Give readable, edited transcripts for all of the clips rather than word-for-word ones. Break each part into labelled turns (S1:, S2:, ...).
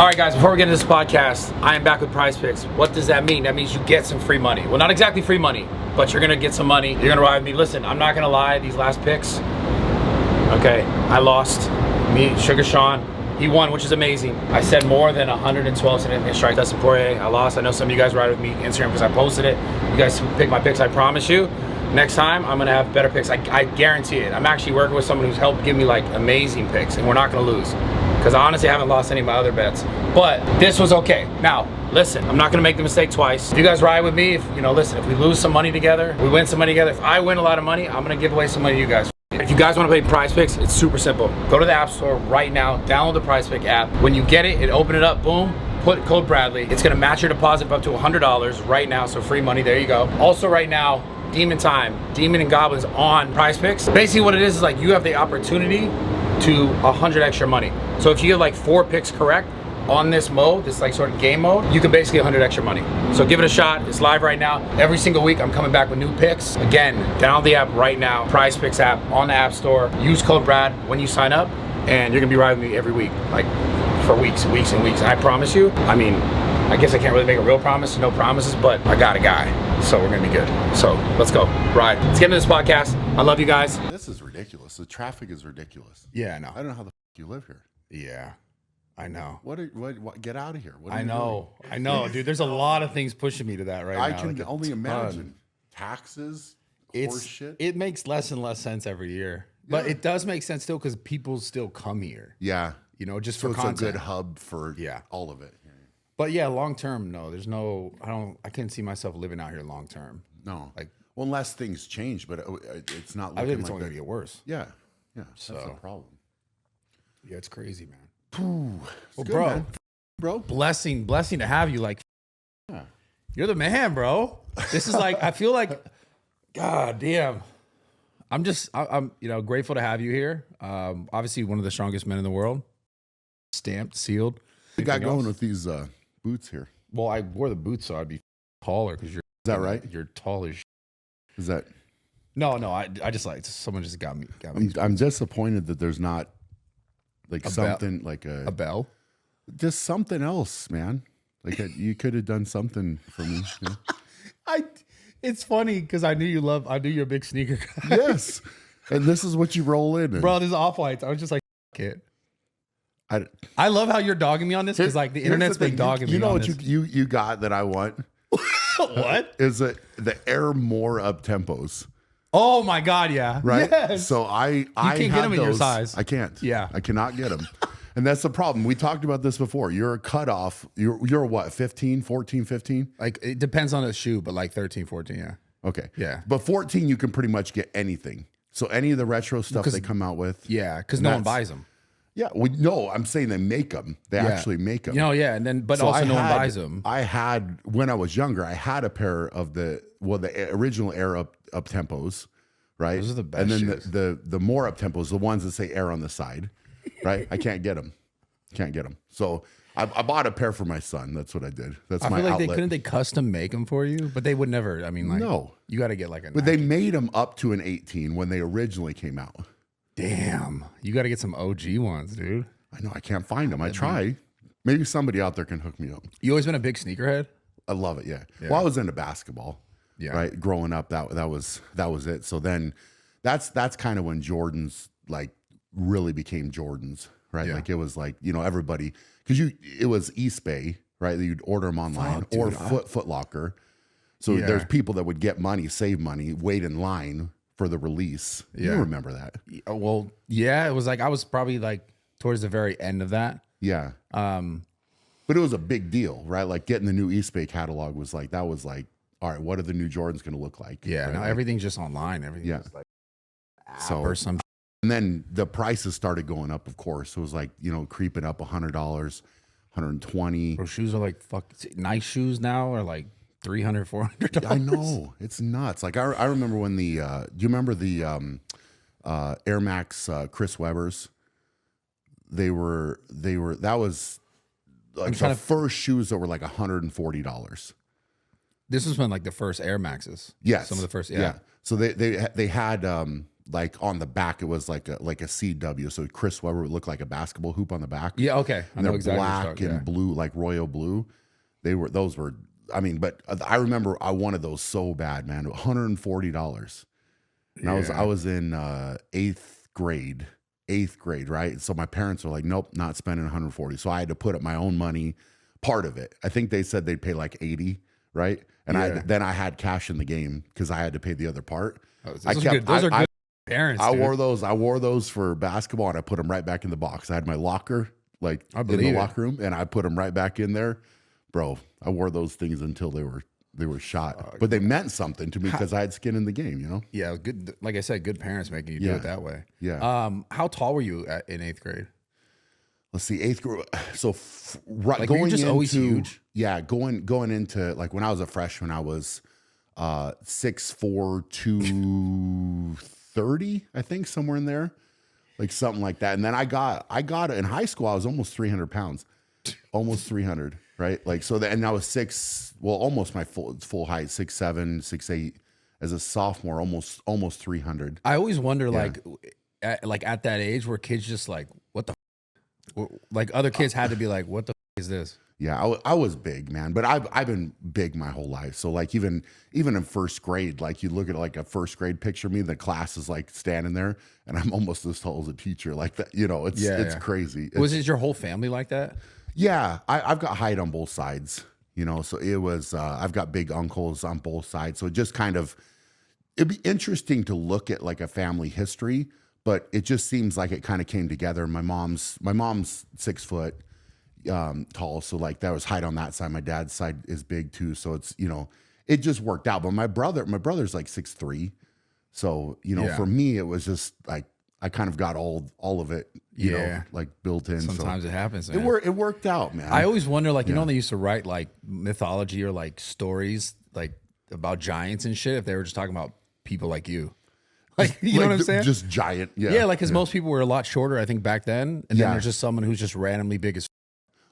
S1: All right, guys, before we get into this podcast, I am back with Prize Picks. What does that mean? That means you get some free money. Well, not exactly free money, but you're gonna get some money. You're gonna ride with me. Listen, I'm not gonna lie, these last picks, okay, I lost. Me, Sugar Sean, he won, which is amazing. I said more than 112 significant strikes. Dustin Poirier, I lost. I know some of you guys ride with me Instagram because I posted it. You guys pick my picks, I promise you. Next time, I'm gonna have better picks. I guarantee it. I'm actually working with someone who's helped give me like amazing picks, and we're not gonna lose. Because I honestly haven't lost any of my other bets. But this was okay. Now, listen, I'm not gonna make the mistake twice. If you guys ride with me, listen, if we lose some money together, we win some money together, if I win a lot of money, I'm gonna give away some money to you guys. If you guys wanna play Prize Picks, it's super simple. Go to the App Store right now, download the Prize Pick app. When you get it, open it up, boom, put code Bradley. It's gonna match your deposit up to $100 right now, so free money, there you go. Also right now, Demon Time, Demon and Goblins on Prize Picks. Basically what it is like you have the opportunity to 100 extra money. So if you get like 4 picks correct on this mode, this like sort of game mode, you can basically 100 extra money. So give it a shot. It's live right now. Every single week I'm coming back with new picks. Again, download the app right now, Prize Picks app on the App Store. Use code Brad when you sign up, and you're gonna be riding with me every week, like for weeks and weeks and weeks. And I promise you, I guess I can't really make a real promise, no promises, but I got a guy, so we're gonna be good. So let's go, ride. Let's get into this podcast. I love you guys.
S2: This is ridiculous. The traffic is ridiculous.
S1: Yeah, I know.
S2: I don't know how the f you live here.
S1: Yeah, I know.
S2: What get out of here. What are
S1: I
S2: you
S1: know,
S2: doing?
S1: I know, dude. There's a lot of things pushing me to that right now.
S2: I can
S1: like
S2: only imagine. Taxes, horse shit.
S1: It makes less and less sense every year, but it does make sense still because people still come here.
S2: Yeah,
S1: just
S2: so
S1: for
S2: it's
S1: content.
S2: a good hub for all of it.
S1: But yeah, long term, no. There's no. I can't see myself living out here long term.
S2: No,
S1: like
S2: well, unless things change, but it's not.
S1: I think it's
S2: like
S1: only gonna get worse.
S2: Yeah, that's the problem.
S1: Yeah, it's crazy, man.
S2: Well,
S1: good, bro, blessing to have you. Like, you're the man, bro. This is like I feel like, God damn. I'm grateful to have you here. Obviously, one of the strongest men in the world. Stamped, sealed.
S2: You got going with these boots here.
S1: Well, I wore the boots so I'd be taller because you're.
S2: Is that right?
S1: You're tall as.
S2: Is that?
S1: No. I just like someone just got me.
S2: I'm disappointed that there's not like something like a
S1: bell.
S2: Just something else, man. Like you could have done something for me. You know?
S1: It's funny because I knew you're a big sneaker guy.
S2: Yes, and this is what you roll in.
S1: Bro, this is off-whites. I was just like, kid. I love how you're dogging me on this because like the internet's been dogging me.
S2: You know
S1: on
S2: what
S1: this.
S2: you got that I want?
S1: What
S2: is it? The Air More Up Tempos.
S1: Oh my God, yeah.
S2: Right.
S1: Yes.
S2: So I
S1: can't get them in your size.
S2: I can't.
S1: Yeah.
S2: I cannot get them. And that's the problem. We talked about this before. You're a cutoff. You're what? 15, 14, 15?
S1: Like it depends on the shoe, but like 13, 14, yeah.
S2: Okay.
S1: Yeah.
S2: But 14, you can pretty much get anything. So any of the retro stuff they come out with.
S1: Yeah, because no one buys them.
S2: Yeah, no, I'm saying they make them. They actually make them.
S1: And then, but so also no one buys them.
S2: I had, when I was younger, I had a pair of the original Air Up Tempos, right?
S1: Those are the best.
S2: And then
S1: shoes.
S2: the More Up Tempos, the ones that say Air on the side, right? I can't get them. Can't get them. So I bought a pair for my son. That's what I did. That's my outlet.
S1: Couldn't they custom make them for you? But they would never. No. You got to get like a.
S2: But they made them up to an 18 when they originally came out.
S1: Damn, you got to get some OG ones, dude.
S2: I know I can't find them. I try. Maybe somebody out there can hook me up.
S1: You always been a big sneakerhead?
S2: I love it. Yeah. Well, I was into basketball.
S1: Yeah.
S2: Right. Growing up, that was it. So then, that's kind of when Jordans like really became Jordans, right?
S1: Yeah.
S2: Like it was like everybody because it was Eastbay, right? You'd order them online or Foot Locker. So there's people that would get money, save money, wait in line for the release. You remember that?
S1: Well, yeah, it was like I was probably like towards the very end of that.
S2: Yeah. But it was a big deal, right? Like getting the new Eastbay catalog was like all right, what are the new Jordans going to look like?
S1: Yeah,
S2: right?
S1: now everything's just online. Everything's like or some.
S2: And then the prices started going up. Of course, it was like creeping up $100, $120.
S1: Bro, shoes are like nice shoes now are like $300, $400.
S2: I know, it's nuts. Like I remember when do you remember the Air Max Chris Webbers? That was like the first shoes that were like $140. This
S1: was when like the first Air Maxes.
S2: Yes,
S1: some of the first.
S2: Yeah. So they had like on the back, it was like a CW. So Chris Webber would look like a basketball hoop on the back.
S3: Yeah, okay.
S2: And they're black and blue, like royal blue. Those were, I mean, but I remember I wanted those so bad, man. $140. And I was in eighth grade, right? So my parents were like, nope, not spending 140. So I had to put up my own money, part of it. I think they said they'd pay like 80, right? And then I had cash in the game because I had to pay the other part.
S3: Those are good parents.
S2: I wore those for basketball, and I put them right back in the box. I had my locker in the locker room, and I put them right back in there. Bro, I wore those things until they were shot. But they meant something to me because I had skin in the game, you know?
S3: Yeah, good. Like I said, good parents making you do it that way.
S2: Yeah.
S3: How tall were you in 8th grade?
S2: Let's see, 8th grade. So
S3: like, going just always huge.
S2: Yeah, going into, like, when I was a freshman, I was 6'4", 230, I think, somewhere in there, like something like that. And then I got in high school, I was almost 300 pounds, almost 300, right? Like, so and I was almost my full height, 6'7", 6'8", as a sophomore, almost 300.
S3: I always wonder, like at that age, were kids just like, what the, like other kids had to be like, what the is this?
S2: Yeah, I was big, man, but I've been big my whole life. So like even in first grade, like you look at like a first grade picture of me, the class is like standing there, and I'm almost as tall as a teacher. Like that, you know, it's crazy.
S3: Was it your whole family like that?
S2: Yeah, I've got height on both sides, you know. So it was I've got big uncles on both sides. So it just kind of, it'd be interesting to look at like a family history, but it just seems like it kind of came together. My mom's 6 foot. Tall, so like that was height on that side. My dad's side is big too, so it's, you know, it just worked out. But my brother's like 6'3", so you know, for me it was just like I kind of got all of it, you know, like built in.
S3: Sometimes
S2: so
S3: it happens, man.
S2: It worked out, man.
S3: I always wonder, like, you know, they used to write like mythology or like stories like about giants and shit, if they were just talking about people like you. Like, you know what I'm saying?
S2: Just giant,
S3: yeah. Like, because most people were a lot shorter, I think, back then, and then there's just someone who's just randomly big as.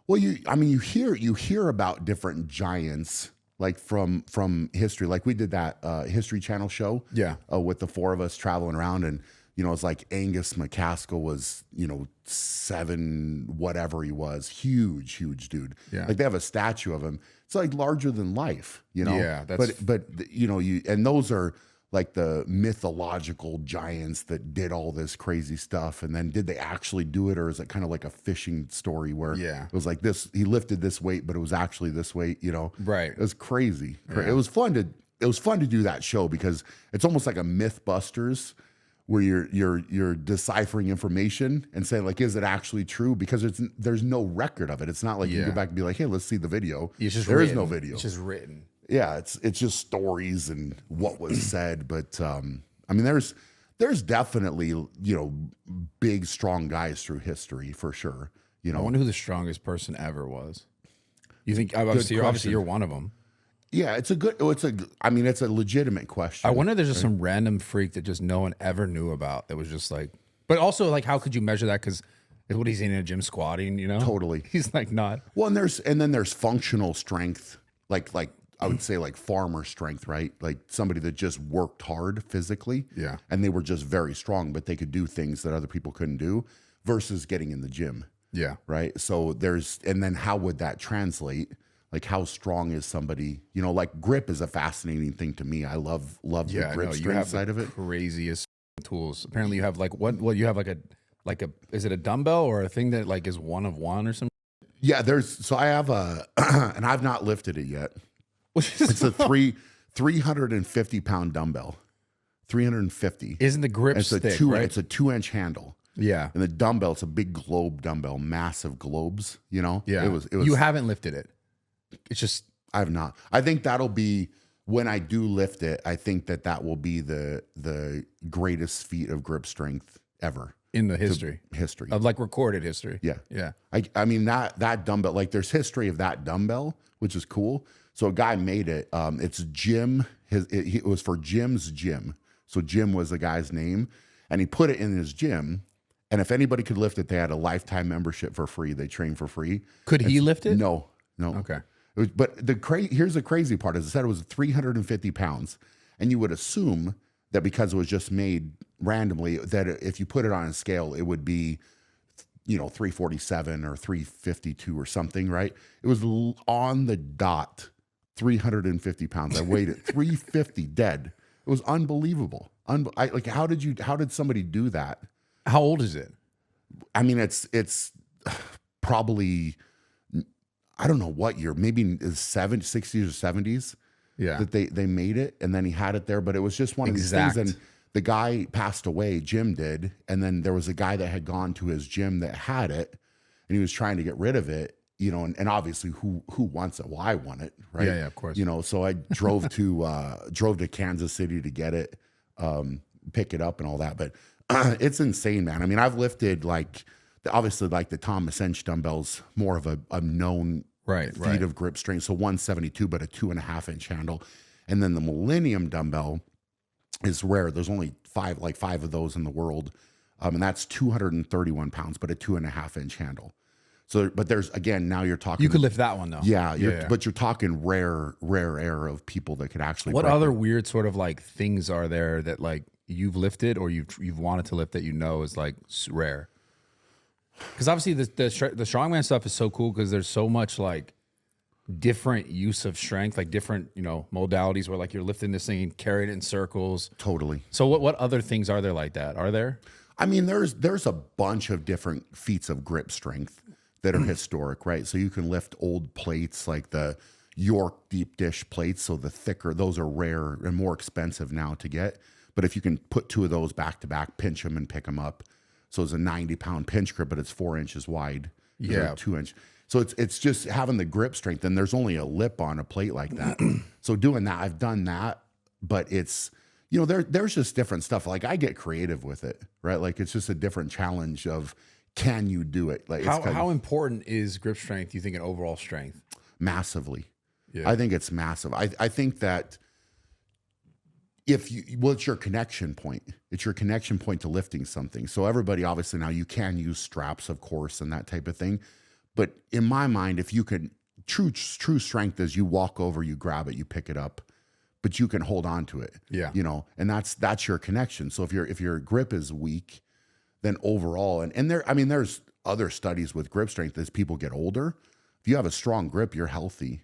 S2: Well, you hear about different giants, like from history. Like we did that History Channel show, with the 4 of us traveling around, and you know, it's like Angus McCaskill was, you know, 7 whatever he was, huge dude. Yeah, like they have a statue of him. It's like larger than life, you know.
S3: Yeah, that's...
S2: but you know, and those are like the mythological giants that did all this crazy stuff. And then did they actually do it, or is it kind of like a fishing story where it was like this, he lifted this weight, but it was actually this weight, you know?
S3: Right.
S2: It was crazy. Yeah. It was fun to do that show because it's almost like a Mythbusters where you're deciphering information and saying like, is it actually true? Because there's no record of it. It's not like you go back and be like, hey, let's see the video. There is no video.
S3: It's just written.
S2: Yeah, it's just stories and what was said, but I mean, there's definitely, you know, big strong guys through history for sure. You know,
S3: I wonder who the strongest person ever was. You think obviously you're one of them.
S2: Yeah, it's a legitimate question.
S3: I wonder if there's just some random freak that just no one ever knew about that was just like, but also like, how could you measure that? Because what he's in a gym squatting, you know,
S2: totally.
S3: He's like not.
S2: Well, and then there's functional strength, like. I would say like farmer strength, right? Like somebody that just worked hard physically.
S3: Yeah.
S2: And they were just very strong, but they could do things that other people couldn't do versus getting in the gym.
S3: Yeah.
S2: Right. So and then how would that translate? Like how strong is somebody, you know, like grip is a fascinating thing to me. I love the grip strength side of it.
S3: Craziest tools. Apparently you have like what you have like a, is it a dumbbell or a thing that like is 1 of 1 or something?
S2: Yeah. So I have and I've not lifted it yet. It's a 350-pound dumbbell. 350.
S3: Isn't the grip stick, right?
S2: It's a 2-inch handle.
S3: Yeah.
S2: And the dumbbell, it's a big globe dumbbell, massive globes, you know?
S3: Yeah.
S2: It was.
S3: You haven't lifted it. It's just.
S2: I have not. I think that'll be, when I do lift it, I think that will be the greatest feat of grip strength ever.
S3: In the history of like recorded history.
S2: Yeah.
S3: Yeah.
S2: I mean, that dumbbell, like there's history of that dumbbell, which is cool. So a guy made it. It's Jim. It was for Jim's gym. So Jim was the guy's name, and he put it in his gym. And if anybody could lift it, they had a lifetime membership for free. They trained for free.
S3: Could he lift it?
S2: No.
S3: Okay.
S2: But here's the crazy part: is it said it was 350 pounds, and you would assume that because it was just made randomly, that if you put it on a scale, it would be, 347 or 352 or something, right? It was on the dot, 350 pounds. I weighed it 350 dead. It was unbelievable. How did somebody do that?
S3: How old is it?
S2: I mean, it's probably, I don't know what year, maybe in the 60s or 70s.
S3: Yeah.
S2: That they made it, and then he had it there, but it was just one of these things. And the guy passed away, Jim did, and then there was a guy that had gone to his gym that had it, and he was trying to get rid of it, and obviously who wants it? Well, I want it, right?
S3: Yeah, of course.
S2: So I drove to Kansas City to get it, pick it up and all that. But it's insane, man. I mean, I've lifted obviously the Thomas Inch dumbbells, more of a known feat of grip strength. So 172, but a 2.5 inch handle. And then the Millennium dumbbell is rare. There's only five of those in the world. And that's 231 pounds, but a 2.5 inch handle. So, but there's, again, now you're talking.
S3: You could lift that one though.
S2: Yeah. But you're talking rare air of people that could actually.
S3: What other weird sort of things are there that you've lifted or you've wanted to lift that is rare? Because obviously the strongman stuff is so cool because there's so much different use of strength, different modalities where you're lifting this thing and carrying it in circles.
S2: Totally.
S3: So what other things are there like that? Are there?
S2: I mean, there's a bunch of different feats of grip strength that are historic, right? So you can lift old plates like the York deep dish plates. So the thicker, those are rare and more expensive now to get. But if you can put two of those back to back, pinch them and pick them up. So it's a 90-pound pinch grip, but it's 4 inches wide.
S3: Yeah.
S2: 2 inch. So it's just having the grip strength, and there's only a lip on a plate like that. So doing that, I've done that, but it's, there's just different stuff. I get creative with it, right? It's just a different challenge of, can you do it?
S3: How important is grip strength, you think, in overall strength?
S2: Massively.
S3: Yeah.
S2: I think it's massive. I think that it's your connection point. It's your connection point to lifting something. So everybody, obviously now you can use straps, of course, and that type of thing. But in my mind, if you can, true strength is you walk over, you grab it, you pick it up, but you can hold on to it.
S3: Yeah.
S2: And that's your connection. So if your grip is weak, then overall, and there's other studies with grip strength as people get older. If you have a strong grip, you're healthy.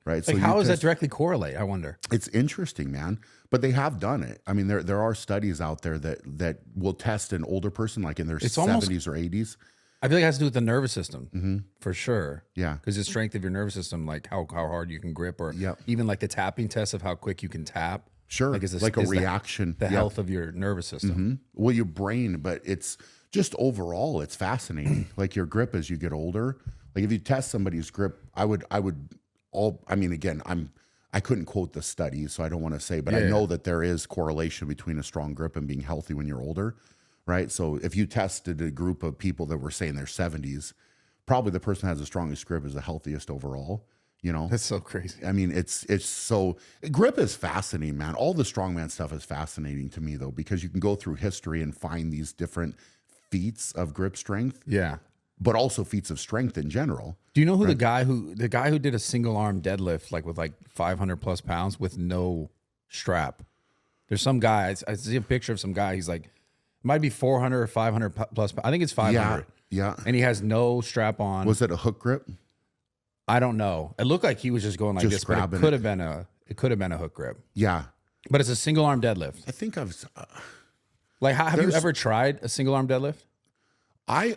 S2: Right. So
S3: how does that directly correlate? I wonder.
S2: It's interesting, man. But they have done it. I mean, there are studies out there that will test an older person, in their 70s or 80s.
S3: I feel it has to do with the nervous system, for sure.
S2: Yeah.
S3: Because the strength of your nervous system, how hard you can grip, or even the tapping test of how quick you can tap.
S2: Sure.
S3: Is
S2: a reaction.
S3: The health of your nervous system.
S2: Well, your brain, but it's just overall, it's fascinating. Your grip as you get older. If you test somebody's grip, again, I couldn't quote the studies, so I don't want to say, but I know that there is correlation between a strong grip and being healthy when you're older, right? So if you tested a group of people that were, say, in their 70s, probably the person that has the strongest grip is the healthiest overall,
S3: That's so crazy.
S2: I mean, it's so, grip is fascinating, man. All the strongman stuff is fascinating to me, though, because you can go through history and find these different feats of grip strength.
S3: Yeah.
S2: But also feats of strength in general.
S3: Do you know who the guy who did a single arm deadlift with 500 plus pounds with no strap? There's some guy. I see a picture of some guy. He's it might be 400 or 500 plus. I think it's 500.
S2: Yeah.
S3: And he has no strap on.
S2: Was it a hook grip?
S3: I don't know. It looked like he was just going like this, but it could have been a hook grip.
S2: Yeah.
S3: But it's a single arm deadlift.
S2: I think I've
S3: have you ever tried a single arm deadlift?
S2: I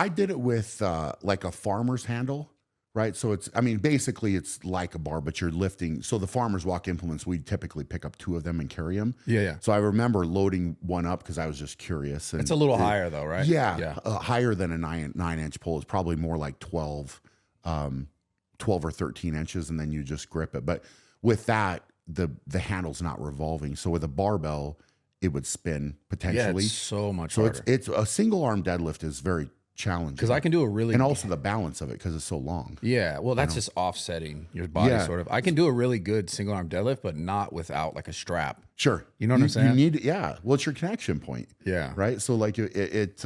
S2: did it with a farmer's handle, right? So basically it's like a bar, but you're lifting. So the farmer's walk implements, we typically pick up two of them and carry them.
S3: Yeah.
S2: So I remember loading one up because I was just curious. And
S3: it's a little higher though, right?
S2: Yeah. Higher than a 9-inch pole. It's probably more like 12 or 13 inches, and then you just grip it. But with that, the handle's not revolving. So with a barbell, it would spin potentially.
S3: Yeah, it's so much harder.
S2: It's a single arm deadlift is very challenging.
S3: Because I can do a really...
S2: And also the balance of it because it's so long.
S3: Yeah, well, that's just offsetting your body sort of. I can do a really good single arm deadlift, but not without a strap.
S2: Sure.
S3: You know what I'm saying?
S2: You need, yeah. Well, it's your connection point.
S3: Yeah.
S2: Right? So it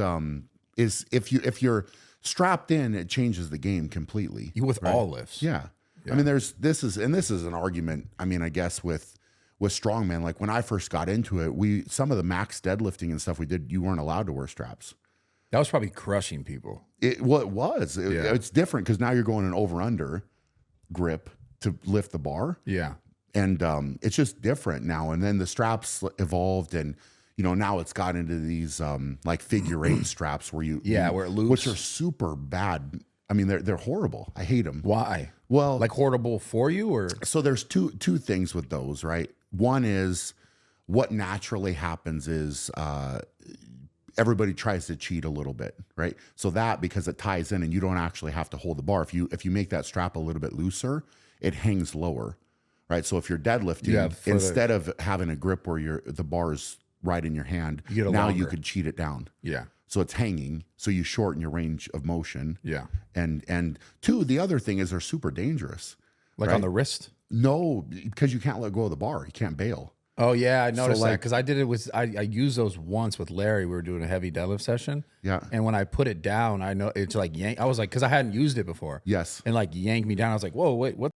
S2: is, if you're strapped in, it changes the game completely.
S3: With all lifts.
S2: Yeah. I mean, this is an argument, I guess, with with strongman, like when I first got into it, some of the max deadlifting and stuff we did, you weren't allowed to wear straps.
S3: That was probably crushing people.
S2: Well, it was. It's different because now you're going an over-under grip to lift the bar.
S3: Yeah.
S2: And it's just different now. And then the straps evolved, and now it's got into these like figure 8 straps where
S3: where it loops,
S2: which are super bad. I mean, they're horrible. I hate them.
S3: Why?
S2: Well,
S3: like horrible for you, or
S2: so there's two things with those, right? One is what naturally happens is everybody tries to cheat a little bit, right? So that, because it ties in and you don't actually have to hold the bar. If you make that strap a little bit looser, it hangs lower, right? So if you're deadlifting, instead of having a grip where the bar is right in your hand, now you could cheat it down.
S3: Yeah.
S2: So it's hanging, so you shorten your range of motion.
S3: Yeah.
S2: And two, the other thing is they're super dangerous.
S3: Like on the wrist?
S2: No, because you can't let go of the bar. You can't bail.
S3: Oh yeah, I noticed that because I did it with I used those once with Larry. We were doing a heavy deadlift session.
S2: Yeah.
S3: And when I put it down, I know it's like yank. I was like, because I hadn't used it before.
S2: Yes.
S3: And like yanked me down. I was like, whoa, wait, what?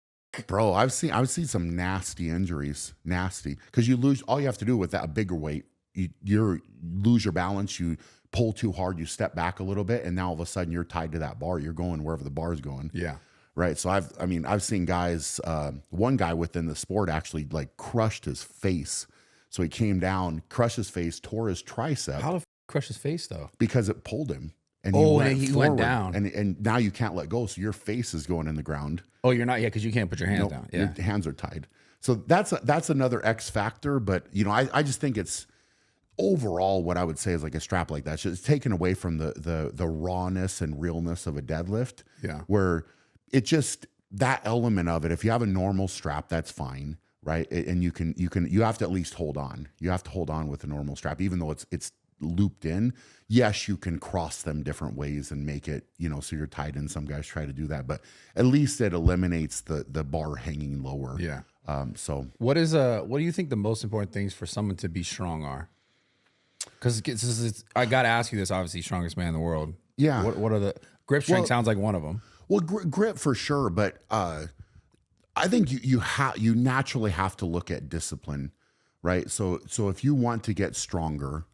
S2: Bro, I've seen some nasty injuries. Nasty. Because you lose, all you have to do with that bigger weight, you lose your balance, you pull too hard, you step back a little bit, and now all of a sudden you're tied to that bar. You're going wherever the bar is going.
S3: Yeah.
S2: Right. So I've seen guys, one guy within the sport actually like crushed his face. So he came down, crushed his face, tore his tricep.
S3: How the crush his face though?
S2: Because it pulled him. And
S3: he went down.
S2: And now you can't let go. So your face is going in the ground.
S3: Oh, you're not yet because you can't put your hands down. Yeah.
S2: Your hands are tied. So that's another X factor. But I just think it's overall what I would say is like a strap like that. It's taken away from the rawness and realness of a deadlift.
S3: Yeah.
S2: Where it just, that element of it, if you have a normal strap, that's fine. Right. And you have to at least hold on. You have to hold on with a normal strap, even though it's looped in. Yes, you can cross them different ways and make it, so you're tied in. Some guys try to do that, but at least it eliminates the bar hanging lower.
S3: Yeah.
S2: So
S3: what do you think the most important things for someone to be strong are? Because I got to ask you this, obviously strongest man in the world.
S2: Yeah.
S3: What are the grip strength sounds like one of them.
S2: Well, grip for sure. But, I think you naturally have to look at discipline, right? So if you want to get stronger,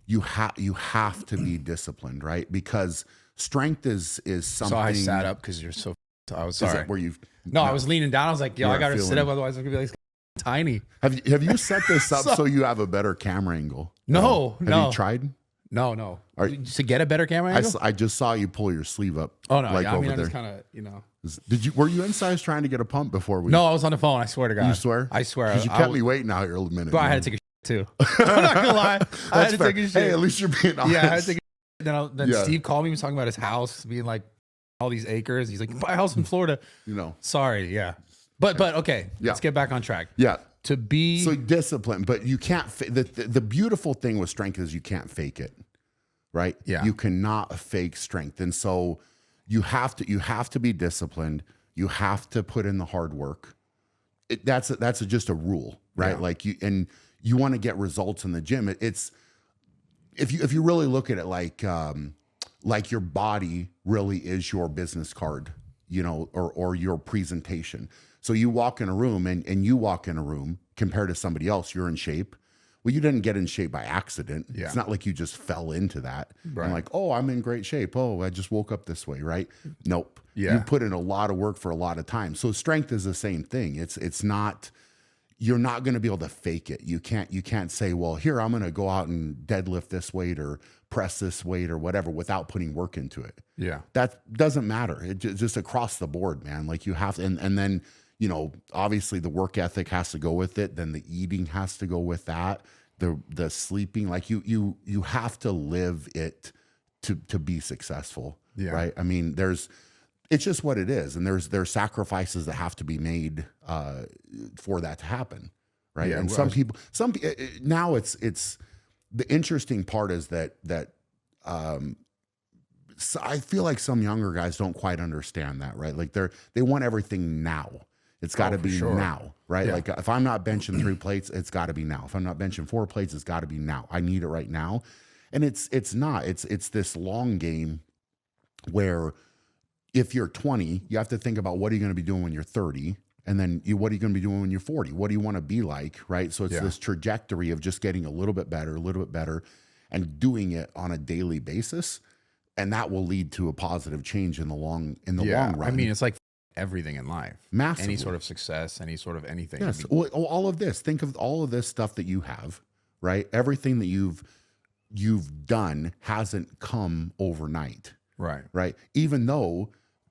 S2: you have to be disciplined, right? Because strength is something. So
S3: I sat up because you're so. I was sorry.
S2: Is that where you?
S3: No, I was leaning down. I was like, yo, I gotta sit up, otherwise I'm gonna be like tiny.
S2: Have you set this up so you have a better camera angle?
S3: No,
S2: Have you tried?
S3: No. To get a better camera angle?
S2: I just saw you pull your sleeve up.
S3: Oh no,
S2: like
S3: I mean,
S2: over
S3: I
S2: there.
S3: just kind of,
S2: Were you in size trying to get a pump before we?
S3: No, I was on the phone. I swear to God.
S2: You swear?
S3: I swear.
S2: Because you kept me waiting out here a minute.
S3: Bro, I had to take a too. I'm not gonna lie. I had to take a shit.
S2: Hey, at least you're being honest.
S3: Yeah, I had to take a Then Steve called me. He was talking about his house being like all these acres. He's like, buy a house in Florida. Sorry, yeah. But okay, let's get back on track.
S2: Yeah.
S3: To be
S2: so disciplined, but you can't. The beautiful thing with strength is you can't fake it, right?
S3: Yeah.
S2: You cannot fake strength, and so you have to be disciplined. You have to put in the hard work. That's just a rule, right?
S3: Yeah.
S2: Like you want to get results in the gym. It's if you really look at it like your body really is your business card, or your presentation. So you walk in a room and you walk in a room compared to somebody else, you're in shape. Well, you didn't get in shape by accident.
S3: Yeah.
S2: It's not like you just fell into that.
S3: Right.
S2: And like, oh, I'm in great shape. Oh, I just woke up this way, right? Nope.
S3: Yeah.
S2: You put in a lot of work for a lot of time. So strength is the same thing. It's not, you're not going to be able to fake it. You can't say, well, here, I'm going to go out and deadlift this weight or press this weight or whatever without putting work into it.
S3: Yeah.
S2: That doesn't matter. It's just across the board, man. Like you have to, and then, obviously the work ethic has to go with it. Then the eating has to go with that. The sleeping, like you have to live it to be successful. Yeah. Right. I mean, it's just what it is. And there's sacrifices that have to be made for that to happen. Right. Yeah, and some people, now it's the interesting part is that so I feel like some younger guys don't quite understand that, right? Like they want everything now. It's got to be now, right? Yeah. Like if I'm not benching 3 plates, it's got to be now. If I'm not benching 4 plates, it's got to be now. I need it right now. And it's not. It's this long game where if you're 20, you have to think about what are you going to be doing when you're 30, And then what are you going to be doing when you're 40? What do you want to be like, right? So it's this trajectory of just getting a little bit better, and doing it on a daily basis. And that will lead to a positive change in the long run.
S3: I mean, it's like everything in life.
S2: Massively.
S3: Any sort of success, any sort of anything.
S2: Yes. Well, all of this. Think of all of this stuff that you have, right? Everything that you've done hasn't come overnight.
S3: Right.
S2: Right. Even though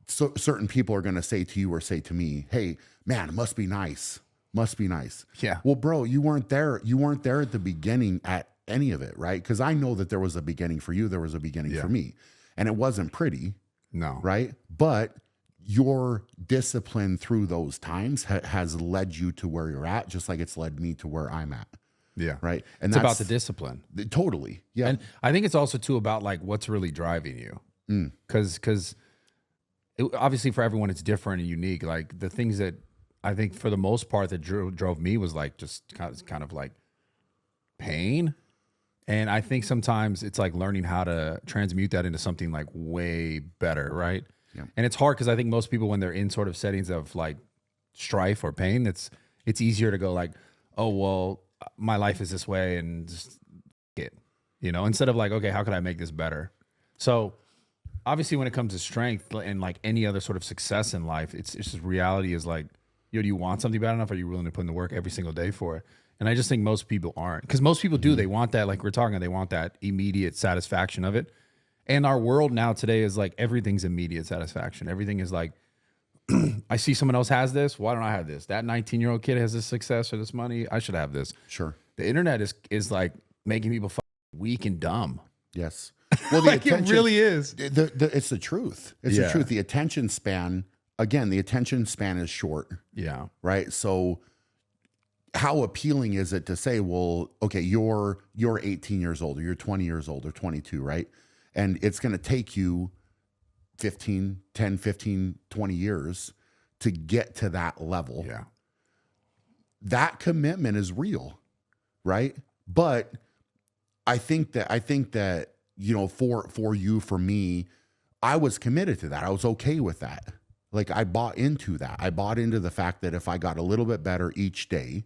S2: certain people are going to say to you or say to me, hey, man, it must be nice. Must be nice.
S3: Yeah.
S2: Well, bro, you weren't there. You weren't there at the beginning at any of it, right? Because I know that there was a beginning for you. There was a beginning for me. And it wasn't pretty.
S3: No.
S2: Right. But your discipline through those times has led you to where you're at, just like it's led me to where I'm at.
S3: Yeah.
S2: Right. And
S3: it's about the discipline.
S2: Totally. Yeah.
S3: And I think it's also too about like what's really driving you. Because obviously for everyone it's different and unique. Like the things that I think for the most part that drove me was like just kind of like pain. And I think sometimes it's like learning how to transmute that into something like way better, right? Yeah. And it's hard because I think most people when they're in sort of settings of like strife or pain, it's easier to go like, oh well, my life is this way and just it, instead of like, okay, how could I make this better? So obviously when it comes to strength and like any other sort of success in life, it's just reality is like, do you want something bad enough? Are you willing to put in the work every single day for it? And I just think most people aren't, because most people do. They want that, like we're talking, they want that immediate satisfaction of it. And our world now today is like everything's immediate satisfaction. Everything is like, I see someone else has this. Why don't I have this? That 19-year-old kid has this success or this money. I should have this.
S2: Sure.
S3: The internet is like making people weak and dumb.
S2: Yes. Well, the
S3: like it really is.
S2: It's the truth. It's the truth. The attention span, again, is short.
S3: Yeah.
S2: Right. So how appealing is it to say, well, okay, you're 18 years old or you're 20 years old or 22, right? And it's going to take you 10, 15, 20 years to get to that level.
S3: Yeah.
S2: That commitment is real, right? But I think that, for me, I was committed to that. I was okay with that. Like I bought into that. I bought into the fact that if I got a little bit better each day,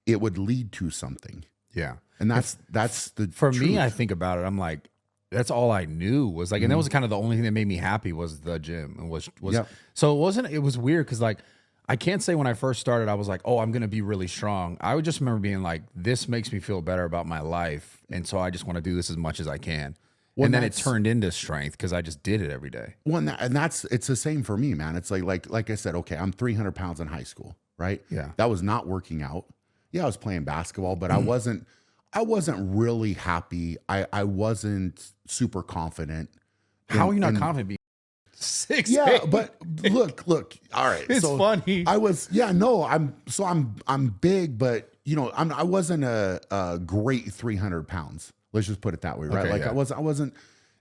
S2: it would lead to something.
S3: Yeah.
S2: And that's the
S3: for
S2: truth.
S3: me, I think about it. I'm like, that's all I knew was like, and that was kind of the only thing that made me happy was the gym and was, so it was weird. Cause like, I can't say when I first started, I was like, oh, I'm going to be really strong. I would just remember being like, this makes me feel better about my life. And so I just want to do this as much as I can. Well, and then it turned into strength because I just did it every day. Well,
S2: it's the same for me, man. It's like I said, okay, I'm 300 pounds in high school, right?
S3: Yeah.
S2: That was not working out. Yeah, I was playing basketball, but I wasn't really happy. I wasn't super confident.
S3: How are you not confident being 6'8"?
S2: Yeah, but look. All right,
S3: it's funny.
S2: I'm big, but I wasn't a great 300 pounds. Let's just put it that way, right?
S3: Okay,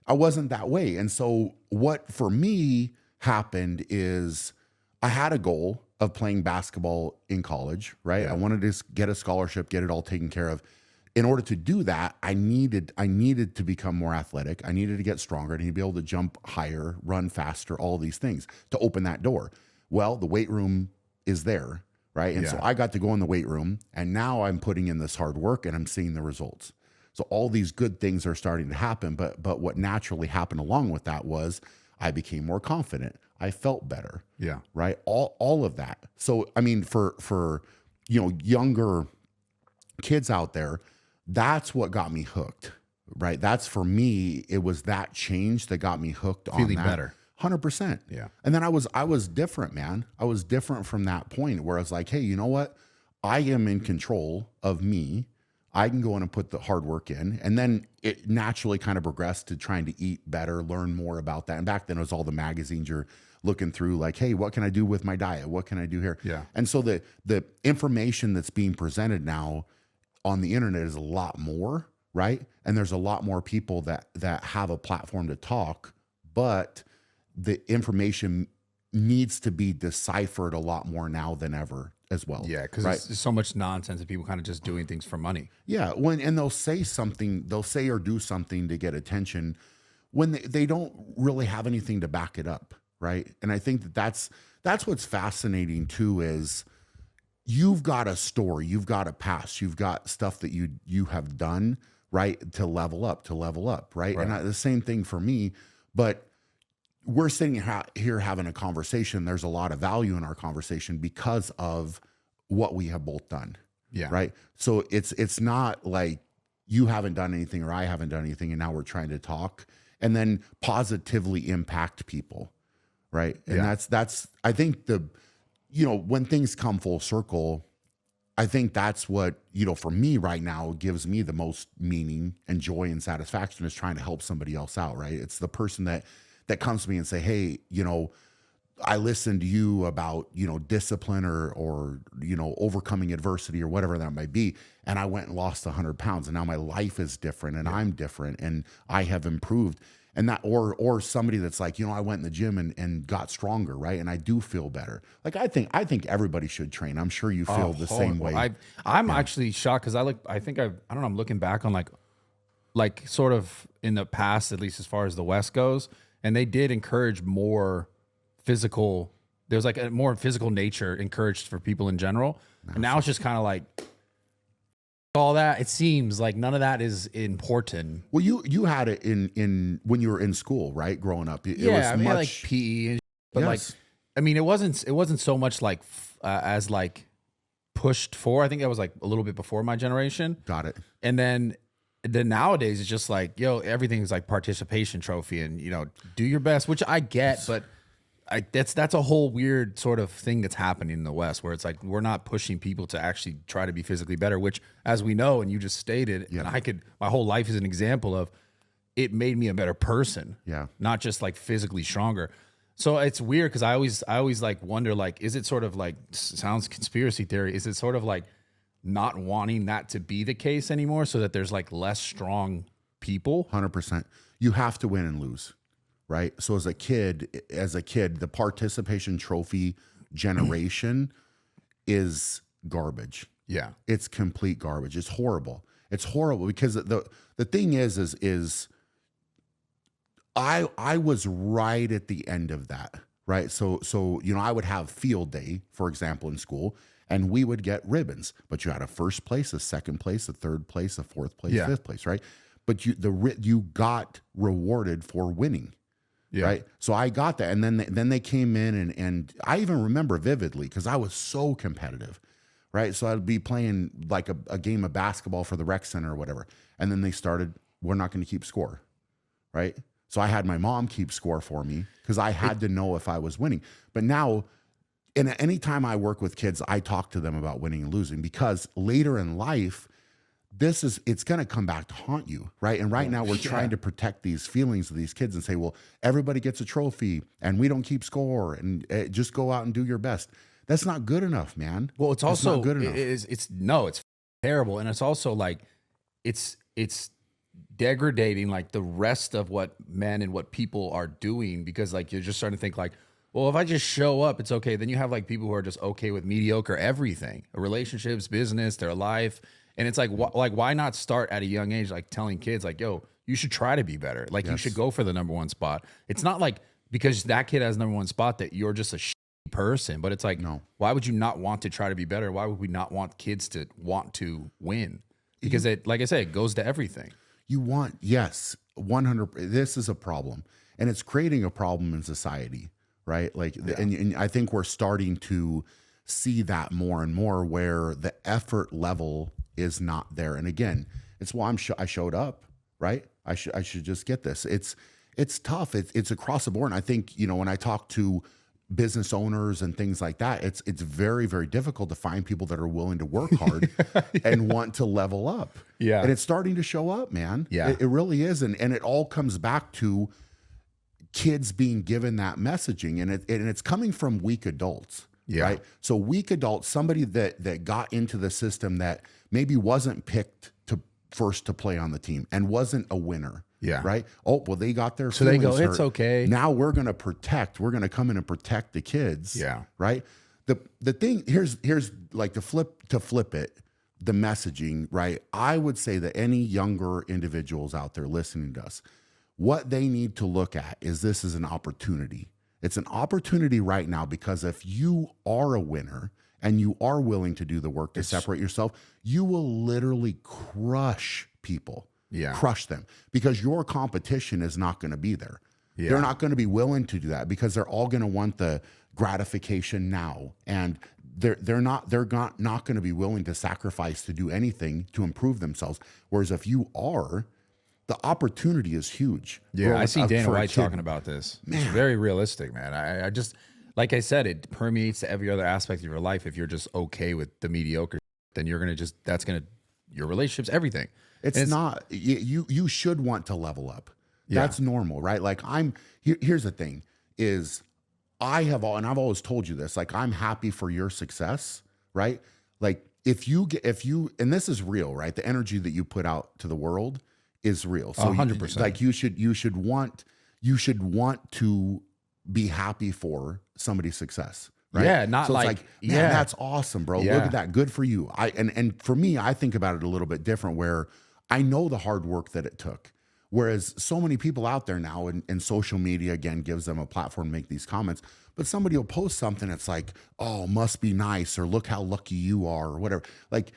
S2: I wasn't that way. And so what for me happened is I had a goal of playing basketball in college, right? Yeah. I wanted to get a scholarship, get it all taken care of. In order to do that, I needed to become more athletic. I needed to get stronger. I needed to be able to jump higher, run faster, all of these things to open that door. Well, the weight room is there, right? And so I got to go in the weight room, and now I'm putting in this hard work and I'm seeing the results. So all these good things are starting to happen, but what naturally happened along with that was I became more confident. I felt better.
S3: Yeah.
S2: Right. All of that. So, I mean, for younger kids out there, that's what got me hooked, right? That's for me. It was that change that got me hooked on that.
S3: Feeling better.
S2: 100%.
S3: Yeah.
S2: And then I was different, man. I was different from that point where I was like, hey, you know what? I am in control of me. I can go in and put the hard work in. And then it naturally kind of progressed to trying to eat better, learn more about that. And back then it was all the magazines you're looking through, like, hey, what can I do with my diet? What can I do here?
S3: Yeah.
S2: And so the information that's being presented now on the internet is a lot more, right? And there's a lot more people that have a platform to talk, but the information needs to be deciphered a lot more now than ever as well.
S3: Yeah, because there's so much nonsense of people kind of just doing things for money.
S2: Yeah, and they'll say or do something to get attention when they don't really have anything to back it up. right? And I think that's what's fascinating too, is you've got a story, you've got a past, you've got stuff that you have done, right, to level up, right? And the same thing for me, but we're sitting here having a conversation. There's a lot of value in our conversation because of what we have both done.
S3: Yeah.
S2: Right. So it's not like you haven't done anything or I haven't done anything, and now we're trying to talk and then positively impact people. Right. And that's I think when things come full circle, I think that's what, for me right now gives me the most meaning and joy and satisfaction, is trying to help somebody else out. Right. It's the person that comes to me and say, hey, I listened to you about, discipline or overcoming adversity or whatever that might be. And I went and lost 100 pounds, and now my life is different and I'm different and I have improved. And that, or somebody that's like, I went in the gym and got stronger. Right. And I do feel better. Like, I think everybody should train. I'm sure you feel the same way.
S3: I'm actually shocked. Cause I don't know, I'm looking back on like sort of in the past, at least as far as the West goes. And they did encourage more physical. There's like a more physical nature encouraged for people in general. And now it's just kind of like all that. It seems like none of that is important.
S2: Well, you had it in when you were in school, right? Growing up. It was
S3: I mean, like PE, and but
S2: yes.
S3: I mean, it wasn't so much like as like pushed for. I think that was like a little bit before my generation.
S2: Got it.
S3: And then nowadays it's just like, everything's like participation trophy, and do your best, which I get, but that's a whole weird sort of thing that's happening in the West, where it's like we're not pushing people to actually try to be physically better, which, as we know, and you just stated, and my whole life is an example of, it made me a better person.
S2: Yeah.
S3: Not just like physically stronger. So it's weird, because I always like wonder, like, is it sort of like, sounds conspiracy theory, is it sort of like not wanting that to be the case anymore, so that there's like less strong people?
S2: 100%. You have to win and lose. Right. So as a kid, the participation trophy generation is garbage.
S3: Yeah.
S2: It's complete garbage. It's horrible. It's horrible because the thing is I was right at the end of that. Right. So I would have field day, for example, in school, and we would get ribbons, but you had a first place, a second place, a third place, a fourth place, fifth place. Right. But you got rewarded for winning. Yeah. Right. So I got that. And then they came in and I even remember vividly, because I was so competitive. Right. So I'd be playing like a game of basketball for the rec center or whatever. And then they started, we're not going to keep score. Right. So I had my mom keep score for me, because I had to know if I was winning. But now, anytime I work with kids, I talk to them about winning and losing, because later in life, it's going to come back to haunt you, right? And right now we're trying to protect these feelings of these kids and say, well, everybody gets a trophy and we don't keep score, and just go out and do your best. That's not good enough, man.
S3: Well, it's also
S2: not good enough.
S3: It's terrible. And it's also like, it's degrading like the rest of what men and what people are doing, because like you're just starting to think like, well, if I just show up, it's okay. Then you have like people who are just okay with mediocre everything, relationships, business, their life. And it's like, why not start at a young age, like telling kids like, yo, you should try to be better. Like you should go for the #1 spot. It's not like because that kid has #1 spot that you're just a shitty person, but it's like, no, why would you not want to try to be better? Why would we not want kids to want to win? Because like I say, it goes to everything.
S2: Yes, 100. This is a problem, and it's creating a problem in society, right? Like, and I think we're starting to see that more and more, where the effort level is not there. And again, it's why I showed up, right? I should just get this. It's tough. It's across the board. And I think, when I talk to business owners and things like that, it's very, very difficult to find people that are willing to work hard and want to level up. Yeah. And it's starting to show up, man. Yeah. It really is. And it all comes back to kids being given that messaging, and it's coming from weak adults. Yeah. Right. So weak adults, somebody that got into the system that maybe wasn't picked first to play on the team and wasn't a winner. Yeah. Right. Oh, well, they got their
S3: so they go,
S2: hurt.
S3: It's okay.
S2: Now we're going to come in and protect the kids. Yeah. Right. The thing here's like to flip it, the messaging, right? I would say that any younger individuals out there listening to us, what they need to look at is this is an opportunity. It's an opportunity right now, because if you are a winner and you are willing to do the work to separate yourself, you will literally crush people.
S3: Yeah.
S2: Crush them, because your competition is not going to be there.
S3: Yeah.
S2: They're not going to be willing to do that, because they're all going to want the gratification now, and they're not going to be willing to sacrifice to do anything to improve themselves. Whereas if you are, the opportunity is huge.
S3: Yeah,
S2: Bro,
S3: I see Dana
S2: for a
S3: White
S2: kid.
S3: talking about this. It's very realistic, man. I just, like I said, it permeates to every other aspect of your life. If you're just okay with the mediocre, then you're gonna just, your relationships, everything.
S2: It's not, you should want to level up.
S3: Yeah.
S2: That's normal, right? Like here's the thing is, I've always told you this, like, I'm happy for your success, right? Like if you, and this is real, right? The energy that you put out to the world is real. So
S3: 100%.
S2: Like you should want to be happy for somebody's success. Right?
S3: Yeah, not
S2: so it's
S3: like,
S2: man,
S3: yeah,
S2: that's awesome, bro.
S3: Yeah.
S2: Look at that. Good for you. And for me, I think about it a little bit different, where I know the hard work that it took. Whereas so many people out there now, and social media, again, gives them a platform to make these comments, but somebody will post something, it's like, oh, must be nice, or look how lucky you are, or whatever. Like,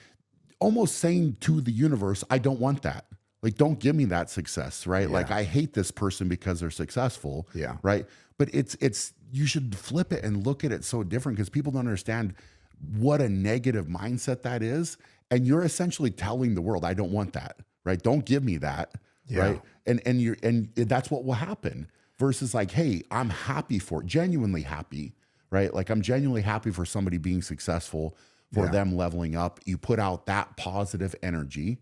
S2: almost saying to the universe, I don't want that. Like, don't give me that success, right?
S3: Yeah.
S2: Like, I hate this person because they're successful,
S3: Yeah.
S2: right? But it's you should flip it and look at it so different, because people don't understand what a negative mindset that is. And you're essentially telling the world, I don't want that, right? Don't give me that, right? And that's what will happen. Versus like, hey, I'm happy for, genuinely happy, right? Like, I'm genuinely happy for somebody being successful, for them leveling up. You put out that positive energy,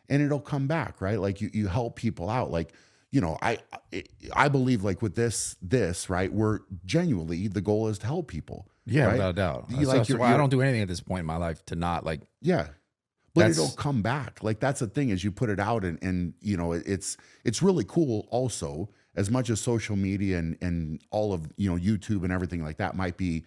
S2: and it'll come back, right? Like you help people out. Like, you know, I believe, like, with this, right, we're genuinely, the goal is to help people.
S3: Yeah,
S2: right?
S3: without a doubt.
S2: Like,
S3: That's why I don't do anything at this point in my life to not, like,
S2: yeah. But
S3: That's-
S2: it'll come back. Like, that's the thing, is you put it out, and you know, it's really cool also, as much as social media and all of, you know, YouTube and everything like that might be,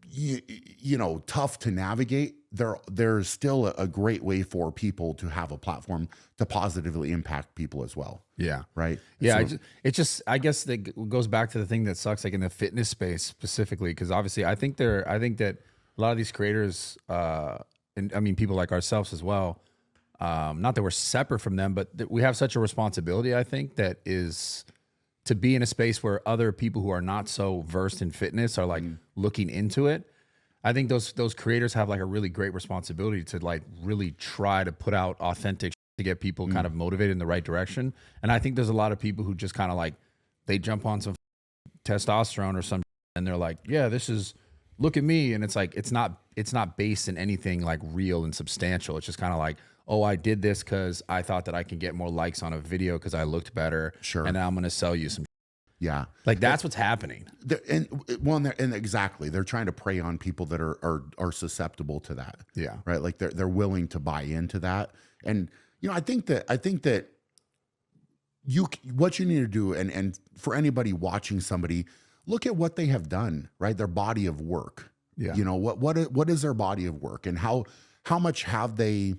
S2: you know, tough to navigate. There's still a great way for people to have a platform to positively impact people as well.
S3: yeah.
S2: Right.
S3: Yeah,
S2: So,
S3: I guess that goes back to the thing that sucks, like in the fitness space specifically, because obviously I think that a lot of these creators, and I mean people like ourselves as well, not that we're separate from them, but that we have such a responsibility, I think, that is to be in a space where other people who are not so versed in fitness are like looking into it. I think those creators have like a really great responsibility to like really try to put out authentic to get people kind of motivated in the right direction. And I think there's a lot of people who just kind of like, they jump on some testosterone or some, and they're like, yeah, this is, look at me. And it's like, it's not based in anything like real and substantial. It's just kind of like, oh, I did this because I thought that I can get more likes on a video because I looked better.
S2: Sure.
S3: And now I'm going to sell you some.
S2: yeah.
S3: Like, that's what's happening.
S2: And exactly, they're trying to prey on people that are susceptible to that.
S3: Yeah.
S2: Right. Like, they're willing to buy into that. And, you know, I think that what you need to do, and for anybody watching somebody, look at what they have done, right? Their body of work.
S3: Yeah.
S2: You know, what is their body of work, and how much have they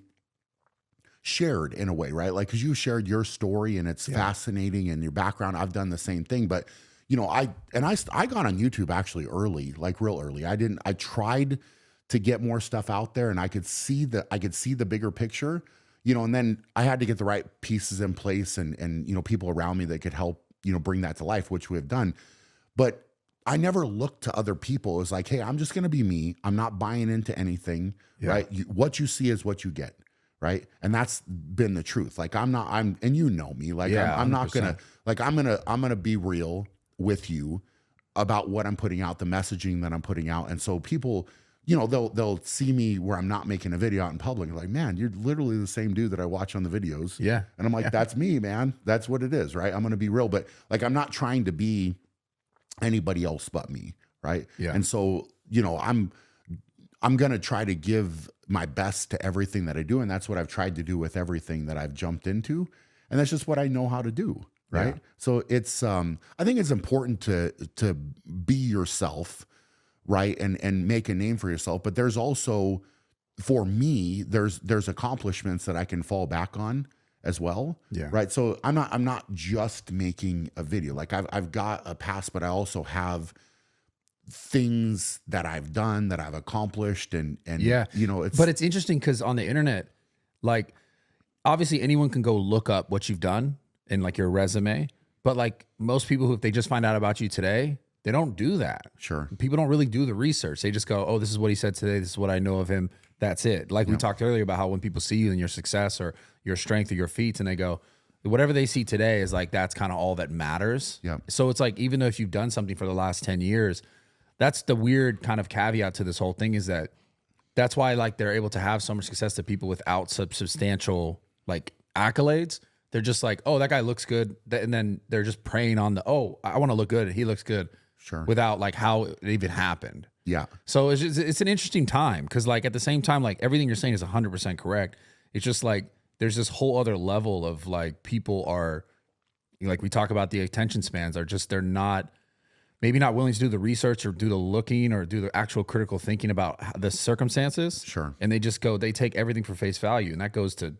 S2: shared in a way, right? Like, because you shared your story, and it's fascinating, and your background. I've done the same thing, but you know, I got on YouTube actually early, like real early. I tried to get more stuff out there, and I could see the bigger picture, you know, and then I had to get the right pieces in place, and you know, people around me that could help, you know, bring that to life, which we have done. But I never looked to other people as like, hey, I'm just going to be me. I'm not buying into anything, right? What you see is what you get. Right. And that's been the truth. Like, and you know me, like, I'm not gonna, like, I'm gonna be real with you about what I'm putting out, the messaging that I'm putting out. And so people, you know, they'll see me where I'm not making a video out in public. Like, man, you're literally the same dude that I watch on the videos.
S3: Yeah.
S2: And I'm like, that's me, man. That's what it is. Right. I'm going to be real, but like, I'm not trying to be anybody else but me. Right.
S3: Yeah.
S2: And so, you know, I'm going to try to give my best to everything that I do. And that's what I've tried to do with everything that I've jumped into. And that's just what I know how to do. Right. Yeah. So it's, I think it's important to be yourself, right. And make a name for yourself. But there's also, for me, there's accomplishments that I can fall back on as well.
S3: Yeah.
S2: Right. So I'm not just making a video. Like I've got a past, but I also have things that I've done, that I've accomplished, and
S3: Yeah.
S2: you know,
S3: But it's interesting because on the internet, like obviously anyone can go look up what you've done in like your resume, but like most people who, if they just find out about you today, they don't do that.
S2: Sure.
S3: People don't really do the research. They just go, oh, this is what he said today. This is what I know of him. That's it. Like we talked earlier about how when people see you and your success or your strength or your feats, and they go, whatever they see today is like, that's kind of all that matters.
S2: Yeah.
S3: So it's like, even though if you've done something for the last 10 years, that's the weird kind of caveat to this whole thing, is that that's why like they're able to have so much success to people without substantial like accolades. They're just like, oh, that guy looks good. And then they're just preying on the, oh, I want to look good. He looks good.
S2: Sure.
S3: Without like how it even happened.
S2: Yeah.
S3: So it's an interesting time, because like at the same time, like everything you're saying is 100% correct. It's just like there's this whole other level of like people are, like we talk about the attention spans are just, they're not, maybe not willing to do the research or do the looking or do the actual critical thinking about the circumstances.
S2: Sure.
S3: And they just go, they take everything for face value. And that goes to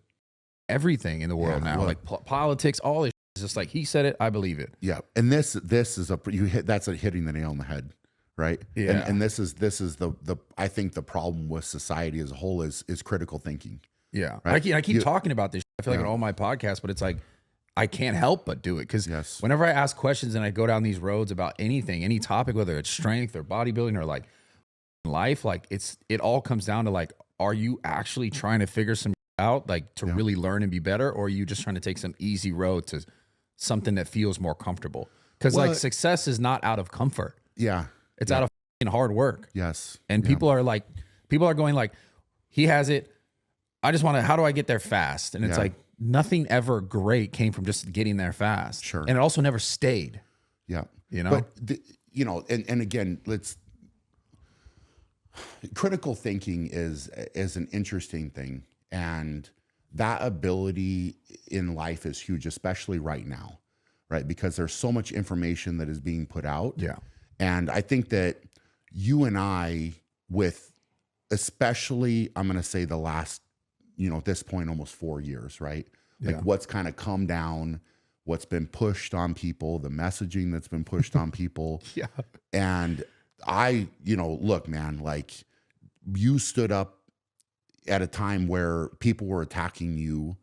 S3: everything in the world now,
S2: well,
S3: like politics, all this. It's just like, he said it, I believe it.
S2: Yeah. And this is that's hitting the nail on the head. Right.
S3: Yeah.
S2: And this is the I think the problem with society as a whole is critical thinking.
S3: Yeah.
S2: Right?
S3: I keep talking about this. I feel like on all my podcasts, but it's like, I can't help but do it. Because whenever I ask questions and I go down these roads about anything, any topic, whether it's strength or bodybuilding or like life, like it all comes down to like, are you actually trying to figure some out, like to really learn and be better? Or are you just trying to take some easy road to something that feels more comfortable? Because like success is not out of comfort.
S2: Yeah.
S3: It's out of hard work.
S2: Yes.
S3: And people are going like, he has it. I just want to, how do I get there fast? And it's like, nothing ever great came from just getting there fast.
S2: Sure.
S3: And it also never stayed.
S2: Yeah.
S3: You know?
S2: But, and again, critical thinking is an interesting thing. And that ability in life is huge, especially right now, right? Because there's so much information that is being put out.
S3: Yeah.
S2: And I think that you and I, with especially, I'm going to say the last, at this point, almost 4 years, right? Like what's kind of come down, what's been pushed on people, the messaging that's been pushed on people.
S3: Yeah.
S2: And I, look, man, like you stood up at a time where people were attacking you,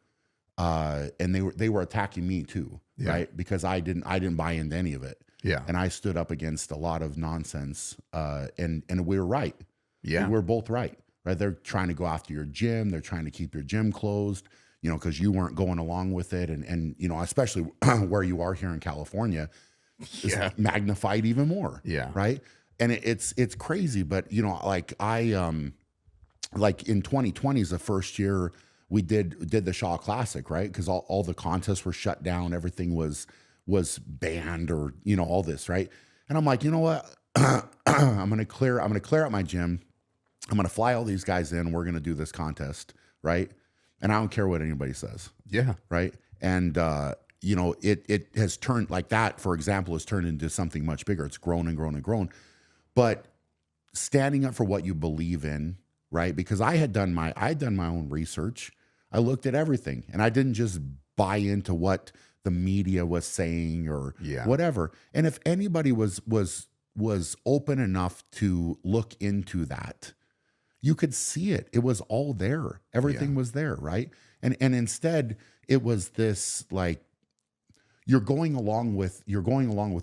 S2: and they were attacking me too, right? Because I didn't buy into any of it.
S3: Yeah.
S2: And I stood up against a lot of nonsense, and we were right.
S3: Yeah.
S2: We were both right? They're trying to go after your gym. They're trying to keep your gym closed, because you weren't going along with it. And especially where you are here in California, is magnified even more. Yeah. Right. And it's crazy. But, like like in 2020 is the first year we did the Shaw Classic, right? Because all the contests were shut down. Everything was banned, or, all this, right? And I'm like, you know what? I'm going to clear out my gym. I'm going to fly all these guys in. We're going to do this contest, right? And I don't care what anybody says.
S3: Yeah.
S2: Right. And, it has turned, like that, for example, has turned into something much bigger. It's grown and grown and grown. But standing up for what you believe in, right? Because I had done my own research. I looked at everything, and I didn't just buy into what the media was saying or whatever. And if anybody was open enough to look into that, you could see it. It was all there. Everything was there, right? And instead, it was this like you're going along with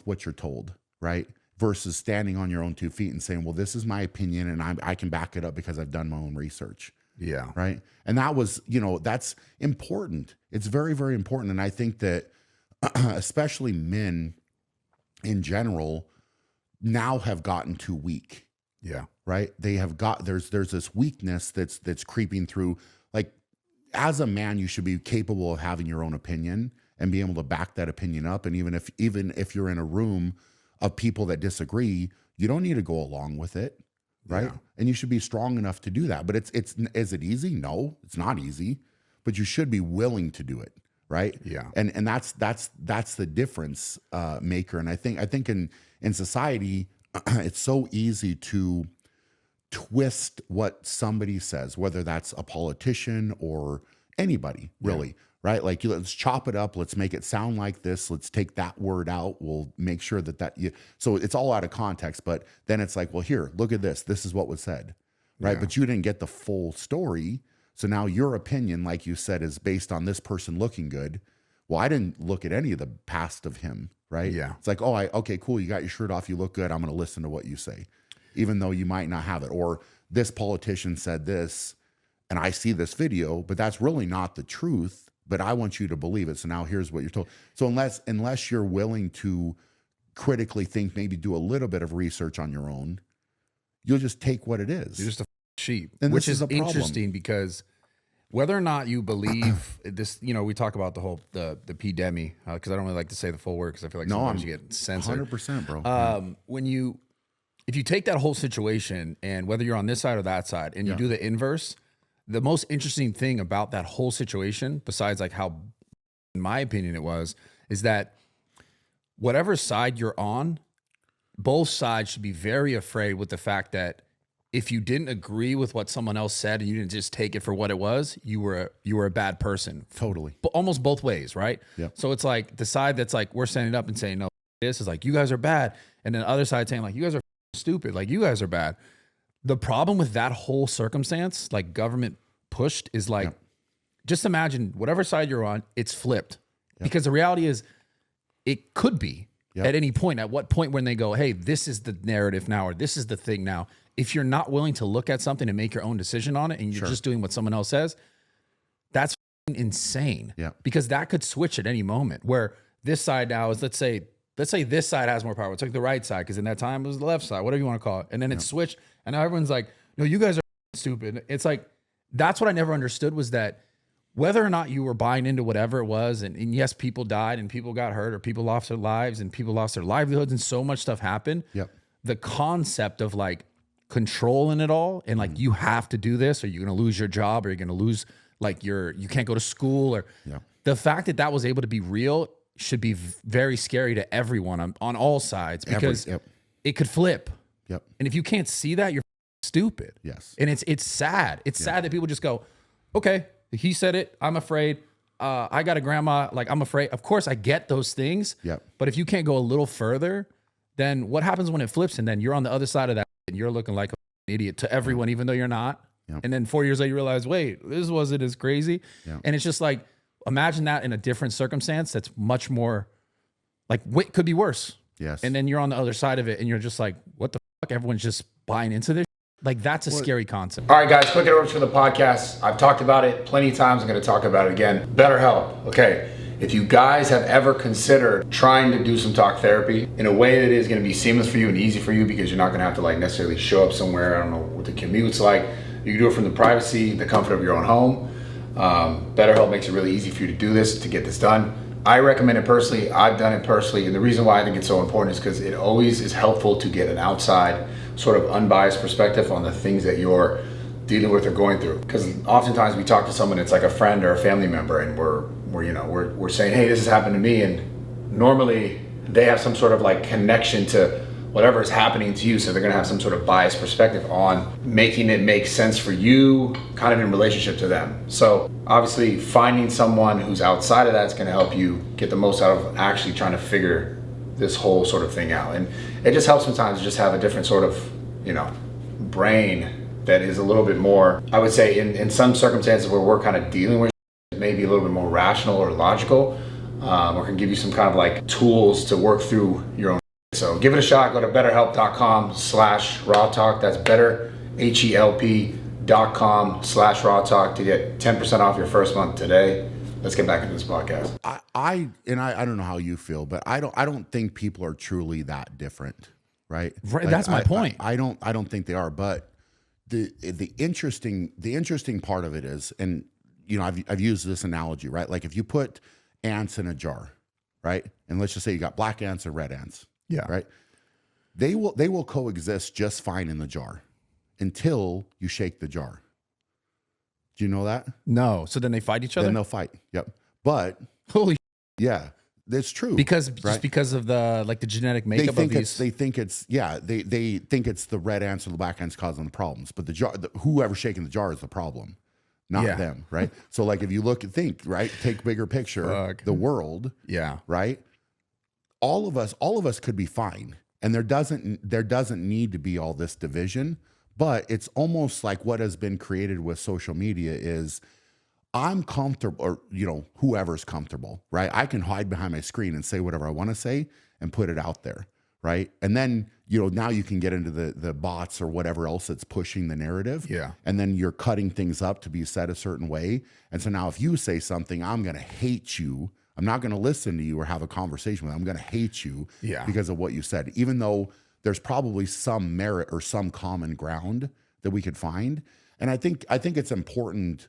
S2: what you're told, right? Versus standing on your own 2 feet and saying, well, this is my opinion, and I can back it up because I've done my own research.
S3: Yeah.
S2: Right. And that was, that's important. It's very, very important. And I think that especially men in general now have gotten too weak.
S3: Yeah.
S2: Right. They have there's this weakness that's creeping through. Like, as a man, you should be capable of having your own opinion and be able to back that opinion up. And even if you're in a room of people that disagree, you don't need to go along with it. Right. Yeah. And you should be strong enough to do that. But is it easy? No, it's not easy, but you should be willing to do it. Right.
S3: Yeah.
S2: And that's the difference maker. And I think in society, it's so easy to twist what somebody says, whether that's a politician or anybody really. right? Like, let's chop it up. Let's make it sound like this. Let's take that word out. We'll make sure so it's all out of context, but then it's like, well, here, look at this. This is what was said, right?
S3: Yeah.
S2: But you didn't get the full story. So now your opinion, like you said, is based on this person looking good. Well, I didn't look at any of the past of him, right?
S3: Yeah.
S2: It's like, okay, cool. You got your shirt off. You look good. I'm going to listen to what you say, even though you might not have it. Or this politician said this, and I see this video, but that's really not the truth, but I want you to believe it. So now here's what you're told. So unless you're willing to critically think, maybe do a little bit of research on your own, you'll just take what it is.
S3: You're just a sheep,
S2: And
S3: which
S2: this
S3: is
S2: is a problem.
S3: interesting because whether or not you believe this, we talk about the P-demi, because I don't really like to say the full word because I feel like sometimes you get censored.
S2: 100%, bro.
S3: If you take that whole situation and whether you're on this side or that side and you do the inverse, the most interesting thing about that whole situation, besides like how, in my opinion, it was, is that whatever side you're on, both sides should be very afraid with the fact that if you didn't agree with what someone else said and you didn't just take it for what it was, you were a bad person.
S2: Totally.
S3: But almost both ways, right?
S2: Yep.
S3: So it's like the side that's like, we're standing up and saying, no, this is like, you guys are bad. And then the other side saying like, you guys are stupid. Like, you guys are bad. The problem with that whole circumstance, like government pushed, is like, just imagine whatever side you're on, it's flipped. Because the reality is it could be at any point. At what point when they go, hey, this is the narrative now, or this is the thing now. If you're not willing to look at something and make your own decision on it and you're just doing what someone else says, that's insane.
S2: Yeah.
S3: Because that could switch at any moment where this side now is, let's say this side has more power. It's like the right side, because in that time it was the left side, whatever you want to call it. And then it switched and now everyone's like, no, you guys are stupid. It's like, that's what I never understood, was that whether or not you were buying into whatever it was, and yes, people died and people got hurt or people lost their lives and people lost their livelihoods and so much stuff happened.
S2: Yep.
S3: The concept of like controlling it all and like, you have to do this or you're going to lose your job or you're going to lose like you can't go to school, or the fact that that was able to be real should be very scary to everyone on all sides, because it could flip.
S2: Yep.
S3: And if you can't see that, you're stupid.
S2: Yes.
S3: And it's sad. It's sad that people just go, okay, he said it, I'm afraid. I got a grandma, like, I'm afraid. Of course I get those things.
S2: Yep.
S3: But if you can't go a little further, then what happens when it flips and then you're on the other side of that and you're looking like an idiot to everyone, even though you're not.
S2: Yep.
S3: And then 4 years later, you realize, wait, this wasn't as crazy.
S2: Yep.
S3: And it's just like, imagine that in a different circumstance that's much more like, what could be worse.
S2: Yes.
S3: And then you're on the other side of it and you're just like, what the fuck? Everyone's just buying into this. Like, that's a scary concept.
S1: All right, guys, quick interruption for the podcast. I've talked about it plenty of times. I'm going to talk about it again. BetterHelp. Okay. If you guys have ever considered trying to do some talk therapy in a way that is going to be seamless for you and easy for you, because you're not going to have to like necessarily show up somewhere. I don't know what the commute's like. You can do it from the privacy, the comfort of your own home. BetterHelp makes it really easy for you to do this, to get this done. I recommend it personally. I've done it personally. And the reason why I think it's so important is because it always is helpful to get an outside sort of unbiased perspective on the things that you're dealing with or going through. Because oftentimes we talk to someone, it's like a friend or a family member, and we're saying, hey, this has happened to me. And normally they have some sort of like connection to whatever is happening to you. So they're going to have some sort of biased perspective on making it make sense for you, kind of in relationship to them. So obviously finding someone who's outside of that is going to help you get the most out of actually trying to figure this whole sort of thing out. And it just helps sometimes to just have a different sort of, brain that is a little bit more, I would say in some circumstances where we're kind of dealing with maybe a little bit more rational or logical, or can give you some kind of like tools to work through your own. So give it a shot. Go to betterhelp.com/raw talk. That's betterhelp.com/raw talk to get 10% off your first month today. Let's get back into this podcast.
S2: I don't know how you feel, but I don't think people are truly that different, right?
S3: Right.
S2: Like,
S3: that's my point.
S2: I don't think they are, but the interesting part of it is, and I've used this analogy, right? Like if you put ants in a jar, right? And let's just say you got black ants and red ants.
S3: Yeah.
S2: Right. They will coexist just fine in the jar until you shake the jar. Do you know that?
S3: No. So then they fight each other?
S2: Then they'll fight. Yep. But
S3: holy
S2: yeah, that's true.
S3: Because
S2: right?
S3: just because of the genetic makeup of these.
S2: They think it's the red ants or the black ants causing the problems. But the jar, whoever's shaking the jar is the problem. not
S3: Yeah.
S2: them, right? So like if you think, right, take bigger picture, the world,
S3: Yeah.
S2: right? All of us could be fine. And there doesn't need to be all this division, but it's almost like what has been created with social media is I'm comfortable, or whoever's comfortable, right? I can hide behind my screen and say whatever I want to say and put it out there, right? And then now you can get into the bots or whatever else that's pushing the narrative,
S3: Yeah.
S2: And then you're cutting things up to be said a certain way, and so now if you say something, I'm gonna hate you. I'm not gonna listen to you or have a conversation with you. I'm gonna hate you, because of what you said, even though there's probably some merit or some common ground that we could find. And I think it's important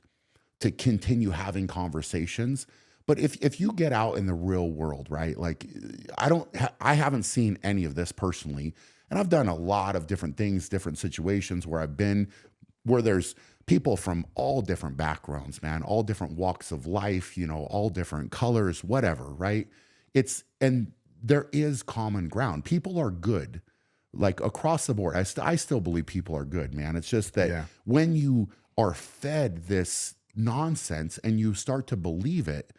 S2: to continue having conversations. But if you get out in the real world, right? Like I haven't seen any of this personally. And I've done a lot of different things, different situations where I've been, where there's people from all different backgrounds, man, all different walks of life, all different colors, whatever, right? And there is common ground. People are good, like across the board. I still believe people are good, man. It's just that when you are fed this nonsense and you start to believe it,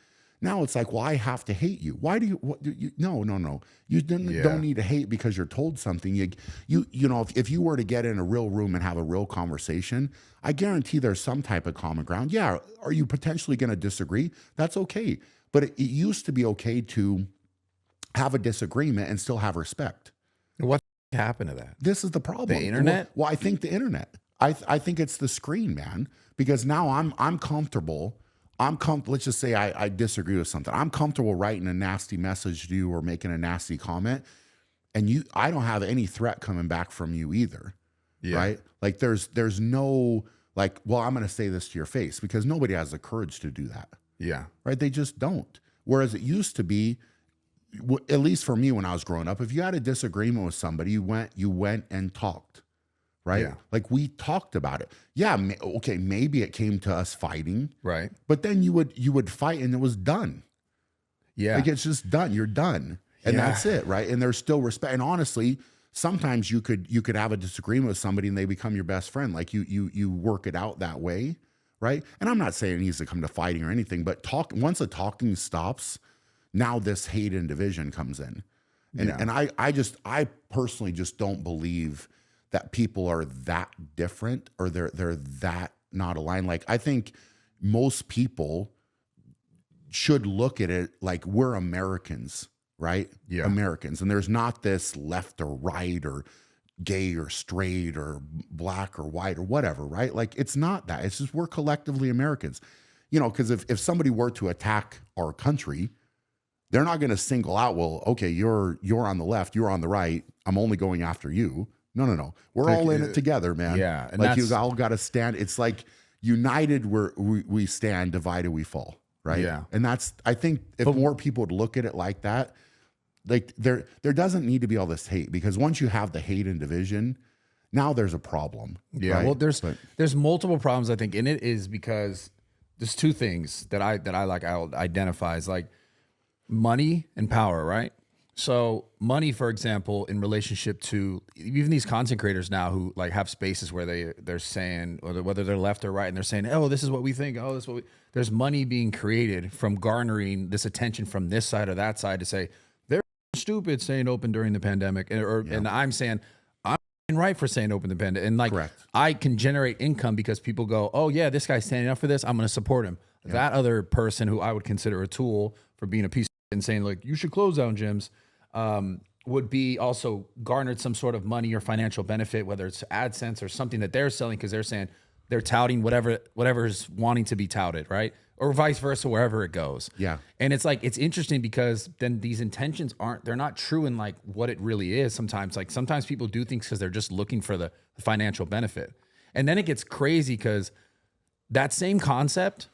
S2: now it's like, well, I have to hate you. Why do you? No. You don't need to hate because you're told something. If you were to get in a real room and have a real conversation, I guarantee there's some type of common ground. Yeah, are you potentially going to disagree? That's okay. But it used to be okay to have a disagreement and still have respect.
S3: What happened to that?
S2: This is the problem.
S3: The internet?
S2: Well, I think the internet. I think it's the screen, man. Because now I'm comfortable. Let's just say I disagree with something. I'm comfortable writing a nasty message to you or making a nasty comment, and I don't have any threat coming back from you either, right? Like there's no like, well, I'm going to say this to your face, because nobody has the courage to do that.
S3: Yeah.
S2: Right? They just don't. Whereas it used to be, at least for me when I was growing up, if you had a disagreement with somebody, you went and talked. Right?
S3: Yeah.
S2: Like we talked about it. Yeah. Okay. Maybe it came to us fighting.
S3: Right.
S2: But then you would fight and it was done.
S3: Yeah.
S2: Like it's just done. You're done. And that's it. Right. And there's still respect. And honestly, sometimes you could have a disagreement with somebody and they become your best friend. Like you work it out that way. Right. And I'm not saying it needs to come to fighting or anything, but once the talking stops, now this hate and division comes in. And I personally just don't believe that people are that different or they're that not aligned. Like I think most people should look at it like we're Americans, right?
S3: Yeah.
S2: Americans. And there's not this left or right or gay or straight or black or white or whatever, right? Like it's not that. It's just we're collectively Americans. Because if somebody were to attack our country, they're not going to single out, well, okay, you're on the left, you're on the right, I'm only going after you. No. We're all in it together, man.
S3: Yeah. And
S2: like you all got to stand. It's like united we stand, divided we fall, right?
S3: Yeah.
S2: And I think if more people would look at it like that, like there doesn't need to be all this hate, because once you have the hate and division, now there's a problem.
S3: Yeah.
S2: Right?
S3: Well, there's multiple problems, I think, and it is because there's two things that I'll identify as like money and power, right? So money, for example, in relationship to even these content creators now who like have spaces where they're saying, whether they're left or right, and they're saying, oh, this is what we think. Oh, this is what there's money being created from garnering this attention from this side or that side to say they're stupid staying open during the pandemic, and I'm saying I'm right for staying open the pandemic, and like
S2: Correct.
S3: I can generate income because people go, oh yeah, this guy's standing up for this, I'm going to support him. Yeah. That other person who I would consider a tool for being a piece of and saying like you should close down gyms. Would be also garnered some sort of money or financial benefit, whether it's AdSense or something that they're selling, because they're saying they're touting whatever's wanting to be touted, right? Or vice versa, wherever it goes.
S2: Yeah.
S3: And it's like, it's interesting because then these intentions they're not true in like what it really is sometimes. Like sometimes people do things because they're just looking for the financial benefit. And then it gets crazy because that same concept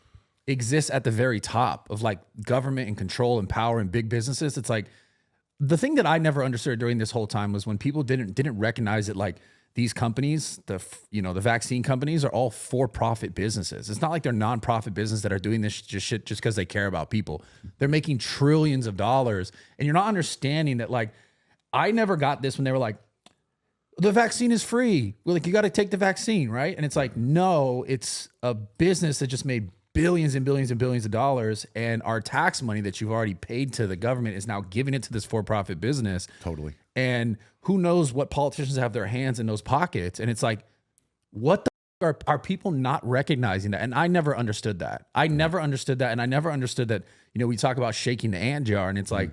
S3: exists at the very top of like government and control and power and big businesses. It's like, the thing that I never understood during this whole time was when people didn't recognize that like these companies, the vaccine companies are all for-profit businesses. It's not like they're non-profit businesses that are doing this shit just because they care about people. They're making trillions of dollars, and you're not understanding that. Like, I never got this when they were like, the vaccine is free. Well, like, you got to take the vaccine, right? And it's like, no, it's a business that just made billions and billions and billions of dollars, and our tax money that you've already paid to the government is now giving it to this for-profit business.
S2: Totally.
S3: And who knows what politicians have their hands in those pockets. And it's like, what the are people not recognizing that? And I never understood that. I never understood that. And I never understood that, you know, we talk about shaking the ant jar, and it's like,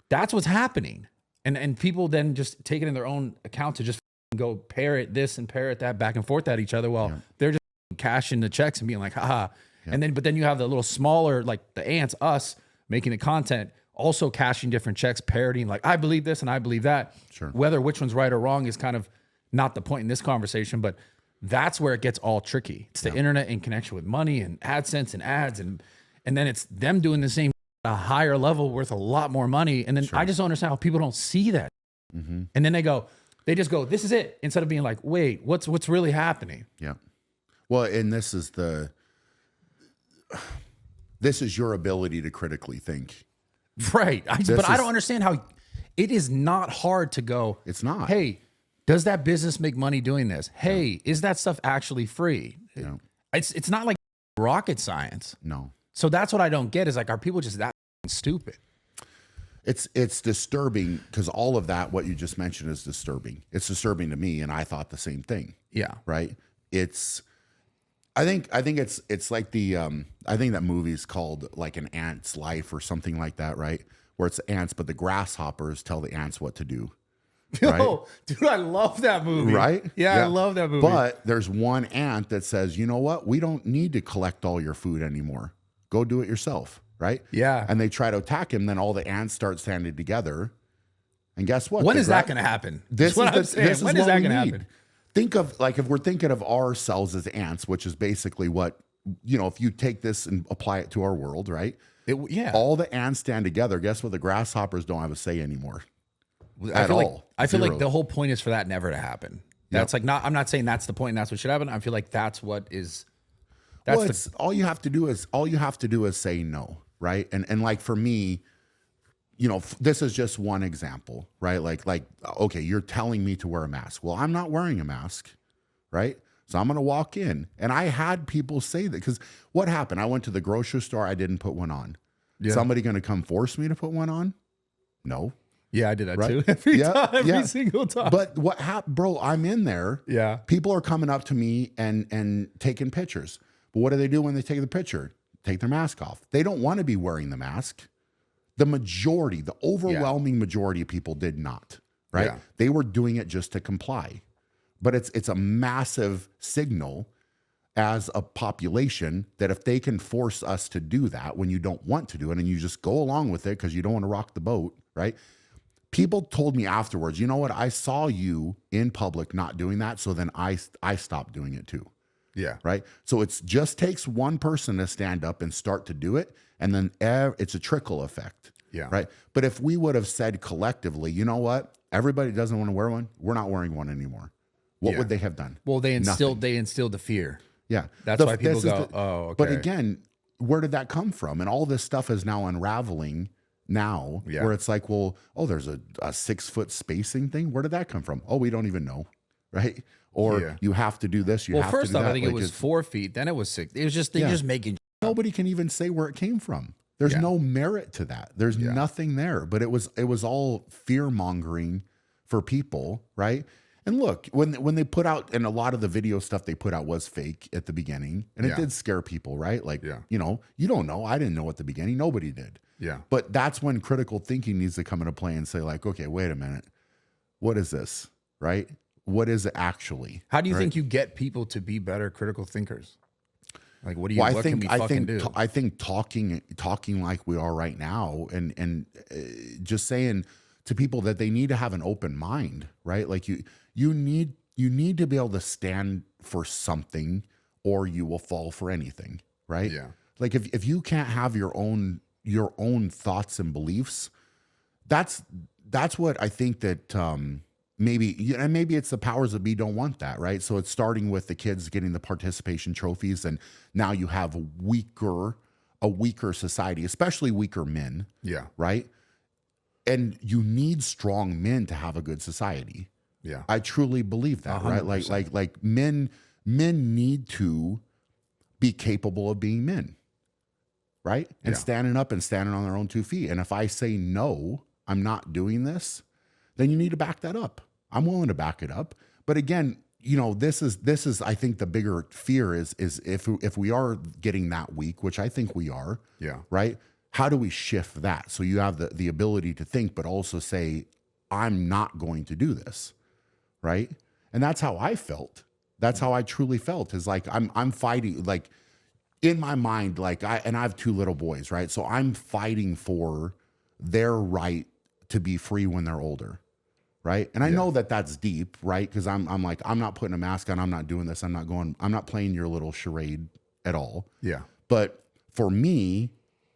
S3: that's what's happening. And people then just take it in their own account to just go parrot this and parrot that back and forth at each other. Well, they're just cashing the checks and being like, haha. And but then you have the little smaller, like the ants, us making the content, also cashing different checks, parroting like, I believe this and I believe that.
S2: Sure.
S3: Whether which one's right or wrong is kind of not the point in this conversation, but that's where it gets all tricky. It's the internet in connection with money and AdSense and ads. And then it's them doing the same at a higher level worth a lot more money. And then I just don't understand how people don't see that. And then they just go, this is it. Instead of being like, wait, what's really happening?
S2: Yeah. Well, and this is your ability to critically think.
S3: Right. But I don't understand how it is not hard to go.
S2: It's not.
S3: Hey, does that business make money doing this? Hey, is that stuff actually free?
S2: Yeah.
S3: It's not like rocket science.
S2: No.
S3: So that's what I don't get is like, are people just that stupid?
S2: It's disturbing because all of that, what you just mentioned, is disturbing. It's disturbing to me, and I thought the same thing.
S3: Yeah.
S2: Right. I think it's like I think that movie's called like An Ant's Life or something like that, right? Where it's ants, but the grasshoppers tell the ants what to do. Right?
S3: Oh, dude, I love that movie.
S2: Right?
S3: Yeah, I love that movie.
S2: But there's one ant that says, you know what? We don't need to collect all your food anymore. Go do it yourself. Right?
S3: Yeah.
S2: And they try to attack him. Then all the ants start standing together. And guess what?
S3: When is that going to happen?
S2: This is what I'm saying.
S3: When is that going to happen?
S2: Think of, like, if we're thinking of ourselves as ants, which is basically what, you know, if you take this and apply it to our world, right? All the ants stand together. Guess what? The grasshoppers don't have a say anymore.
S3: I feel like the whole point is for that never to happen. That's like not. I'm not saying that's the point and that's what should happen. I feel like that's what is. That's
S2: all you have to do is say no, right? And like for me, you know, this is just one example, right? Like okay, you're telling me to wear a mask. Well, I'm not wearing a mask, right? So I'm going to walk in, and I had people say that because what happened? I went to the grocery store. I didn't put one on. Yeah. Somebody going to come force me to put one on? No.
S3: Yeah, I did that too. Every single time.
S2: But what happened, bro? I'm in there.
S3: Yeah.
S2: People are coming up to me and taking pictures. But what do they do when they take the picture? Take their mask off. They don't want to be wearing the mask. The majority, the overwhelming majority of people did not, right? Yeah. They were doing it just to comply. But it's a massive signal as a population that if they can force us to do that when you don't want to do it and you just go along with it because you don't want to rock the boat, right? People told me afterwards, you know what? I saw you in public not doing that, so then I stopped doing it too.
S3: Yeah.
S2: Right? So it just takes one person to stand up and start to do it, and then it's a trickle effect.
S3: Yeah.
S2: Right? But if we would have said collectively, you know what? Everybody doesn't want to wear one. We're not wearing one anymore. What would they have done?
S3: Well, they instilled the fear.
S2: Yeah.
S3: That's why people go, oh, okay.
S2: But again, where did that come from? And all this stuff is now unraveling now, where it's like, well, oh, there's a 6-foot spacing thing. Where did that come from? Oh, we don't even know, right? Or you have to do this. You have
S3: first
S2: to do
S3: off,
S2: that.
S3: I think it was 4 feet. Then it was 6. It was just just making.
S2: Nobody can even say where it came from. There's no merit to that. There's nothing there. But it was all fear mongering for people, right? And look, when they put out, and a lot of the video stuff they put out was fake at the beginning, and it did scare people, right? Like, you know, you don't know. I didn't know at the beginning. Nobody did.
S3: Yeah.
S2: But that's when critical thinking needs to come into play and say, like, okay, wait a minute. What is this, right? What is it actually?
S3: How do you think you get people to be better critical thinkers? Like, what can we fucking do?
S2: I think talking like we are right now, and just saying to people that they need to have an open mind, right? Like you need to be able to stand for something, or you will fall for anything, right?
S3: Yeah.
S2: Like if you can't have your own thoughts and beliefs, that's what I think that maybe it's the powers that be don't want that, right? So it's starting with the kids getting the participation trophies, and now you have a weaker society, especially weaker men.
S3: Yeah.
S2: Right. And you need strong men to have a good society.
S3: Yeah.
S2: I truly believe that, right?
S3: 100%.
S2: Like men need to be capable of being men, right? And standing up and standing on their own 2 feet. And if I say no, I'm not doing this, then you need to back that up. I'm willing to back it up. But again, you know, this is I think the bigger fear is if we are getting that weak, which I think we are, right? How do we shift that so you have the ability to think, but also say, I'm not going to do this, right? And that's how I felt. That's how I truly felt. Is like I'm fighting, like in my mind, like I have 2 little boys, right? So I'm fighting for their right to be free when they're older, right? And I know that that's deep, right? Because I'm like, I'm not putting a mask on. I'm not doing this. I'm not playing your little charade at all.
S3: Yeah.
S2: But for me,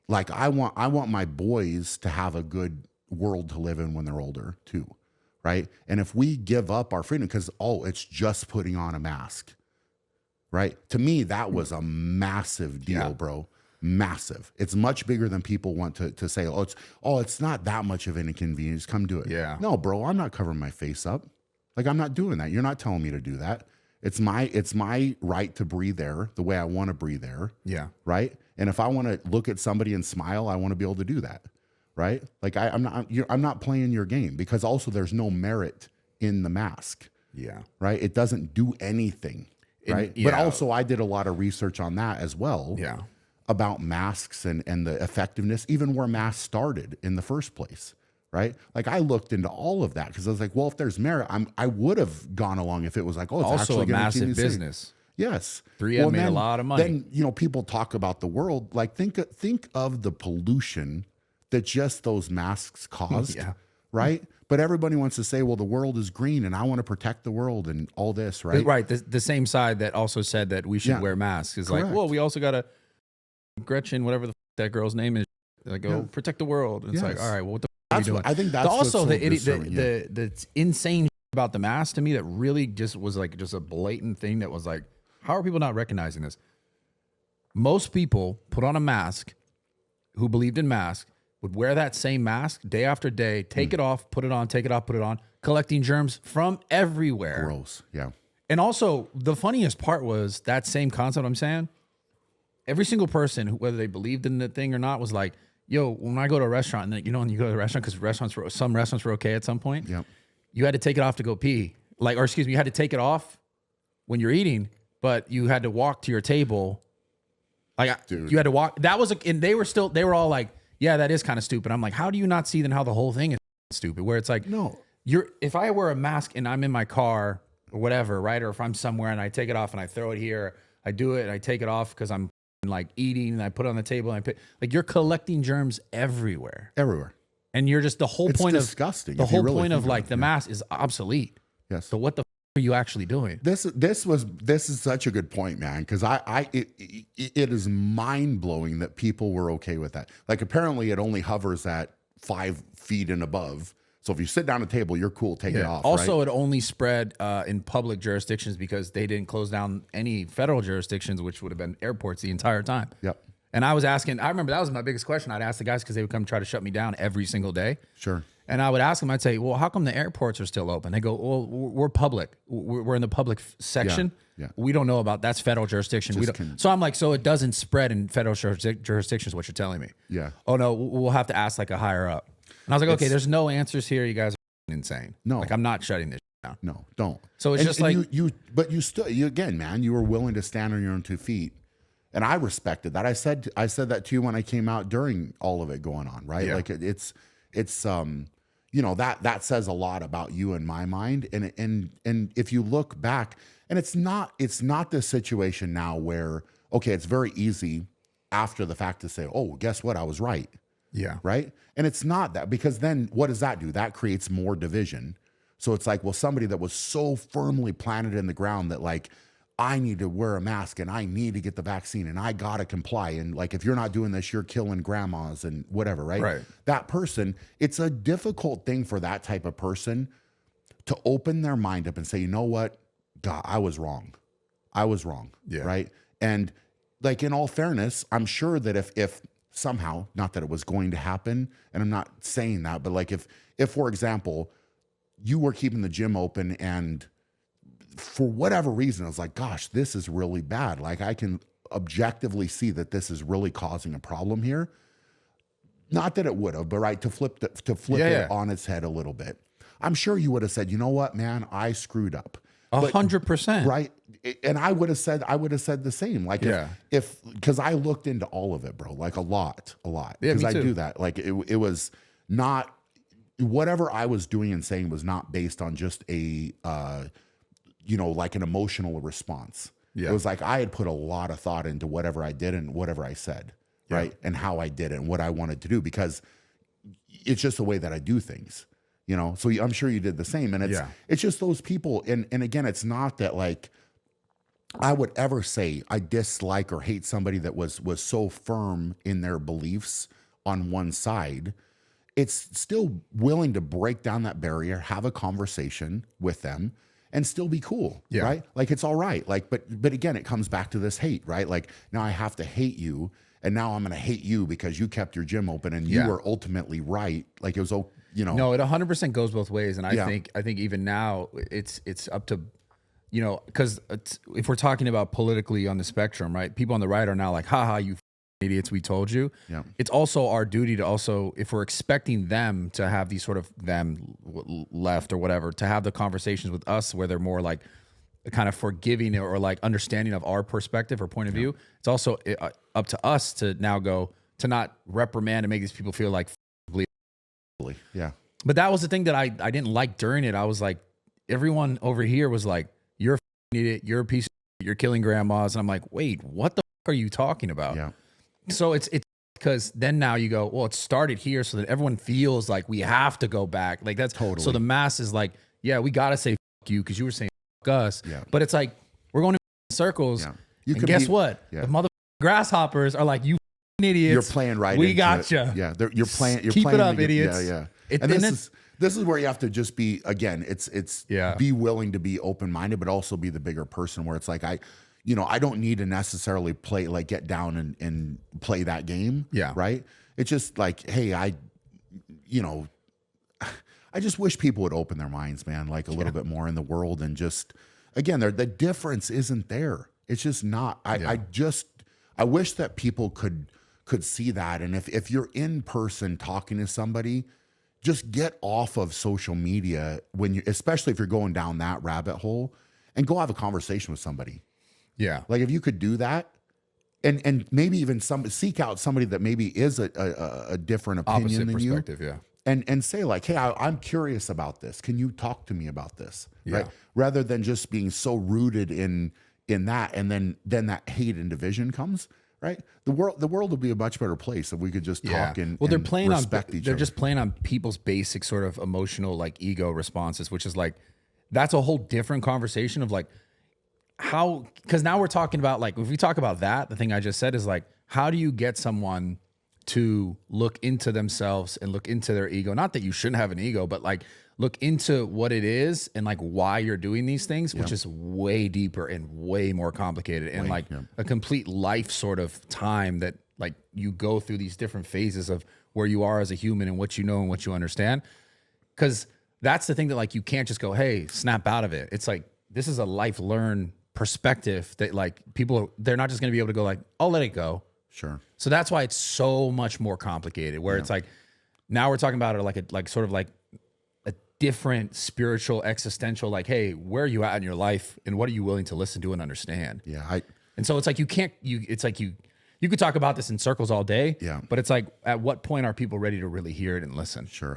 S2: like I want my boys to have a good world to live in when they're older too, right? And if we give up our freedom because it's just putting on a mask, right? To me, that was a massive deal, bro. Massive. It's much bigger than people want to say. It's not that much of an inconvenience. Come do it.
S3: Yeah.
S2: No, bro, I'm not covering my face up. Like I'm not doing that. You're not telling me to do that. It's my right to breathe air the way I want to breathe air.
S3: Yeah.
S2: Right. And if I want to look at somebody and smile, I want to be able to do that. Right. Like I'm not playing your game because also there's no merit in the mask.
S3: Yeah.
S2: Right. It doesn't do anything. Right. But also I did a lot of research on that as well.
S3: Yeah.
S2: About masks and the effectiveness, even where masks started in the first place, right? Like I looked into all of that because I was like, well, if there's merit, I would have gone along if it was like, it's
S3: also
S2: actually
S3: a massive business.
S2: Yes,
S3: 3M made a lot of money.
S2: Then people talk about the world. Like think of the pollution that just those masks caused, right? But everybody wants to say, well, the world is green and I want to protect the world and all this, right?
S3: Right. The same side that also said that we should wear masks is like, well, we also got to Gretchen, whatever that girl's name is, like, protect the world. And it's like, all right, well, what the f are you doing?
S2: I think that's
S3: also the insane about the mask to me that really just was like just a blatant thing that was like, how are people not recognizing this? Most people put on a mask who believed in masks would wear that same mask day after day, take it off, put it on, take it off, put it on, collecting germs from everywhere.
S2: Gross. Yeah.
S3: And also the funniest part was that same concept I'm saying. Every single person, whether they believed in the thing or not, was like, yo, when I go to a restaurant, and then, when you go to the restaurant, because some restaurants were okay at some point, you had to take it off to go pee. You had to take it off when you're eating, but you had to walk to your table. You had to walk. That was, and they were all like, yeah, that is kind of stupid. I'm like, how do you not see then how the whole thing is stupid? Where it's like, no, if I wear a mask and I'm in my car or whatever, right? Or if I'm somewhere and I take it off and I throw it here, I do it and I take it off because I'm like eating and I put it on the table and I pick, like you're collecting germs everywhere. And you're just the whole point
S2: disgusting.
S3: The whole point of like the mask is obsolete.
S2: Yes.
S3: So what the are you actually doing?
S2: This is such a good point, man, because it is mind blowing that people were okay with that. Like apparently it only hovers at 5 feet and above. So if you sit down at a table, you're cool. Take it off.
S3: Also,
S2: right?
S3: It only spread in public jurisdictions because they didn't close down any federal jurisdictions, which would have been airports the entire time.
S2: Yep.
S3: And I was asking, I remember that was my biggest question. I'd ask the guys because they would come try to shut me down every single day.
S2: Sure.
S3: And I would ask them, I'd say, well, how come the airports are still open? They go, well, we're public. We're in the public section.
S2: Yeah.
S3: We don't know about that's federal jurisdiction. So I'm like, so it doesn't spread in federal jurisdictions, what you're telling me.
S2: Yeah.
S3: Oh, no, we'll have to ask like a higher up. And I was like, okay, there's no answers here. You guys are insane.
S2: No.
S3: Like, I'm not shutting this down.
S2: No, don't.
S3: So it's just like.
S2: But you again, man, you were willing to stand on your own 2 feet. And I respected that. I said that to you when I came out during all of it going on, right?
S3: Yeah.
S2: Like it's that says a lot about you in my mind. And if you look back, and it's not this situation now where, okay, it's very easy after the fact to say, oh, guess what? I was right.
S3: Yeah.
S2: Right. And it's not that, because then what does that do? That creates more division. So it's like, well, somebody that was so firmly planted in the ground that like, I need to wear a mask and I need to get the vaccine and I got to comply. And like, if you're not doing this, you're killing grandmas and whatever, right?
S3: Right.
S2: That person, it's a difficult thing for that type of person to open their mind up and say, you know what? God, I was wrong.
S3: Yeah.
S2: Right. And like, in all fairness, I'm sure that if somehow, not that it was going to happen, and I'm not saying that, but like if for example, you were keeping the gym open, and for whatever reason, I was like, gosh, this is really bad. Like, I can objectively see that this is really causing a problem here. Not that it would have, but right, to flip it on its head a little bit. I'm sure you would have said, you know what, man, I screwed up.
S3: 100%.
S2: Right. And I would have said the same. Like, if because I looked into all of it, bro, like a lot.
S3: Yeah,
S2: because
S3: me
S2: I
S3: too.
S2: do that. Like, it was not, whatever I was doing and saying was not based on just a, like an emotional response.
S3: Yeah.
S2: It was like I had put a lot of thought into whatever I did and whatever I said, right? And how I did it and what I wanted to do, because it's just the way that I do things, So I'm sure you did the same. And it's just those people. And again, it's not that like I would ever say I dislike or hate somebody that was so firm in their beliefs on one side. It's still willing to break down that barrier, have a conversation with them, and still be cool, right? Like, it's all right. Like, but again, it comes back to this hate, right? Like, now I have to hate you, and now I'm going to hate you because you kept your gym open and you were ultimately right. Like, it was,
S3: No, it 100% goes both ways, and I think even now it's up to, because if we're talking about politically on the spectrum, right? People on the right are now like, haha, you idiots, we told you.
S2: Yeah.
S3: It's also our duty to also, if we're expecting them to have these sort of left or whatever, to have the conversations with us where they're more like kind of forgiving or like understanding of our perspective or point of view. It's also up to us to now go to not reprimand and make these people feel like
S2: yeah.
S3: But that was the thing that I didn't like during it. I was like, everyone over here was like, you're an idiot, you're a piece of shit, you're killing grandmas. And I'm like, wait, what the are you talking about?
S2: Yeah.
S3: So it's because then now you go, well, it started here, so that everyone feels like we have to go back. Like, that's
S2: Totally.
S3: So the mass is like, yeah, we got to say fuck you because you were saying fuck us.
S2: Yeah.
S3: But it's like, we're going in circles.
S2: Yeah.
S3: And guess what? The mother grasshoppers are like, you idiots.
S2: You're playing right.
S3: We gotcha.
S2: Yeah. You're playing.
S3: Keep
S2: playing
S3: it up, idiots.
S2: Yeah.
S3: And
S2: this is where you have to just be, again, it's be willing to be open-minded, but also be the bigger person, where it's like, I don't need to necessarily play, like, get down and play that game.
S3: Yeah.
S2: Right. It's just like, hey, I just wish people would open their minds, man, like a little bit more in the world, and just, again, the difference isn't there. It's just not. I wish that people could see that. And if you're in person talking to somebody, just get off of social media especially if you're going down that rabbit hole, and go have a conversation with somebody.
S3: Yeah.
S2: Like, if you could do that, and maybe even seek out somebody that maybe is a different opinion
S3: Opposite
S2: than
S3: perspective,
S2: you.
S3: yeah.
S2: And say like, hey, I'm curious about this. Can you talk to me about this?
S3: Yeah.
S2: Right. Rather than just being so rooted in that, and then that hate and division comes. Right. The world would be a much better place if we could just talk and
S3: they're playing
S2: respect each other.
S3: They're just playing on people's basic sort of emotional, like, ego responses, which is like, that's a whole different conversation of like how, because now we're talking about, like, if we talk about that, the thing I just said is like, how do you get someone to look into themselves and look into their ego? Not that you shouldn't have an ego, but like, look into what it is and like why you're doing these things, which is way deeper and way more complicated, and like a complete life sort of time that, like, you go through these different phases of where you are as a human and what you know and what you understand. Because that's the thing that, like, you can't just go, hey, snap out of it. It's like, this is a life learned perspective that, like, they're not just going to be able to go like, I'll let it go.
S2: Sure.
S3: So that's why it's so much more complicated, where it's like, now we're talking about it like sort of like a different spiritual, existential, like, hey, where are you at in your life and what are you willing to listen to and understand?
S2: Yeah.
S3: And so it's like, it's like you could talk about this in circles all day.
S2: Yeah.
S3: But it's like, at what point are people ready to really hear it and listen?
S2: Sure.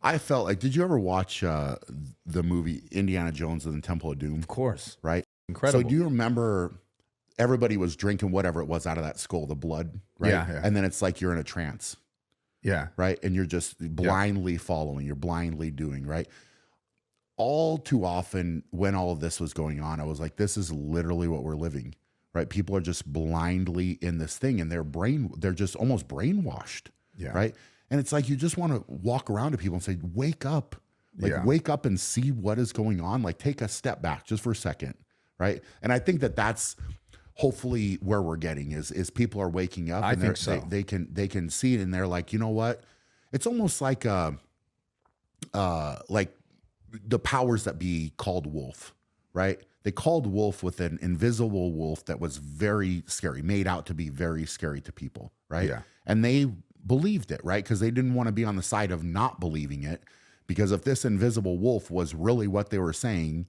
S2: I felt like, did you ever watch the movie Indiana Jones and the Temple of Doom?
S3: Of course.
S2: Right.
S3: Incredible.
S2: So do you remember everybody was drinking whatever it was out of that skull, the blood, right?
S3: Yeah.
S2: And then it's like you're in a trance.
S3: Yeah.
S2: Right. And you're just blindly following, you're blindly doing, right? All too often when all of this was going on, I was like, this is literally what we're living, right? People are just blindly in this thing, and they're just almost brainwashed.
S3: Yeah.
S2: Right. And it's like, you just want to walk around to people and say, wake up, wake up and see what is going on. Like, take a step back just for a second. Right. And I think that's hopefully where we're getting is people are waking up.
S3: I think so.
S2: They can see it, and they're like, you know what? It's almost like the powers that be called wolf, right? They called wolf with an invisible wolf that was very scary, made out to be very scary to people, right?
S3: Yeah.
S2: And they believed it, right? Because they didn't want to be on the side of not believing it. Because if this invisible wolf was really what they were saying,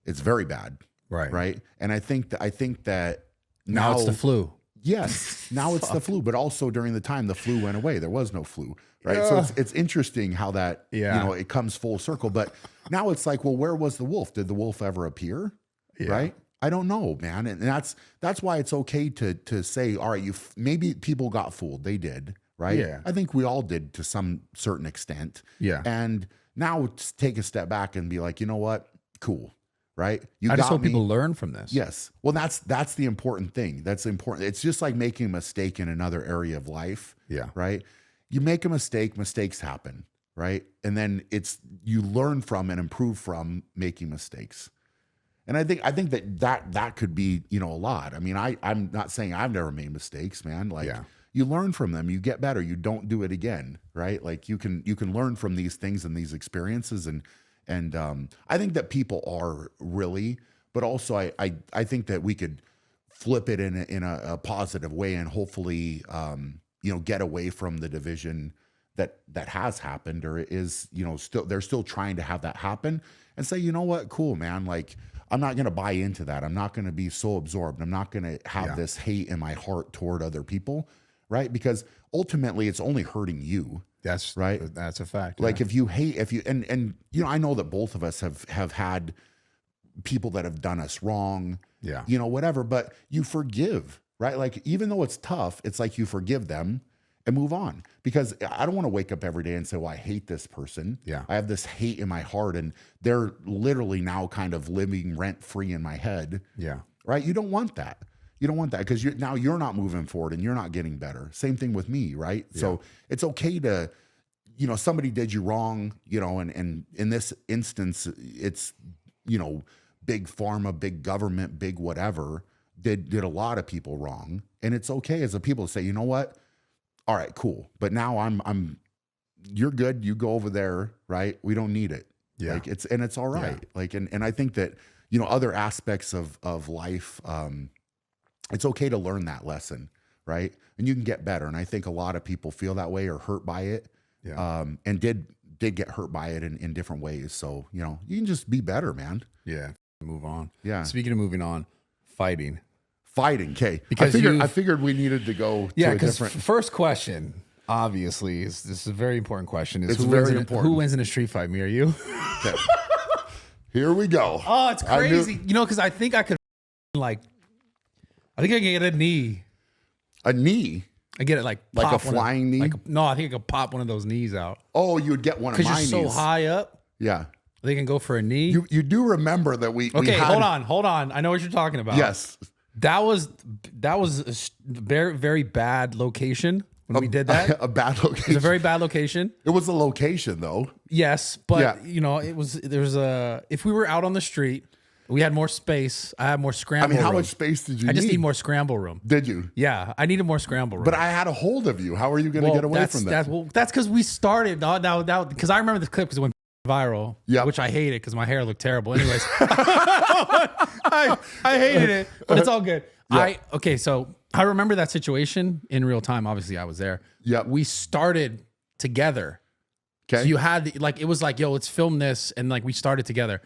S2: it's very bad,
S3: Right.
S2: right? And I think that
S3: Now it's the flu.
S2: Yes, now it's the flu, but also during the time the flu went away, there was no flu, right? So it's interesting how that it comes full circle. But now it's like, well, where was the wolf? Did the wolf ever appear?
S3: Yeah.
S2: Right? I don't know, man, and that's why it's okay to say, all right, maybe people got fooled, they did, right?
S3: Yeah.
S2: I think we all did to some certain extent.
S3: Yeah.
S2: And now take a step back and be like, you know what? Cool. Right?
S3: I just hope people learn from this.
S2: Yes. Well, that's the important thing. That's important. It's just like making a mistake in another area of life.
S3: Yeah.
S2: Right? You make a mistake, mistakes happen, right? And then you learn from and improve from making mistakes. And I think that could be, a lot. I mean, I'm not saying I've never made mistakes, man. Like you learn from them, you get better, you don't do it again, right? Like you can learn from these things and these experiences, and I think that people are really, but also I think that we could flip it in a positive way and hopefully get away from the division that has happened or is they're still trying to have that happen, and say, you know what, cool, man, like I'm not going to buy into that. I'm not going to be so absorbed. I'm not going to have this hate in my heart toward other people, right? Because ultimately it's only hurting you.
S3: That's
S2: right.
S3: That's a fact.
S2: Like if you hate, and I know that both of us have had people that have done us wrong, whatever, but you forgive, right? Like even though it's tough, it's like you forgive them and move on, because I don't want to wake up every day and say, well, I hate this person.
S3: Yeah.
S2: I have this hate in my heart and they're literally now kind of living rent free in my head.
S3: Yeah.
S2: Right. You don't want that. You don't want that, because now you're not moving forward and you're not getting better. Same thing with me, right? Yeah. So it's okay to, somebody did you wrong, and in this instance, it's, big pharma, big government, big whatever did a lot of people wrong. And it's okay as a people to say, you know what? All right, cool. But now you're good. You go over there, right? We don't need it.
S3: Yeah.
S2: Like it's all right. Yeah. Like, and I think that, other aspects of life, it's okay to learn that lesson, right? And you can get better. And I think a lot of people feel that way or hurt by it.
S3: Yeah.
S2: And did get hurt by it in different ways. So, you can just be better, man.
S3: Yeah. Move on.
S2: Yeah.
S3: Speaking of moving on, fighting.
S2: Okay.
S3: Because
S2: I figured we needed to go to a different.
S3: First question, obviously, this is a very important question.
S2: It's very important.
S3: Who wins in a street fight, me or you?
S2: Okay. Here we go.
S3: Oh, it's crazy. Because I think I could I think I can get a knee.
S2: A knee?
S3: I get it like
S2: a flying knee?
S3: No, I think I could pop one of those knees out.
S2: Oh, you would get one of my knees.
S3: Because you're so high up.
S2: Yeah.
S3: They can go for a knee.
S2: You do remember that we
S3: hold on. I know what you're talking about.
S2: Yes.
S3: That was a very, very bad location when we did that.
S2: A bad location.
S3: It was a very bad location.
S2: It was a location though.
S3: Yes, but if we were out on the street, we had more space. I had more scramble room.
S2: How much space did you need?
S3: I just need more scramble room.
S2: Did you?
S3: Yeah, I needed more scramble room.
S2: But I had a hold of you. How are you going to get away from that?
S3: That's because we started. Now, because I remember the clip because it went viral, which I hated because my hair looked terrible. Anyways, I hated it, but it's all good.
S2: Yeah.
S3: So I remember that situation in real time. Obviously, I was there.
S2: Yeah,
S3: we started together. Okay, so you had it was like, yo, let's film this, and we started together.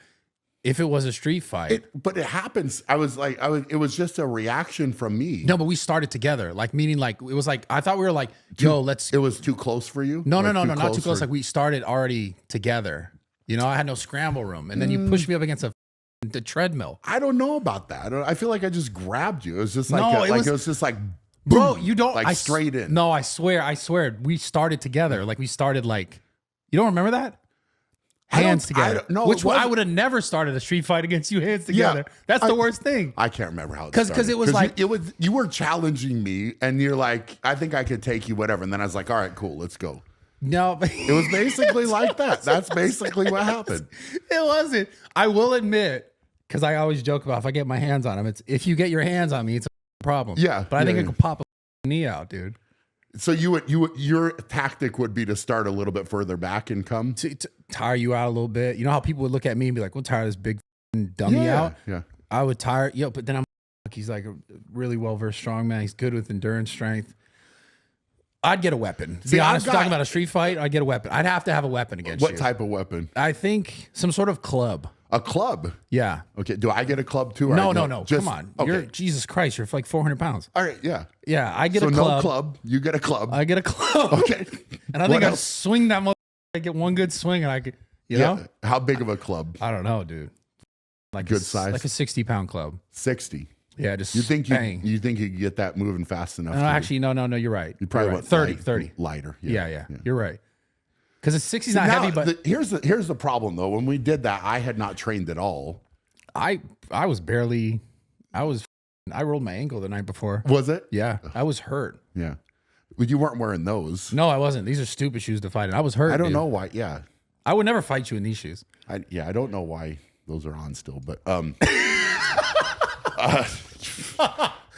S3: If it was a street fight,
S2: but it happens. It was just a reaction from me.
S3: No, but we started together. Meaning it was I thought we were yo, let's.
S2: It was too close for you.
S3: No, not too close. We started already together. I had no scramble room, and then you pushed me up against the treadmill.
S2: I don't know about that. I feel like I just grabbed you. It was just it was just boom,
S3: bro. You don't
S2: straight in.
S3: No, I swear, we started together. We started you don't remember that? Hands together. I would have never started a street fight against you hands together. Yeah, that's the worst thing.
S2: I can't remember how it started.
S3: Because it was
S2: you were challenging me and you're like, I think I could take you, whatever. And then I was like, all right, cool, let's go.
S3: No, but
S2: it was basically like that. That's basically what happened.
S3: It wasn't. I will admit, because I always joke about if I get my hands on him, if you get your hands on me, it's a problem.
S2: Yeah.
S3: But I think I could pop a knee out, dude.
S2: So your tactic would be to start a little bit further back and come
S3: to tire you out a little bit. You know how people would look at me and be like, "We'll tire this big dummy out."
S2: Yeah.
S3: I would tire, but then he's like a really well-versed strongman. He's good with endurance, strength. I'd get a weapon. To be honest, talking about a street fight, I'd get a weapon. I'd have to have a weapon against you.
S2: What type of weapon?
S3: I think some sort of club.
S2: A club?
S3: Yeah.
S2: Okay. Do I get a club too?
S3: No. Come on.
S2: Okay.
S3: You're Jesus Christ. You're like 400 pounds.
S2: All right. Yeah.
S3: Yeah. I get
S2: so
S3: a club.
S2: no club. You get a club.
S3: I get a club.
S2: Okay.
S3: And I think I swing that. I get one good swing, and I could. You know?
S2: How big of a club?
S3: I don't know, dude. Like
S2: good size,
S3: like a 60-pound club.
S2: 60.
S3: Yeah. Just
S2: you think
S3: bang.
S2: you think you could get that moving fast enough?
S3: No, actually, no. You're right.
S2: You probably
S3: want 30.
S2: Lighter.
S3: Yeah. You're right. Because a 60's not heavy, but
S2: here's the problem though. When we did that, I had not trained at all.
S3: I rolled my ankle the night before.
S2: Was it?
S3: Yeah, I was hurt.
S2: Yeah. Well, you weren't wearing those.
S3: No, I wasn't. These are stupid shoes to fight in. I was hurt.
S2: I don't know why. Yeah.
S3: I would never fight you in these shoes.
S2: I don't know why those are on still, but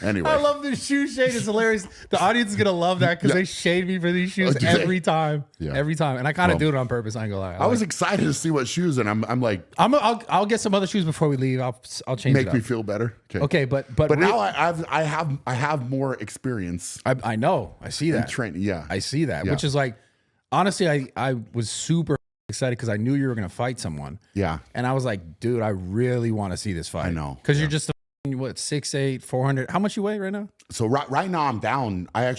S2: anyway.
S3: I love this shoe shade. It's hilarious. The audience is gonna love that because they shade me for these shoes every time. Yeah. Every time. And I kind of do it on purpose. I ain't gonna lie.
S2: I was excited to see what shoes, and I'm like,
S3: I'll get some other shoes before we leave. I'll change it up.
S2: Make me feel better.
S3: Okay, but
S2: now I have more experience.
S3: I know. I see that.
S2: Training. Yeah.
S3: I see that. Which is like, honestly, I was super excited because I knew you were gonna fight someone.
S2: Yeah.
S3: And I was like, dude, I really want to see this fight.
S2: I know.
S3: Because you're just what, 6'8", 400. How much you weigh right now?
S2: So right now I'm down. I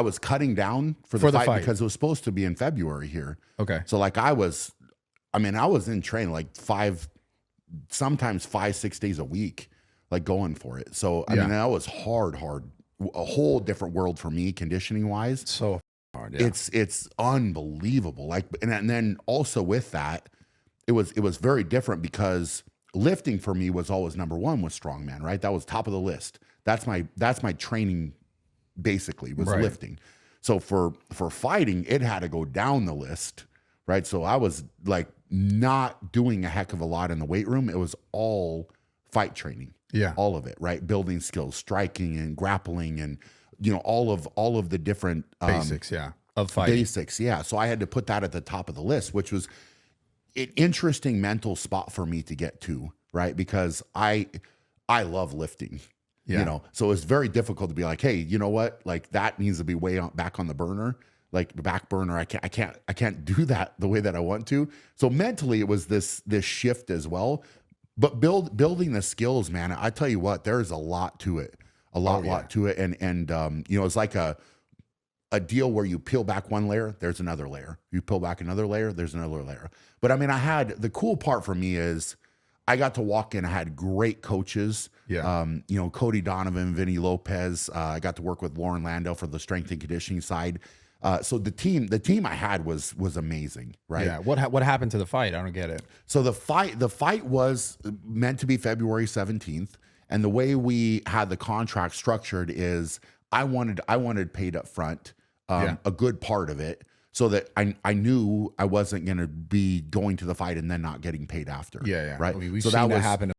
S2: was cutting down for the fight because it was supposed to be in February here.
S3: Okay.
S2: So like I was in training like sometimes 5-6 days a week, like going for it. So I mean, that was hard, a whole different world for me conditioning wise.
S3: So hard. Yeah.
S2: It's unbelievable. Like, and then also with that, it was very different because lifting for me was always number one with strongman, right? That was top of the list. That's my training basically was lifting. So for fighting, it had to go down the list, right? So I was like not doing a heck of a lot in the weight room. It was all fight training.
S3: Yeah.
S2: All of it, right? Building skills, striking and grappling and all of the different
S3: basics, of fighting.
S2: Basics, yeah. So I had to put that at the top of the list, which was an interesting mental spot for me to get to, right? Because I love lifting, so it's very difficult to be like, hey, you know what? Like that needs to be back on the burner, like the back burner. I can't do that the way that I want to. So mentally it was this shift as well, but building the skills, man, I tell you what, there's a lot to it, lot to it. And it's like a deal where you peel back one layer, there's another layer. You peel back another layer, there's another layer. But I mean, the cool part for me is I got to walk in. I had great coaches.
S3: Yeah.
S2: Cody Donovan, Vinny Lopez. I got to work with Lauren Landau for the strength and conditioning side. So the team I had was amazing, right?
S3: Yeah. What happened to the fight? I don't get it.
S2: So the fight was meant to be February 17th, and the way we had the contract structured is I wanted paid up front. A good part of it, so that I knew I wasn't going to be going to the fight and then not getting paid after.
S3: Yeah.
S2: Right.
S3: I mean, we've seen that happen to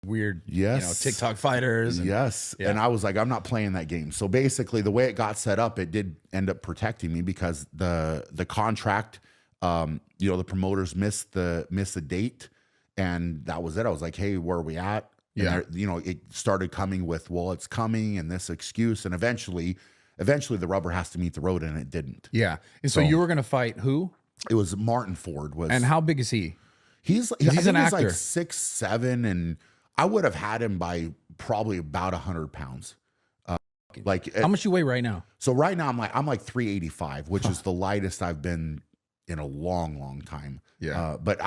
S3: weird, TikTok fighters.
S2: Yes. And I was like, I'm not playing that game. So basically, the way it got set up, it did end up protecting me because the contract, the promoters missed the date, and that was it. I was like, hey, where are we at? And it started coming with, well, it's coming, and this excuse, and eventually the rubber has to meet the road, and it didn't.
S3: Yeah. And so you were going to fight who?
S2: It was Martyn Ford.
S3: And how big is he?
S2: He's an actor. Like 6'7", and I would have had him by probably about 100 pounds.
S3: How much you weigh right now?
S2: So right now I'm like 385, which is the lightest I've been in a long, long time.
S3: Yeah.
S2: But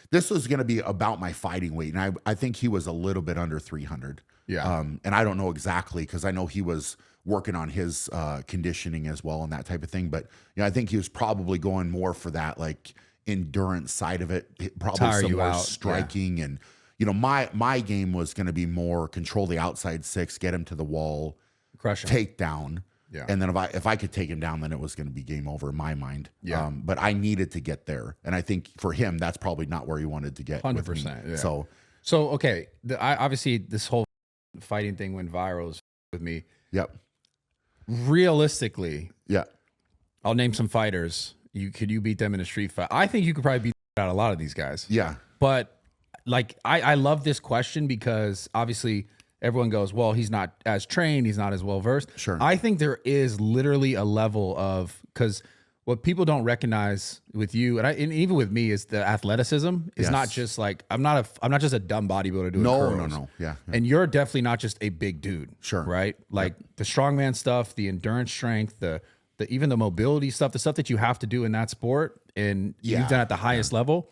S2: this was going to be about my fighting weight, and I think he was a little bit under 300.
S3: Yeah.
S2: And I don't know exactly because I know he was working on his conditioning as well and that type of thing. But I think he was probably going more for that like endurance side of it. Probably some more striking and my game was going to be more control the outside six, get him to the wall,
S3: crush him,
S2: take down.
S3: Yeah.
S2: And then if I could take him down, then it was going to be game over in my mind.
S3: Yeah.
S2: But I needed to get there, and I think for him that's probably not where he wanted to get.
S3: 100%. Yeah.
S2: So
S3: okay. Obviously this whole fighting thing went viral with me.
S2: Yep.
S3: realistically,
S2: Yeah.
S3: I'll name some fighters. Could you beat them in a street fight? I think you could probably beat out a lot of these guys.
S2: Yeah.
S3: But like, I love this question because obviously everyone goes, well, he's not as trained, he's not as well versed.
S2: Sure.
S3: I think there is literally a level of, because what people don't recognize with you and even with me is the athleticism is not just like I'm not just a dumb bodybuilder doing curls.
S2: No. Yeah.
S3: And you're definitely not just a big dude.
S2: Sure.
S3: Right? Like the strongman stuff, the endurance strength, the even the mobility stuff, the stuff that you have to do in that sport and you've done at the highest level.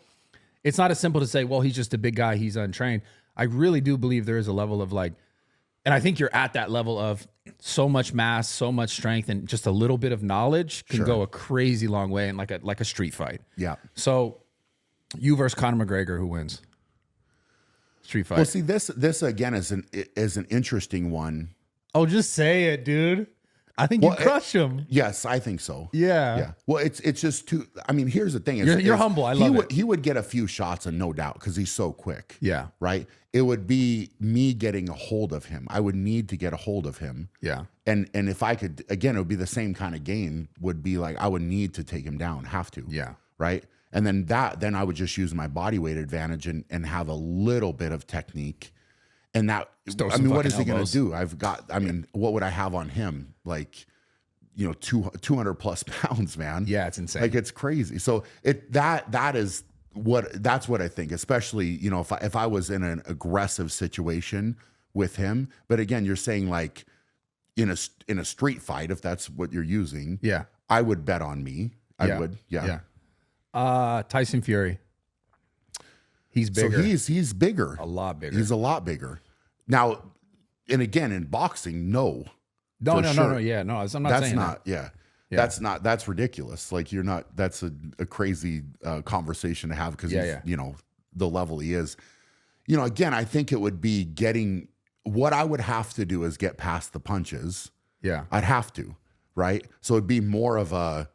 S3: It's not as simple to say, well, he's just a big guy, he's untrained. I really do believe there is a level of like, and I think you're at that level of so much mass, so much strength, and just a little bit of knowledge can go a crazy long way in like a street fight.
S2: Yeah.
S3: So you versus Conor McGregor, who wins? Street fight.
S2: Well, see, this again is an interesting one.
S3: Oh, just say it, dude. I think you crush him.
S2: Yes, I think so.
S3: Yeah.
S2: Yeah. Well, it's just too. I mean, here's the thing:
S3: you're humble. I love it.
S2: He would get a few shots, and no doubt, because he's so quick.
S3: Yeah.
S2: Right. It would be me getting a hold of him. I would need to get a hold of him.
S3: Yeah.
S2: And if I could, again, it would be the same kind of game. Would be like I would need to take him down. Have to.
S3: Yeah.
S2: Right. And then I would just use my body weight advantage and have a little bit of technique. And that, I mean, what is he going to do? What would I have on him? Like, 200 plus pounds, man.
S3: Yeah, it's insane.
S2: Like, it's crazy. So that's what I think, especially, if I was in an aggressive situation with him. But again, you're saying like in a street fight, if that's what you're using, I would bet on me. I would. Yeah.
S3: Tyson Fury. He's bigger.
S2: So he's bigger.
S3: A lot bigger.
S2: He's a lot bigger. Now, and again, in boxing, no.
S3: No. Yeah, no. I'm not
S2: that's
S3: saying
S2: not.
S3: that.
S2: Yeah. That's ridiculous. Like you're not. That's a crazy conversation to have because the level he is. Again, I think it would be getting. What I would have to do is get past the punches.
S3: Yeah,
S2: I'd have to. Right. So it'd be more of a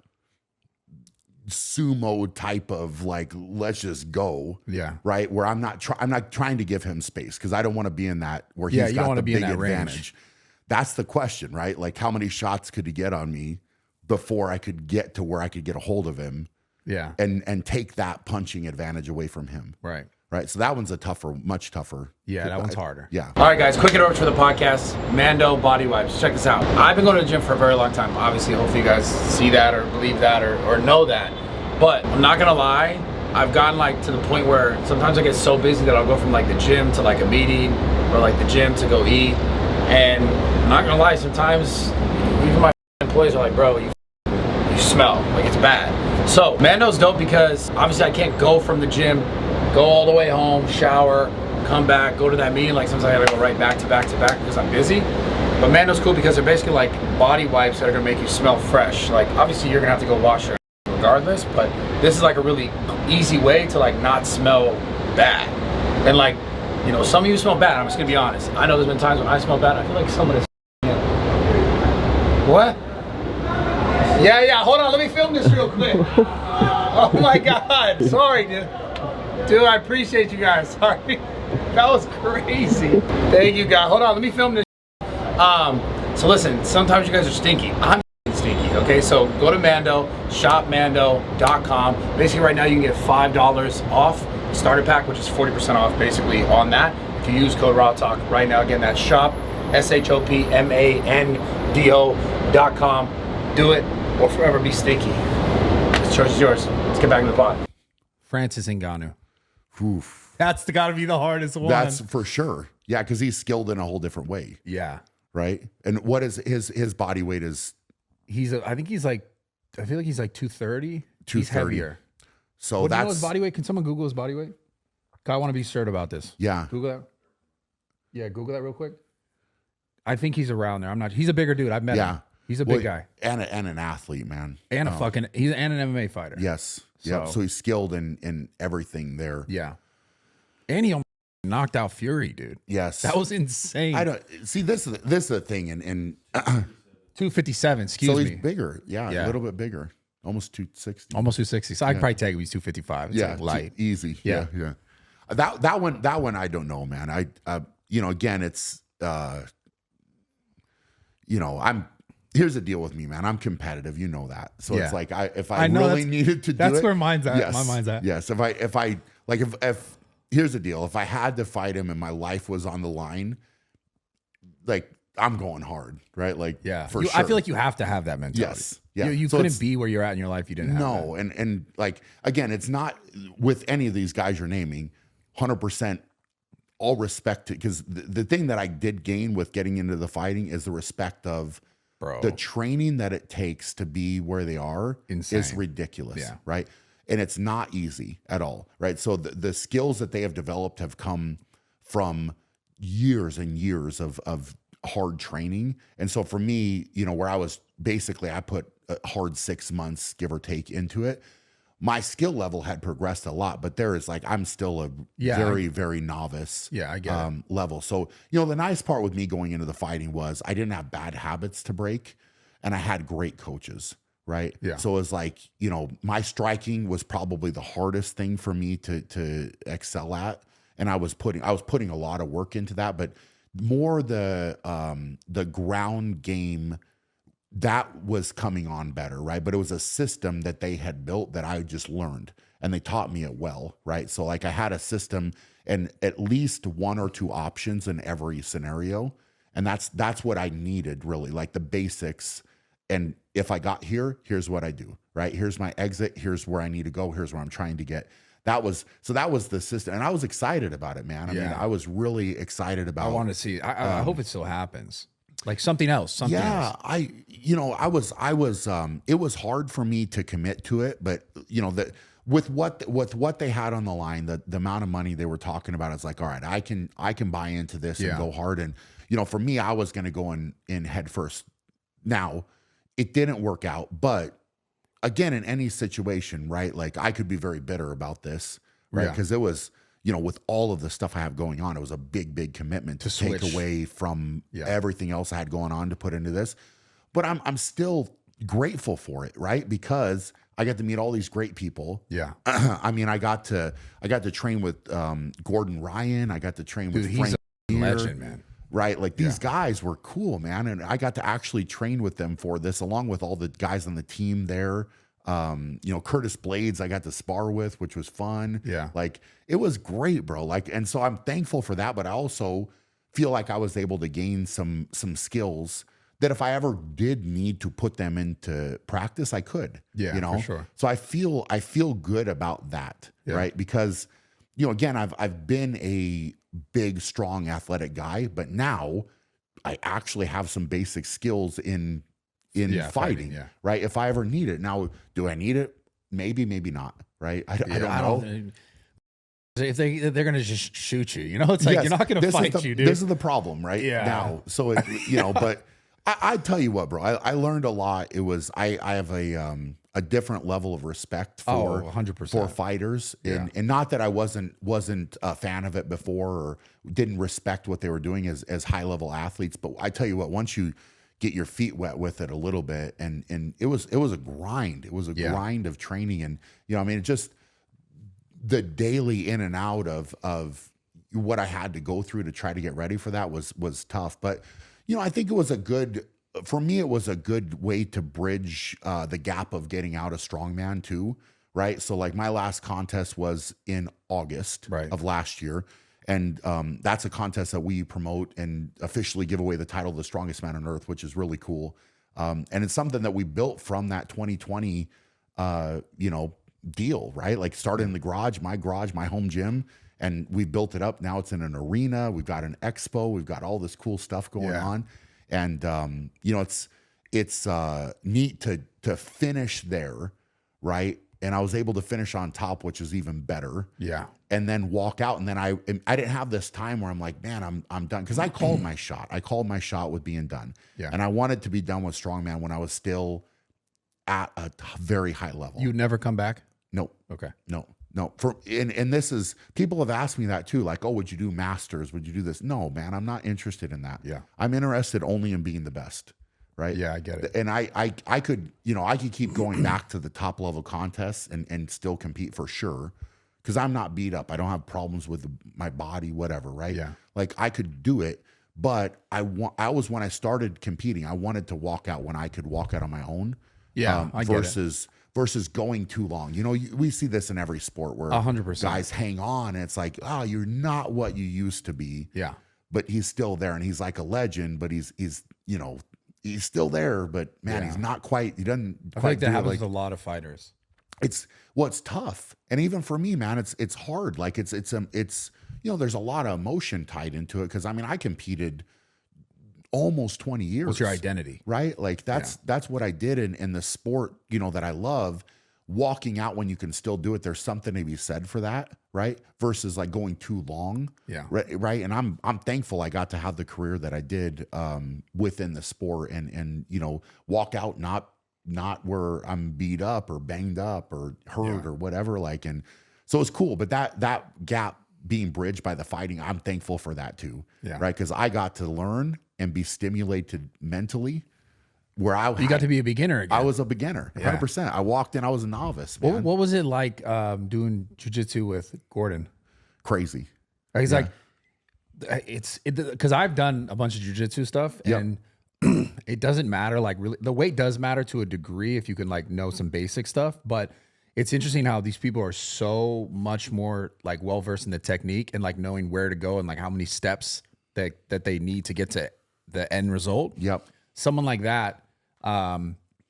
S2: sumo type of like, let's just go.
S3: Yeah.
S2: Right. Where I'm not trying to give him space because I don't want to be in that where he's got the big advantage. Range. That's the question, right? Like how many shots could he get on me before I could get to where I could get a hold of him?
S3: Yeah.
S2: And take that punching advantage away from him.
S3: Right.
S2: Right. So that one's much tougher.
S3: Yeah, that one's harder.
S2: Yeah.
S1: All right, guys, quick interruption for the podcast. Mando body wipes. Check this out. I've been going to the gym for a very long time. Obviously, hopefully you guys see that or believe that or know that. But I'm not gonna lie, I've gotten like to the point where sometimes I get so busy that I'll go from like the gym to like a meeting or like the gym to go eat. And I'm not gonna lie, sometimes even my employees are like, bro, you smell, like it's bad. So Mando's dope because obviously I can't go from the gym, go all the way home, shower, come back, go to that meeting. Like sometimes I gotta go right back to back to back because I'm busy. But Mando's cool because they're basically like body wipes that are gonna make you smell fresh. Like obviously you're gonna have to go wash your regardless, but this is like a really easy way to like not smell bad. And like, some of you smell bad. I'm just gonna be honest. I know there's been times when I smell bad. I feel like someone is. What? Yeah. Hold on. Let me film this real quick. Oh my God. Sorry, dude. Dude, I appreciate you guys. Sorry. That was crazy. Thank you, guys. Hold on. Let me film this. So listen. Sometimes you guys are stinky. I'm stinky. Okay, so go to Mando, shopmando.com. Basically right now you can get $5 off the starter pack, which is 40% off basically on that. If you use code RAWTALK right now, again, that's shop, shopmando.com. Do it or forever be stinky. This choice is yours. Let's get back to the pod.
S3: Francis Ngannou.
S2: Oof.
S3: That's gotta be the hardest one.
S2: That's for sure. Yeah, because he's skilled in a whole different way.
S3: Yeah.
S2: Right? And what is his body weight is?
S3: I feel like he's like 230. He's heavier.
S2: So
S3: what do you know his body weight? Can someone Google his body weight? I want to be certain about this.
S2: Yeah.
S3: Google that. Yeah, Google that real quick. I think he's around there. I'm not. He's a bigger dude. I've met him. He's a big guy.
S2: And an athlete, man.
S3: And he's an MMA fighter.
S2: Yes. Yeah. So he's skilled in everything there.
S3: Yeah. And he knocked out Fury, dude.
S2: Yes.
S3: That was insane.
S2: I don't see this is the thing and
S3: 257, excuse me.
S2: So he's bigger. Yeah, a little bit bigger. Almost 260.
S3: Almost 260. So I could probably take him. He's 255. It's like light.
S2: Easy. Yeah. That one I don't know, man. Again, it's I'm here's the deal with me, man. I'm competitive. You know that. So
S3: Yeah.
S2: it's like if I
S3: know
S2: really needed to do
S3: that's
S2: it,
S3: where mine's at.
S2: yes,
S3: My mind's at.
S2: Yes. If here's the deal. If I had to fight him and my life was on the line, like I'm going hard, right? Like,
S3: Yeah.
S2: for sure.
S3: I feel like you have to have that mentality.
S2: Yes. Yeah.
S3: You
S2: So
S3: couldn't be where you're at in your life if you didn't have
S2: no,
S3: that.
S2: and like again, it's not with any of these guys you're naming, 100% all respect to, because the thing that I did gain with getting into the fighting is the respect of
S3: Bro.
S2: the training that it takes to be where they are is
S3: Insane.
S2: ridiculous,
S3: Yeah.
S2: right? And it's not easy at all, right? So the skills that they have developed have come from years and years of hard training. And so for me, you know, where I was basically, I put a hard 6 months, give or take, into it. My skill level had progressed a lot, but there is like, I'm still a very novice
S3: Yeah, I get it.
S2: level. So, you know, the nice part with me going into the fighting was I didn't have bad habits to break and I had great coaches, right?
S3: Yeah.
S2: So it was like, you know, my striking was probably the hardest thing for me to excel at. And I was putting a lot of work into that, but more the ground game that was coming on better, right? But it was a system that they had built that I just learned and they taught me it well, right? So like I had a system and at least one or two options in every scenario. And that's what I needed, really, like the basics. And if I got here, here's what I do, right? Here's my exit. Here's where I need to go. Here's where I'm trying to get. That was the system. And I was excited about it, man. I mean, I was really excited about it.
S3: I want to see. I hope it still happens. Like something else.
S2: Yeah, it was hard for me to commit to it, but you know, that with what they had on the line, the amount of money they were talking about, it's like, all right, I can buy into this and go hard. And you know, for me, I was going to go in head first. Now, it didn't work out, but again, in any situation, right? Like I could be very bitter about this, right? Because it was, you know, with all of the stuff I have going on, it was a big commitment to take away from everything else I had going on to put into this. But I'm still grateful for it, right? Because I got to meet all these great people.
S3: Yeah.
S2: I mean, I got to train with Gordon Ryan. I got to train with Frank.
S3: He's a legend, man.
S2: Right? Like these guys were cool, man. And I got to actually train with them for this, along with all the guys on the team there. You know, Curtis Blades I got to spar with, which was fun.
S3: Yeah.
S2: Like it was great, bro. Like, and so I'm thankful for that, but I also feel like I was able to gain some skills that if I ever did need to put them into practice, I could.
S3: Yeah,
S2: you know,
S3: for sure.
S2: So I feel good about that, right? Because, you know, again, I've been a big, strong, athletic guy, but now I actually have some basic skills in fighting, right? If I ever need it. Now, do I need it? Maybe not, right? I don't know.
S3: If they're gonna just shoot you, you know, it's like you're not gonna fight you, dude.
S2: This is the problem, right?
S3: Yeah.
S2: Now, so you know, but I tell you what, bro, I learned a lot. It was I have a different level of respect for
S3: 100%
S2: for fighters, and not that I wasn't a fan of it before or didn't respect what they were doing as high level athletes. But I tell you what, once you get your feet wet with it a little bit, and it was a grind. It was a grind of training, and you know, I mean, it just the daily in and out of what I had to go through to try to get ready for that was tough. But you know, I think it was for me, it was a good way to bridge the gap of getting out of strongman too, right? So like my last contest was in August of last year. And that's a contest that we promote and officially give away the title of the strongest man on earth, which is really cool. And it's something that we built from that 2020, you know, deal, right? Like started in the garage, my home gym, and we built it up. Now it's in an arena. We've got an expo. We've got all this cool stuff going on. And, you know, it's neat to finish there, right? And I was able to finish on top, which is even better.
S3: Yeah.
S2: And then walk out. And then I didn't have this time where I'm like, man, I'm done. Because I called my shot. I called my shot with being done. Yeah. And I wanted to be done with strongman when I was still at a very high level.
S3: You'd never come back?
S2: No.
S3: Okay.
S2: No. And this is, people have asked me that too. Like, oh, would you do masters? Would you do this? No, man, I'm not interested in that.
S3: Yeah.
S2: I'm interested only in being the best. Right.
S3: Yeah, I get it.
S2: And I could, you know, I could keep going back to the top level contests and still compete for sure. Cause I'm not beat up. I don't have problems with my body, whatever. Right.
S3: Yeah.
S2: Like I could do it, But I was when I started competing, I wanted to walk out when I could walk out on my own.
S3: Yeah, I get it.
S2: Versus going too long. You know, we see this in every sport where
S3: 100%.
S2: guys hang on and it's like, oh, you're not what you used to be.
S3: Yeah.
S2: But he's still there and he's like a legend, but he's you know, he's still there, but man, he's not quite, he doesn't
S3: I
S2: quite
S3: feel like that
S2: do it
S3: happens
S2: like,
S3: with a lot of fighters.
S2: it's tough. And even for me, man, it's hard. Like it's you know, there's a lot of emotion tied into it. Cause I mean, I competed almost 20 years.
S3: What's your identity?
S2: Right? Like that's what I did in the sport, you know, that I love. Walking out when you can still do it, there's something to be said for that, right? Versus like going too long.
S3: Yeah.
S2: Right. And I'm thankful I got to have the career that I did within the sport and you know, walk out not where I'm beat up or banged up or hurt or whatever. Like, and so it's cool. But that gap being bridged by the fighting, I'm thankful for that too. Yeah. Right. Cause I got to learn and be stimulated mentally where
S3: you got to be a beginner again.
S2: I was a beginner, 100%. I walked in, I was a novice, man.
S3: What was it like doing jujitsu with Gordon?
S2: Crazy.
S3: He's like, because I've done a bunch of jujitsu stuff and it doesn't matter. Like really, the weight does matter to a degree if you can like know some basic stuff, but it's interesting how these people are so much more like well-versed in the technique and like knowing where to go and like how many steps that they need to get to the end result.
S2: Yep.
S3: Someone like that,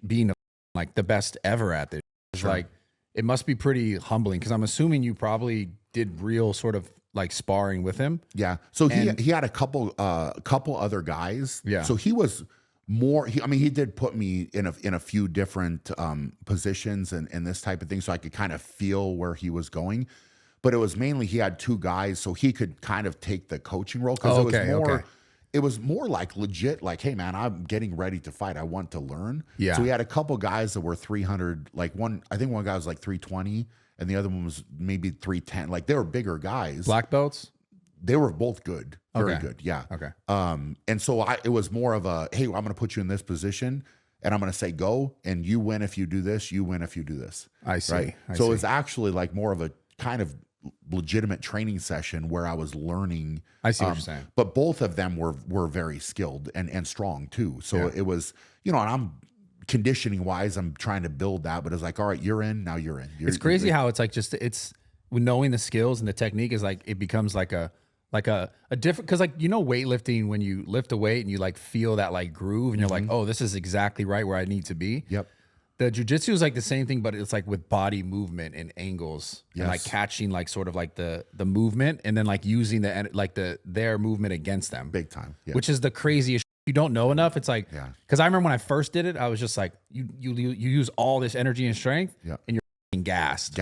S3: being like the best ever at this, like it must be pretty humbling because I'm assuming you probably did real sort of like sparring with him.
S2: Yeah. So he had a couple other guys.
S3: Yeah.
S2: So he was more. I mean, he did put me in a few different positions and this type of thing, so I could kind of feel where he was going. But it was mainly he had two guys, so he could kind of take the coaching role because it was more like legit, like, hey man, I'm getting ready to fight. I want to learn.
S3: Yeah.
S2: So we had a couple guys that were 300, like I think one guy was like 320 and the other one was maybe 310. Like they were bigger guys.
S3: Black belts?
S2: They were both good. Very good. Yeah.
S3: Okay.
S2: And so it was more of a, hey, I'm going to put you in this position and I'm going to say, go, and you win if you do this, you win if you do this.
S3: I see.
S2: Right. So it's actually like more of a kind of legitimate training session where I was learning.
S3: I see what you're saying.
S2: But both of them were very skilled and strong too. So it was, you know, and I'm conditioning wise, I'm trying to build that, but it's like, all right, you're in, now you're in.
S3: It's crazy how it's like it's knowing the skills and the technique is like, it becomes like a different, cause like, you know, weightlifting, when you lift a weight and you like feel that like groove and you're like, oh, this is exactly right where I need to be.
S2: Yep.
S3: The jujitsu is like the same thing, but it's like with body movement and angles and like catching like sort of like the movement and then like using their movement against them.
S2: Big time. Yeah.
S3: Which is the craziest. You don't know enough. It's like, because I remember when I first did it, I was just like, you use all this energy and strength and you're f***ing gassed.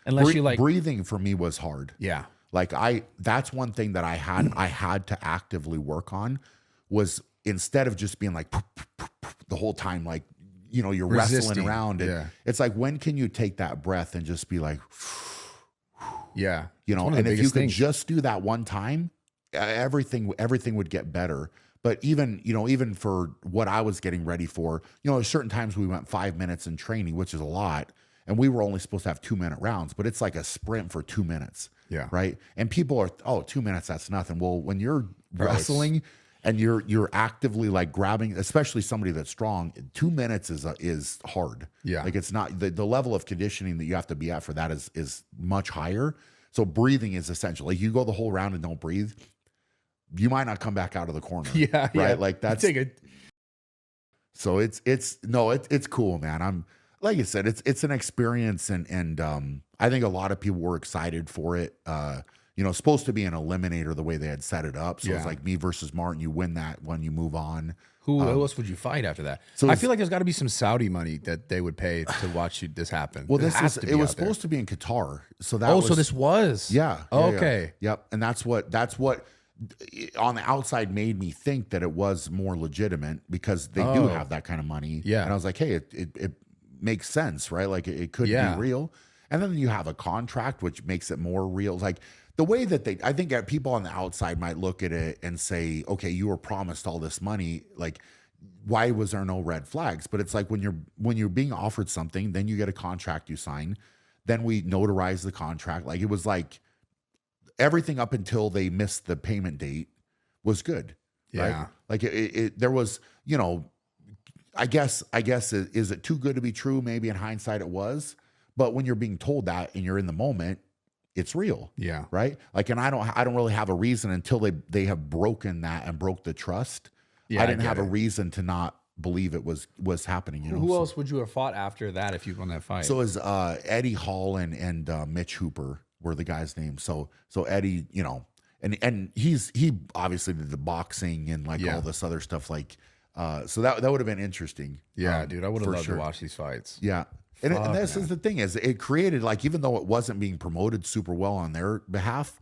S3: Unless you like
S2: breathing for me was hard.
S3: Yeah.
S2: Like that's one thing that I had to actively work on was instead of just being like the whole time, like, you know, you're wrestling around. And it's like, when can you take that breath and just be like, you know, and if you could just do that one time, everything would get better. But even, you know, even for what I was getting ready for, you know, there's certain times we went 5 minutes in training, which is a lot. And we were only supposed to have 2-minute rounds, but it's like a sprint for 2 minutes. Yeah. Right. And people are, 2 minutes, that's nothing. Well, when you're wrestling and you're actively like grabbing, especially somebody that's strong, 2 minutes is hard. Yeah. Like it's not the level of conditioning that you have to be at for that is much higher. So breathing is essential. Like you go the whole round and don't breathe, you might not come back out of the corner. Yeah. Right. Yeah. Like that's so it's cool, man. I'm, like I said, it's an experience and I think a lot of people were excited for it. You know, supposed to be an eliminator the way they had set it up. So it's like me versus Martyn. You win that one, you move on.
S3: Who else would you fight after that? So I feel like there's got to be some Saudi money that they would pay to watch this happen.
S2: Well, it was supposed to be in Qatar. So that
S3: so this was
S2: okay. Yep. And that's what on the outside made me think that it was more legitimate because they do have that kind of money. Yeah. And I was like, hey, it makes sense, right? Like it could be real. And then you have a contract, which makes it more real. Like the way that I think that people on the outside might look at it and say, okay, you were promised all this money. Like, why was there no red flags? But it's like when you're being offered something, then you get a contract you sign. Then we notarize the contract. Like it was like everything up until they missed the payment date was good. right? Like there was, you know, I guess is it too good to be true? Maybe in hindsight it was, but when you're being told that and you're in the moment, it's real.
S3: Yeah.
S2: Right. Like, and I don't really have a reason until they have broken that and broke the trust.
S3: Yeah,
S2: I didn't have a reason to not believe it was happening. You know,
S3: who else would you have fought after that if you won that fight?
S2: So is Eddie Hall and Mitch Hooper were the guys' names. So Eddie, you know, and he obviously did the boxing and like all this other stuff. Like, so that would have been interesting.
S3: Yeah, dude, I would have loved to watch these fights.
S2: Yeah. And this is the thing, is it created, like, even though it wasn't being promoted super well on their behalf,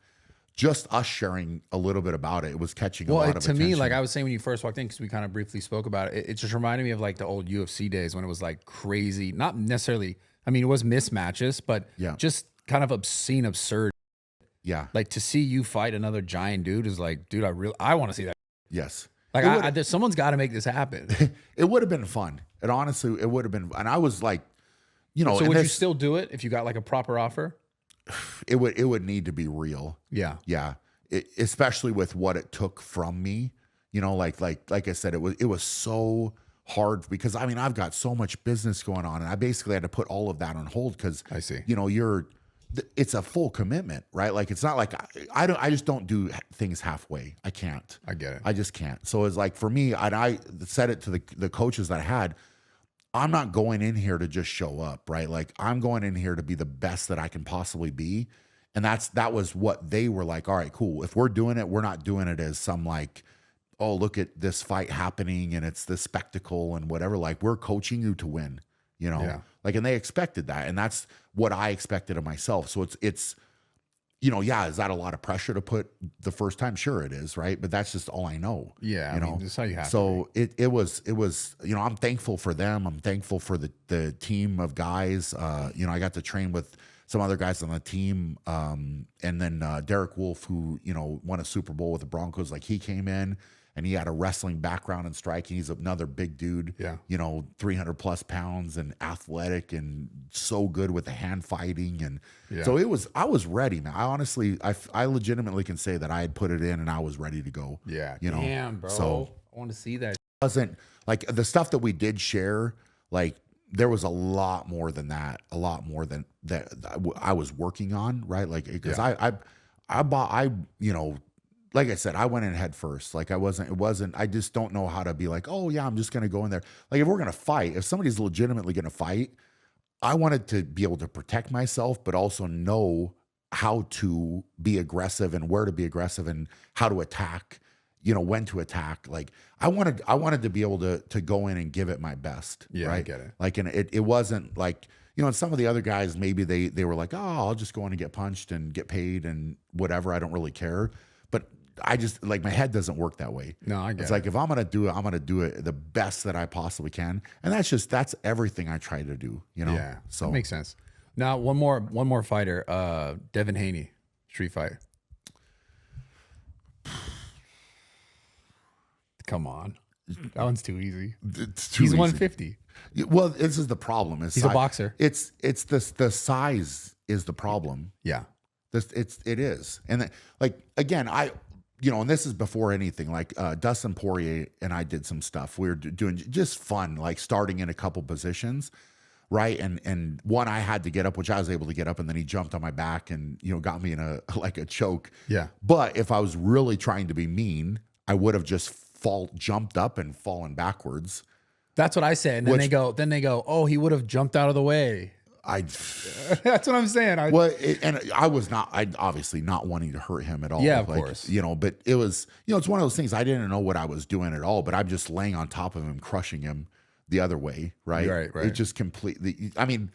S2: just us sharing a little bit about it was catching a lot of attention.
S3: To me, like I was saying when you first walked in, because we kind of briefly spoke about it, it just reminded me of like the old UFC days when it was like crazy, not necessarily, I mean, it was mismatches, but just kind of obscene, absurd.
S2: Yeah.
S3: Like to see you fight another giant dude is like, dude, I want to see that.
S2: Yes.
S3: Like someone's got to make this happen.
S2: It would have been fun. It honestly, it would have been, and I was like, you know,
S3: so would you still do it if you got like a proper offer?
S2: It would need to be real.
S3: Yeah.
S2: Yeah. Especially with what it took from me, you know, like I said, it was so hard because I mean, I've got so much business going on and I basically had to put all of that on hold because
S3: I see,
S2: you know, it's a full commitment, right? Like, it's not like I just don't do things halfway. I can't.
S3: I get it.
S2: I just can't. So it's like, for me, I said it to the coaches that I had, I'm not going in here to just show up, right? Like, I'm going in here to be the best that I can possibly be. And that was what they were like, all right, cool. If we're doing it, we're not doing it as some like, oh, look at this fight happening and it's this spectacle and whatever. Like, we're coaching you to win, you know? Like, and they expected that. And that's what I expected of myself. So it's, you know, yeah, is that a lot of pressure to put the first time? Sure it is, right? But that's just all I know.
S3: Yeah,
S2: you know,
S3: I mean, that's how you have
S2: so to be. It was, you know, I'm thankful for them. I'm thankful for the team of guys. You know, I got to train with some other guys on the team. And then Derek Wolf, who, you know, won a Super Bowl with the Broncos, like, he came in and he had a wrestling background and striking. He's another big dude, you know, 300 plus pounds and athletic and so good with the hand fighting. And so I was ready, man. I honestly, I legitimately can say that I had put it in and I was ready to go.
S3: Yeah.
S2: You know,
S3: damn, bro.
S2: So
S3: I want to see that.
S2: It wasn't like the stuff that we did share, like, there was a lot more than that, a lot more than that I was working on, right? Like, because I you know, like I said, I went in head first. Like, I just don't know how to be like, oh yeah, I'm just going to go in there. Like, if we're going to fight, if somebody's legitimately going to fight, I wanted to be able to protect myself, but also know how to be aggressive and where to be aggressive and how to attack, you know, when to attack. Like, I wanted to be able to go in and give it my best.
S3: Yeah,
S2: right?
S3: I get it.
S2: Like, and it wasn't like, you know, and some of the other guys, maybe they were like, oh, I'll just go in and get punched and get paid and whatever. I don't really care. But I just, like, my head doesn't work that way.
S3: No, I get it.
S2: It's like, if I'm going to do it, I'm going to do it the best that I possibly can. And that's everything I try to do, you know?
S3: Yeah.
S2: So
S3: that makes sense. Now, one more fighter, Devin Haney, street fight. Come on. That one's too easy.
S2: It's too
S3: He's
S2: easy.
S3: 150.
S2: Well, this is the problem.
S3: He's a boxer.
S2: It's the size is the problem.
S3: Yeah.
S2: It is. And like, again, you know, and this is before anything, like Dustin Poirier and I did some stuff. We were doing just fun, like starting in a couple positions, right? And one, I had to get up, which I was able to get up, and then he jumped on my back and, you know, got me in a choke.
S3: Yeah.
S2: But if I was really trying to be mean, I would have just jumped up and fallen backwards.
S3: That's what I said. And then they go, oh, he would have jumped out of the way.
S2: That's
S3: what I'm saying. I
S2: obviously not wanting to hurt him at all.
S3: Yeah, of course.
S2: You know, but it was, you know, it's one of those things. I didn't know what I was doing at all, but I'm just laying on top of him, crushing him the other way. Right.
S3: Right.
S2: It just completely, I mean,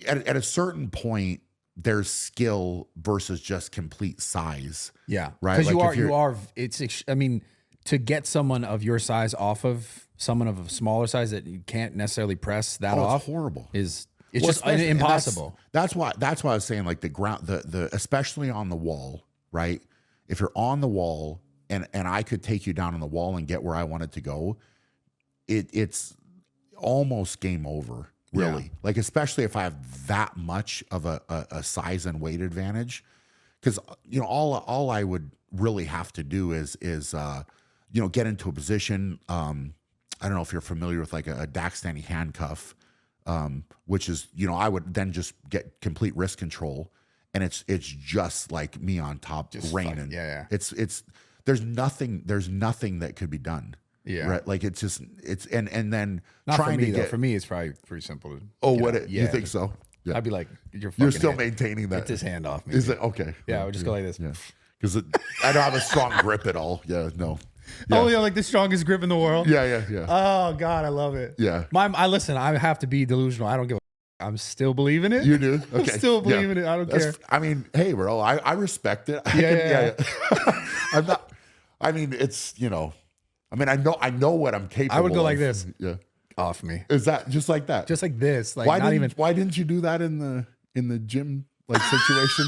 S2: at a certain point, there's skill versus just complete size.
S3: Yeah.
S2: Right.
S3: Because I mean, to get someone of your size off of someone of a smaller size that you can't necessarily press that off.
S2: It's horrible.
S3: It's just impossible.
S2: That's why I was saying, like, the ground, the especially on the wall, right? If you're on the wall and I could take you down on the wall and get where I wanted to go, it's almost game over, really. Yeah. Like, especially if I have that much of a size and weight advantage, because, you know, all I would really have to do is get into a position. I don't know if you're familiar with like a Dagestani handcuff, which is, I would then just get complete wrist control, and it's just like me on top, just raining.
S3: Yeah.
S2: It's there's nothing that could be done.
S3: Yeah.
S2: Right. Like it's and then
S3: not
S2: trying
S3: for me,
S2: to get.
S3: For me, it's probably pretty simple.
S2: You think so? Yeah.
S3: I'd be like,
S2: you're still maintaining that.
S3: Get this hand off me.
S2: Is it okay?
S3: Yeah, I would just go like this.
S2: Yeah. Because I don't have a strong grip at all. Yeah. No.
S3: Yeah. Oh yeah, like the strongest grip in the world.
S2: Yeah.
S3: Oh God, I love it.
S2: Yeah.
S3: I have to be delusional. I don't give I'm still believing it.
S2: You do? Okay.
S3: I'm still believing it. I don't care.
S2: I mean, hey, bro, I respect it.
S3: Yeah.
S2: I'm not. I mean, it's I mean, I know what I'm capable of.
S3: I would go like this.
S2: Yeah.
S3: Off me.
S2: Is that just like that?
S3: Just like this. Like
S2: why didn't you do that in the gym like situation?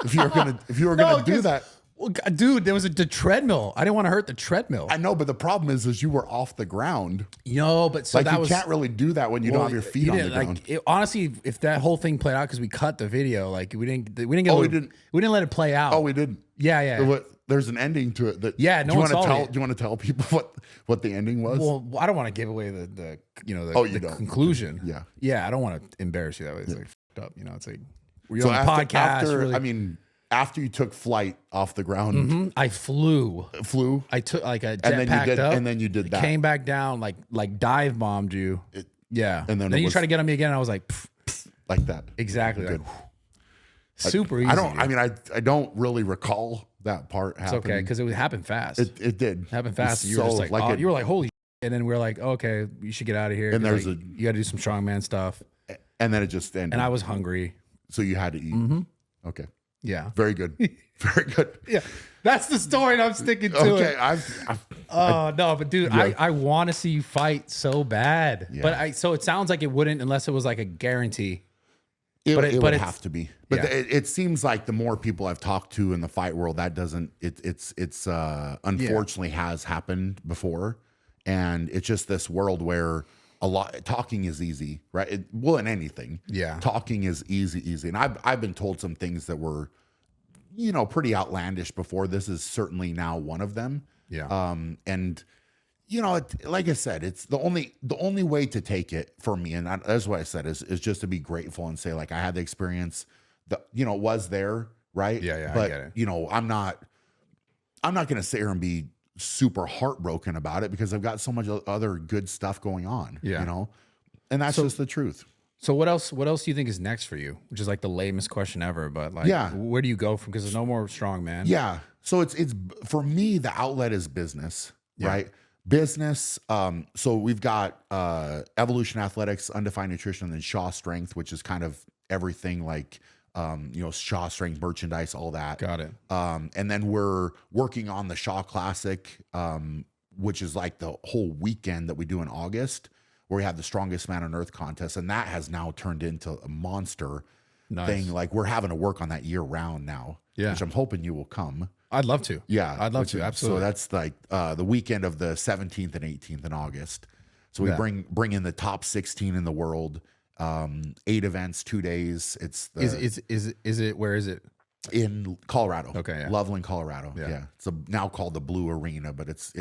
S2: if you were gonna do that.
S3: Well, dude, there was the treadmill. I didn't want to hurt the treadmill.
S2: I know, but the problem is you were off the ground.
S3: But so
S2: like
S3: that
S2: you can't really do that when you don't have your feet on the ground.
S3: Honestly, if that whole thing played out, because we cut the video, like we didn't let it play out.
S2: Oh, we didn't.
S3: Yeah.
S2: There's an ending to it. That
S3: do you want
S2: to tell people what the ending was?
S3: Well, I don't want to give away the conclusion.
S2: Yeah.
S3: I don't want to embarrass you that way. It's like fucked up. It's like
S2: we're on a podcast. After you took flight off the ground,
S3: I flew.
S2: I
S3: took like a jetpack up,
S2: and then you did that.
S3: Came back down, like dive bombed you. And then you try to get on me again. And I was like,
S2: like that.
S3: Exactly. Like, super easy.
S2: I don't really recall that part happening.
S3: It's okay because it happened fast.
S2: It did
S3: happen fast. And you were just like you were like, holy. And then we were like, okay, you should get out of here.
S2: And there's
S3: you got to do some strongman stuff.
S2: And then it just ended.
S3: And I was hungry,
S2: so you had to eat. Okay.
S3: Yeah.
S2: Very good. Very good.
S3: Yeah. That's the story and I'm sticking to it. No, but dude, I want to see you fight so bad. Yeah. But so it sounds like it wouldn't unless it was like a guarantee.
S2: It would have to be. But it seems like the more people I've talked to in the fight world, that doesn't it's unfortunately has happened before. And it's just this world where talking is easy, right? In anything. Yeah. Talking is easy. And I've been told some things that were, pretty outlandish before. This is certainly now one of them. Yeah. And like I said, it's the only way to take it for me. And that's what I said is just to be grateful and say, like, I had the experience that, it was there. Right.
S3: Yeah.
S2: But,
S3: I get it.
S2: I'm not going to sit here and be super heartbroken about it because I've got so much other good stuff going on, and that's just the truth.
S3: So what else do you think is next for you? Which is like the lamest question ever, but like, where do you go from? Because there's no more strongman.
S2: Yeah. So it's for me, the outlet is business, right? Business. So we've got, Evolution Athletics, Undefined Nutrition, and then Shaw Strength, which is kind of everything like, Shaw Strength merchandise, all that.
S3: Got it.
S2: And then we're working on the Shaw Classic, which is like the whole weekend that we do in August, where we have the Strongest Man on Earth contest. And that has now turned into a monster thing. Like we're having to work on that year round now, which I'm hoping you will come.
S3: I'd love to.
S2: Yeah.
S3: I'd love to. Absolutely.
S2: So that's like the weekend of the 17th and 18th in August. So we bring in the top 16 in the world. 8 events, 2 days. It's
S3: is it where is it?
S2: In Colorado.
S3: Okay, yeah.
S2: Loveland, Colorado. Yeah. It's now called the Blue Arena, but it's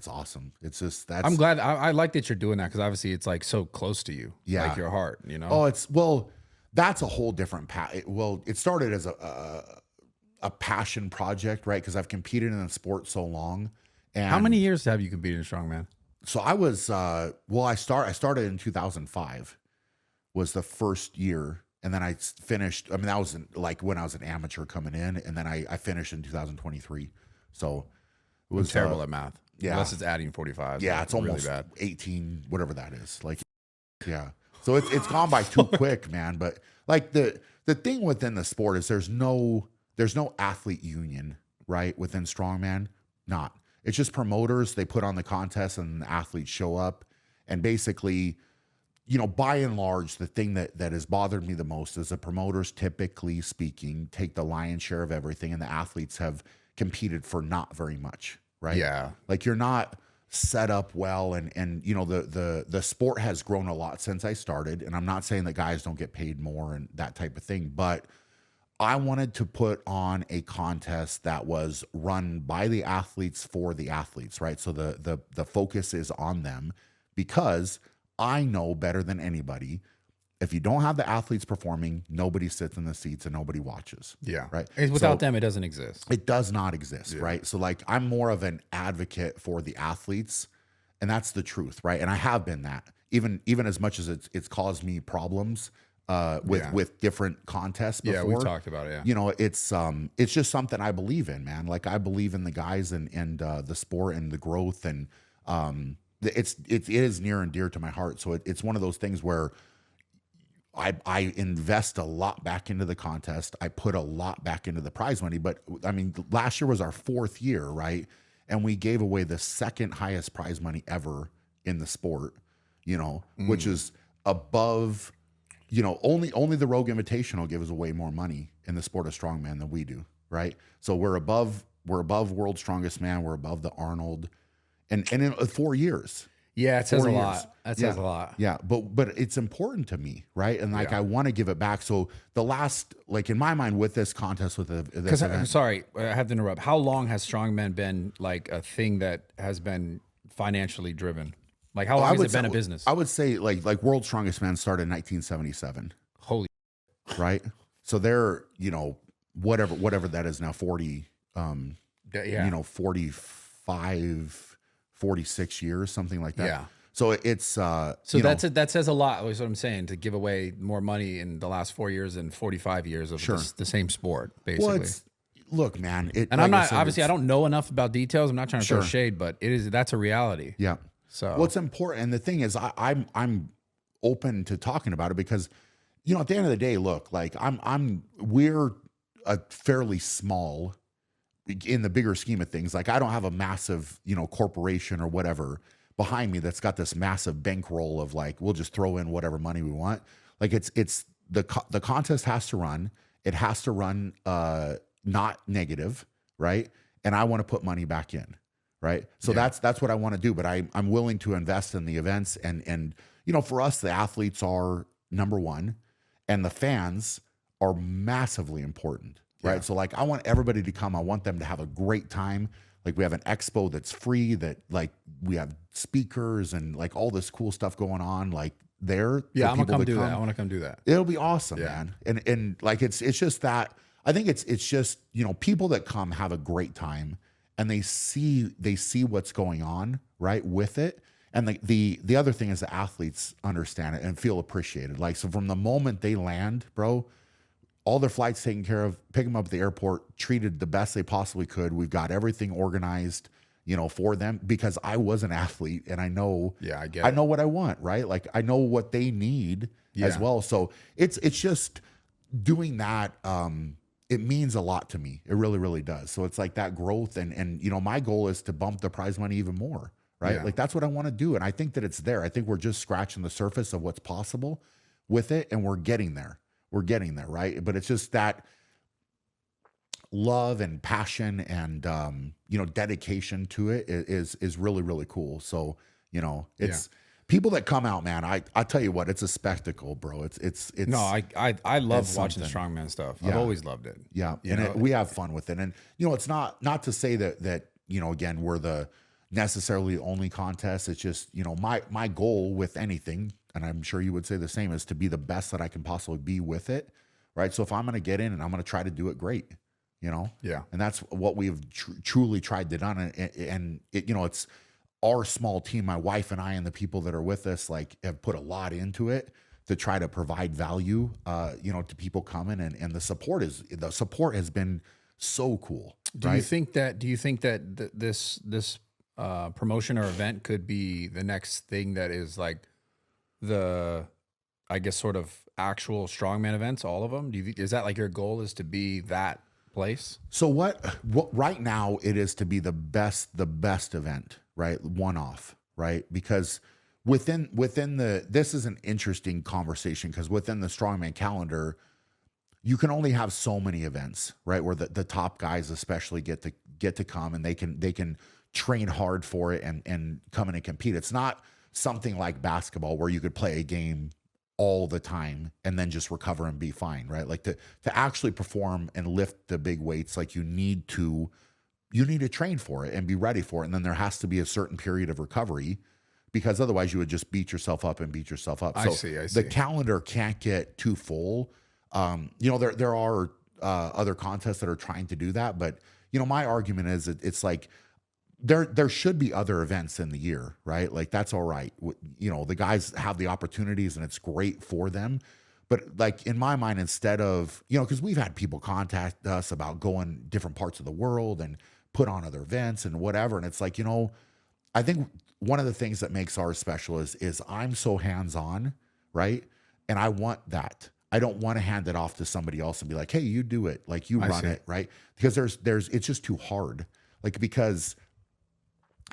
S2: awesome. It's just
S3: I'm glad. I like that you're doing that because obviously it's like so close to you.
S2: Yeah.
S3: Like your heart,
S2: Oh, that's a whole different path. It started as a passion project, right? Because I've competed in the sport so long. And
S3: how many years have you competed in strongman?
S2: So I was I started in 2005. Was the first year, and then I finished. I mean, that was like when I was an amateur coming in, and then I finished in 2023. So it was
S3: terrible at math.
S2: Yeah,
S3: unless it's adding 45.
S2: Yeah, it's almost
S3: really bad.
S2: 18, whatever that is. Like, yeah. So it's gone by too quick, man. But like the thing within the sport is there's no athlete union, right? Within strongman, not. It's just promoters. They put on the contest, and the athletes show up, and basically, by and large, the thing that has bothered me the most is the promoters, typically speaking, take the lion's share of everything, and the athletes have competed for not very much, right?
S3: Yeah.
S2: Like you're not set up well, and the sport has grown a lot since I started, and I'm not saying that guys don't get paid more and that type of thing, but I wanted to put on a contest that was run by the athletes for the athletes, right? So the focus is on them, because I know better than anybody, if you don't have the athletes performing, nobody sits in the seats and nobody watches.
S3: Yeah.
S2: Right.
S3: Without them, it doesn't exist.
S2: It does not exist. Right. So like, I'm more of an advocate for the athletes, and that's the truth. Right. And I have been that, even as much as it's caused me problems with different contests before.
S3: Yeah, we talked about it. Yeah.
S2: You know, it's just something I believe in, man. Like, I believe in the guys and the sport and the growth, and it is near and dear to my heart. So it's one of those things where I invest a lot back into the contest. I put a lot back into the prize money. But I mean, last year was our 4th year, right? And we gave away the 2nd highest prize money ever in the sport, you know, which is above, you know, only the Rogue Invitational gives away more money in the sport of strongman than we do, right? So we're above World's Strongest Man. We're above the Arnold, and in 4 years.
S3: Yeah, it says
S2: 4
S3: a
S2: years.
S3: lot. That says a lot.
S2: Yeah, but it's important to me, right? And like, I want to give it back. So the last, like, in my mind, with this contest, with this event,
S3: I'm sorry, I have to interrupt. How long has strongman been like a thing that has been financially driven? Like, how long has it been a business?
S2: I would say like World's Strongest Man started in 1977.
S3: Holy,
S2: right? So they're, you know, whatever that is now, 40, you know, 45. 46 years, something like that.
S3: Yeah.
S2: So it's
S3: so that says a lot. Is what I'm saying, to give away more money in the last 4 years than 45 years of the same sport, basically. Well,
S2: look, man.
S3: And like I'm not obviously I don't know enough about details. I'm not trying to throw shade, but that's a reality.
S2: Yeah.
S3: So
S2: what's important, and the thing is, I'm open to talking about it, because, you know, at the end of the day, look, like we're a fairly small, in the bigger scheme of things. Like, I don't have a massive, you know, corporation or whatever behind me that's got this massive bankroll of like, we'll just throw in whatever money we want. Like, it's the contest has to run. It has to run not negative, right? And I want to put money back in, right? So that's what I want to do. But I'm willing to invest in the events, and you know, for us, the athletes are number one, and the fans are massively important. Right. Yeah. So like, I want everybody to come. I want them to have a great time. Like, we have an expo that's free, that like, we have speakers and like all this cool stuff going on. Like, there.
S3: Yeah, I'm gonna come do that. I want to come do that.
S2: It'll be awesome, man. And like, it's just that, I think it's just, you know, people that come have a great time, and they see what's going on, right, with it. And the other thing is, the athletes understand it and feel appreciated. Like, so from the moment they land, bro, all their flights taken care of, pick them up at the airport, treated the best they possibly could. We've got everything organized, you know, for them, because I was an athlete, and I know, I know what I want, right? Like, I know what they need as well. So it's just doing that. It means a lot to me. It really, really does. So it's like that growth, and you know, my goal is to bump the prize money even more, right? Yeah. Like, that's what I want to do. And I think that it's there. I think we're just scratching the surface of what's possible with it, and we're getting there. We're getting there, right? But it's just that love and passion and you know, dedication to it is really, really cool. So, you know, it's people that come out, man. I tell you what, it's a spectacle, bro. It's
S3: no, I love watching strongman stuff. I've always loved it.
S2: Yeah, we have fun with it, and you know, it's not to say that you know, again, we're the necessarily only contest. It's just, you know, my goal with anything, and I'm sure you would say the same, is to be the best that I can possibly be with it, right? So if I'm going to get in, and I'm going to try to do it great, you know?
S3: Yeah.
S2: And that's what we've truly tried to do. And it, you know, it's our small team, my wife and I, and the people that are with us, like, have put a lot into it to try to provide value, you know, to people coming, and the support has been so cool.
S3: Do you think that this promotion or event could be the next thing that is like the, I guess, sort of actual strongman events, all of them? Is that like your goal, is to be that place? So what right now it is to be the best event, right? One off, right? Because within this is an interesting conversation, because within the strongman calendar, you can only have so many events, right? Where the top guys especially get to come, and they can train hard for it and come in and compete. It's not something like basketball where you could play a game
S2: all the time and then just recover and be fine, right? Like to actually perform and lift the big weights, like you need to train for it and be ready for it. And then there has to be a certain period of recovery, because otherwise you would just beat yourself up and beat yourself up.
S3: I see.
S2: The calendar can't get too full. You know, there are other contests that are trying to do that, but you know, my argument is it's like there should be other events in the year, right? Like that's all right. You know, the guys have the opportunities and it's great for them. But like in my mind, instead of, you know, because we've had people contact us about going different parts of the world and put on other events and whatever. And it's like, you know, I think one of the things that makes ours special is I'm so hands-on, right? And I want that. I don't want to hand it off to somebody else and be like, hey, you do it. Like you run it, right? Because it's just too hard. Like, because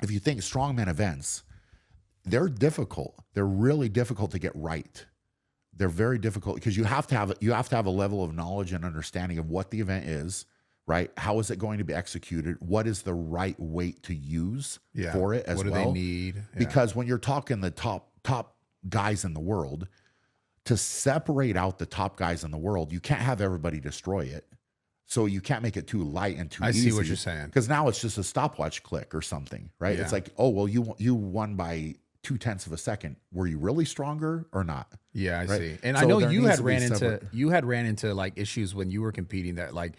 S2: if you think strongman events, they're difficult. They're really difficult to get right. They're very difficult because you have to have a level of knowledge and understanding of what the event is, right? How is it going to be executed? What is the right weight to use for it as well? What do they need? Yeah. Because when you're talking the top guys in the world, to separate out the top guys in the world, you can't have everybody destroy it. So you can't make it too light and too easy. I see what you're saying. Because now it's just a stopwatch click or something, right? Yeah. It's like, oh, well, you won by 0.2 of a second. Were you really stronger or not?
S3: Yeah, I see. And so I know you had ran into like issues when you were competing that, like,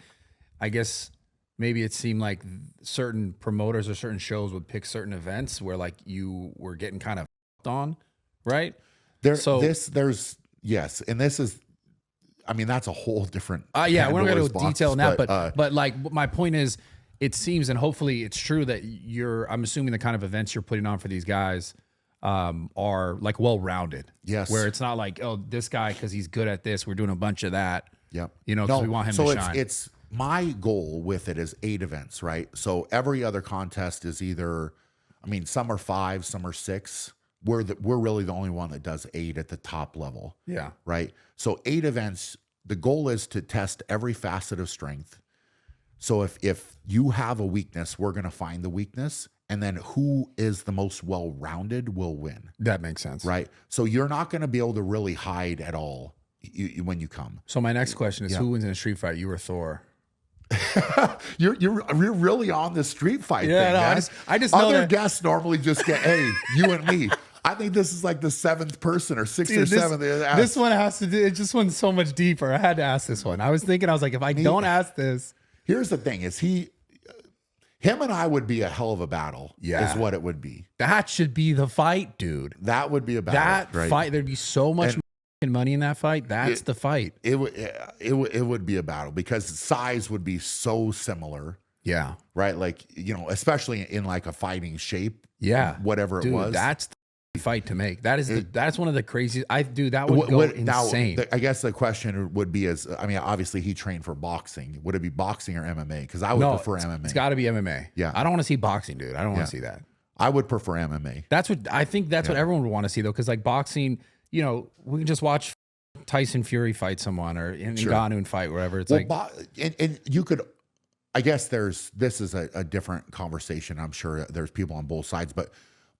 S3: I guess maybe it seemed like certain promoters or certain shows would pick certain events where like you were getting kind of on, right?
S2: Yes. And this is, I mean, that's a whole different.
S3: Yeah, we're not going to go detail now, but like my point is, it seems, and hopefully it's true that I'm assuming the kind of events you're putting on for these guys are like well-rounded. Yes. Where it's not like, oh, this guy, because he's good at this, we're doing a bunch of that. Yep. You know, because we want him to shine.
S2: So it's my goal with it is 8 events, right? So every other contest is either, I mean, some are 5, some are 6. We're really the only one that does 8 at the top level.
S3: Yeah.
S2: Right. So 8 events, the goal is to test every facet of strength. So if you have a weakness, we're going to find the weakness, and then who is the most well-rounded will win.
S3: That makes sense.
S2: Right. So you're not going to be able to really hide at all when you come.
S3: So my next question is, who wins in a street fight, you or Thor?
S2: You're really on the street fight thing.
S3: No, I just know
S2: other guests normally just get, hey, you and me. I think this is like the 7th person or 6th or 7th.
S3: This one has to do. It just went so much deeper. I had to ask this one. I was like, if I don't ask this,
S2: here's the thing: is him and I would be a hell of a battle. Yeah, is what it would be.
S3: That should be the fight, dude.
S2: That would be a battle.
S3: That fight, there'd be so much money in that fight. That's the fight.
S2: It would be a battle because size would be so similar.
S3: Yeah,
S2: right. Like, you know, especially in like a fighting shape.
S3: Yeah,
S2: whatever
S3: dude,
S2: it was.
S3: That's the fight to make. That's one of the craziest. That would go insane.
S2: I guess the question would be I mean, obviously he trained for boxing. Would it be boxing or MMA? Because I would prefer MMA.
S3: It's got to be MMA.
S2: Yeah,
S3: I don't want to see boxing, dude. I don't want to see that.
S2: I would prefer MMA.
S3: That's what I think. That's what everyone would want to see though, because like boxing, you know, we can just watch Tyson Fury fight someone or Ngannou fight wherever. It's
S2: and you could. I guess this is a different conversation. I'm sure there's people on both sides, but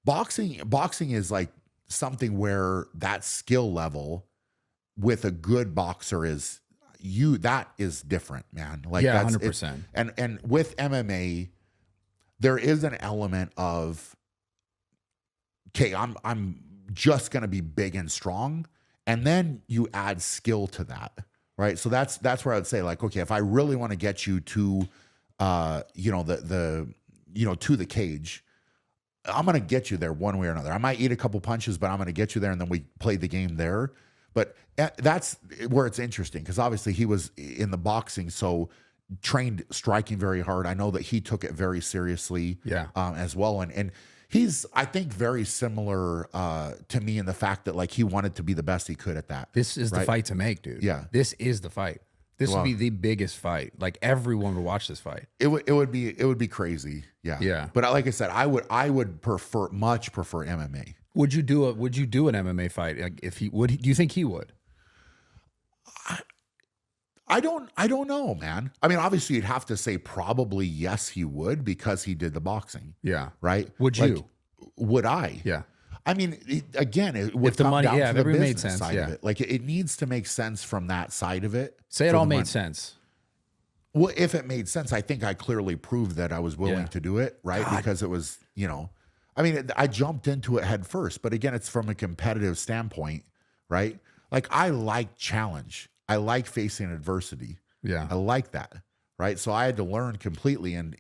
S2: boxing is like something where that skill level with a good boxer is that is different, man. Like,
S3: yeah, 100%.
S2: And with MMA, there is an element of, okay, I'm just gonna be big and strong, and then you add skill to that, right? So that's where I would say, like, okay, if I really want to get you to to the cage, I'm going to get you there one way or another. I might eat a couple punches, but I'm going to get you there, and then we play the game there. But that's where it's interesting, because obviously he was in the boxing, so trained striking very hard. I know that he took it very seriously as well. And he's, I think, very similar to me in the fact that, like, he wanted to be the best he could at that.
S3: This is the fight to make, dude.
S2: Yeah.
S3: This is the fight. This would be the biggest fight. Like, everyone would watch this fight.
S2: It would be crazy. Yeah.
S3: Yeah.
S2: But like I said, I would much prefer MMA.
S3: Would you do an MMA fight? Like, if he would, do you think he would?
S2: I don't know, man. I mean, obviously you'd have to say probably yes, he would, because he did the boxing.
S3: Yeah.
S2: Right?
S3: Would you?
S2: Would I?
S3: Yeah.
S2: I mean, again, it would
S3: If the
S2: come
S3: money,
S2: down
S3: yeah,
S2: to
S3: if
S2: the
S3: everything made
S2: business
S3: sense,
S2: side
S3: yeah.
S2: of it. Like it needs to make sense from that side of it.
S3: Say it
S2: for
S3: all
S2: the
S3: made
S2: money.
S3: sense.
S2: Well, if it made sense, I think I clearly proved that I was willing
S3: Yeah.
S2: to do it, right? Because it was, you know, I mean, I jumped into it head first, but again, it's from a competitive standpoint, right? Like I like challenge. I like facing adversity.
S3: Yeah.
S2: I like that, right? So I had to learn completely and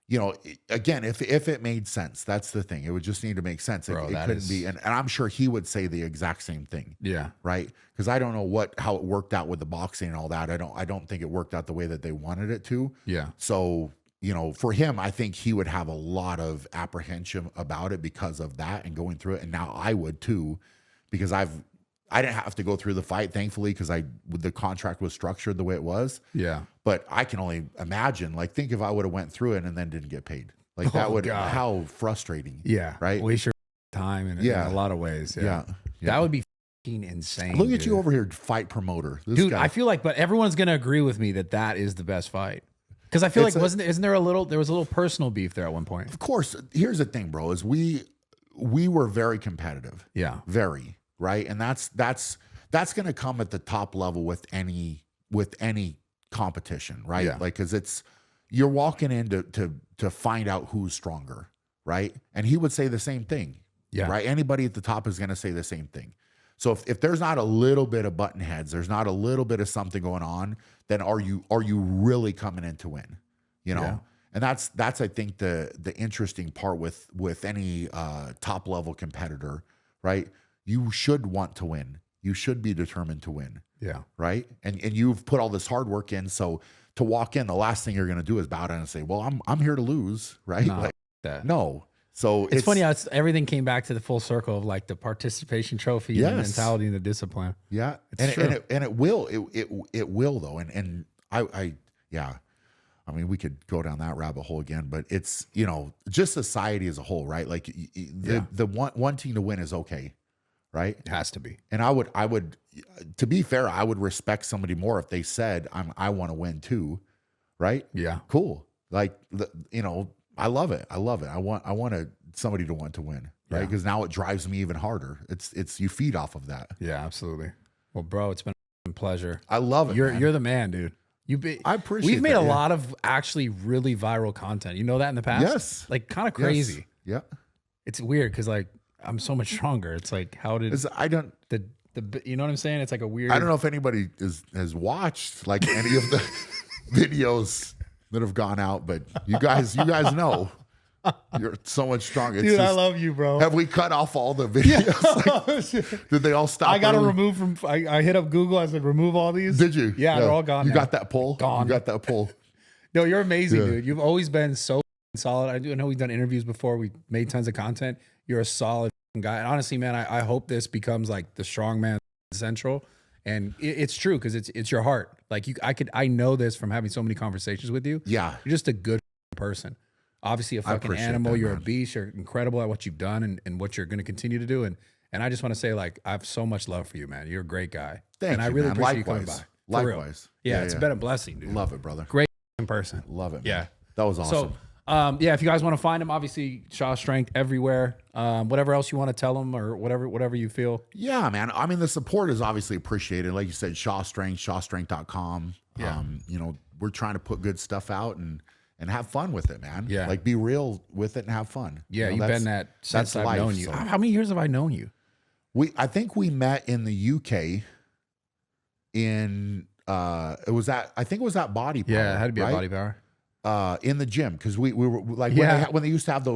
S2: you know, again, if it made sense, that's the thing. It would just need to make sense.
S3: Bro,
S2: it
S3: that
S2: couldn't
S3: is-
S2: be, and I'm sure he would say the exact same thing.
S3: Yeah.
S2: Right. Because I don't know how it worked out with the boxing and all that. I don't think it worked out the way that they wanted it to.
S3: Yeah.
S2: So, you know, for him, I think he would have a lot of apprehension about it because of that and going through it. And now I would too, because I didn't have to go through the fight, thankfully, because the contract was structured the way it was.
S3: Yeah.
S2: But I can only imagine, like, think if I would have went through it and then didn't get paid. Like that would,
S3: God.
S2: how frustrating.
S3: Yeah.
S2: Right.
S3: Waste your time in
S2: Yeah.
S3: a lot of ways.
S2: Yeah.
S3: That would be fucking insane.
S2: Look at
S3: dude.
S2: you over here, fight promoter. This
S3: Dude,
S2: guy.
S3: I feel like, but everyone's going to agree with me that is the best fight. Because I feel
S2: It's
S3: like, there was a little personal beef there at one point.
S2: Of course, here's the thing, bro, is we were very competitive.
S3: Yeah.
S2: Very, right? And that's going to come at the top level with any competition, right?
S3: Yeah.
S2: Like, cuz you're walking in to find out who's stronger, right? And he would say the same thing.
S3: Yeah.
S2: Right? Anybody at the top is going to say the same thing. So if there's not a little bit of button heads, there's not a little bit of something going on, then are you really coming in to win? You know?
S3: Yeah.
S2: And that's I think the interesting part with any top level competitor, right? You should want to win. You should be determined to win.
S3: Yeah.
S2: Right? And you've put all this hard work in, so to walk in, the last thing you're going to do is bow down and say, "Well, I'm here to lose," right?
S3: Nah,
S2: Like,
S3: that.
S2: no. So
S3: It's funny how everything came back to the full circle of like the participation trophy and the
S2: Yes.
S3: mentality and the discipline.
S2: Yeah,
S3: It's true.
S2: and it will though, and I yeah, I mean we could go down that rabbit hole again, but it's, you know, just society as a whole, right? Like the wanting to win is okay, right?
S3: It has to be.
S2: And I would, to be fair, I would respect somebody more if they said I want to win too, right?
S3: Yeah.
S2: Cool, like you know, I love it. I want somebody to want to win, right?
S3: Yeah.
S2: Because now it drives me even harder. It's you feed off of that.
S3: Yeah, absolutely. Well, bro, it's been a pleasure.
S2: I love it. man.
S3: You're the man, dude.
S2: I appreciate
S3: We've made
S2: that,
S3: a
S2: yeah.
S3: lot of actually really viral content. You know that in the past?
S2: Yes.
S3: Like kind of
S2: Yes.
S3: crazy.
S2: Yeah.
S3: It's weird because like I'm so much stronger. It's like how did
S2: I don't
S3: you know what I'm saying? It's like a weird.
S2: know if anybody has watched like any of the videos that have gone out, but you guys know you're so much stronger. It's
S3: Dude, I
S2: just-
S3: love you, bro.
S2: Have we cut off all the videos? Like, did they all stop?
S3: I got to
S2: early?
S3: remove from. I hit up Google. I said remove all these.
S2: Did you?
S3: Yeah, they're all gone.
S2: You
S3: now.
S2: got that pull?
S3: Gone.
S2: You got that pull?
S3: No, you're amazing,
S2: Yeah.
S3: dude. You've always been so solid. I know we've done interviews before. We made tons of content. You're a solid guy. And honestly, man, I hope this becomes like the strongman central. And it's true because it's your heart. Like I know this from having so many conversations with you.
S2: Yeah.
S3: You're just a good person. Obviously a fucking
S2: appreciate
S3: animal.
S2: that,
S3: You're a
S2: man.
S3: beast. You're incredible at what you've done and what you're going to continue to do. And I just want to say, like, I have so much love for you, man. You're a great guy.
S2: Thank
S3: and I
S2: you,
S3: really
S2: man.
S3: appreciate you coming
S2: Likewise.
S3: by. For real.
S2: Likewise.
S3: Yeah, it's been a blessing, dude.
S2: Love it, brother.
S3: Great person.
S2: Love it. Man.
S3: Yeah.
S2: That was awesome.
S3: So, yeah, if you guys want to find him, obviously Shaw Strength everywhere. Whatever else you want to tell them or whatever you feel.
S2: Yeah, man. I mean, the support is obviously appreciated. Like you said, Shaw Strength, shawstrength.com.
S3: Yeah.
S2: You know, we're trying to put good stuff out and have fun with it, man.
S3: Yeah.
S2: Like be real with it and have fun.
S3: Yeah,
S2: You know,
S3: you've been that since
S2: that's
S3: I've
S2: life,
S3: known you.
S2: so.
S3: How many years have I known you?
S2: I think we met in the UK in I think it was at Body Power.
S3: Yeah, it had to be
S2: right?
S3: a Body Power.
S2: In the gym, because we were like
S3: Yeah.
S2: when they used to have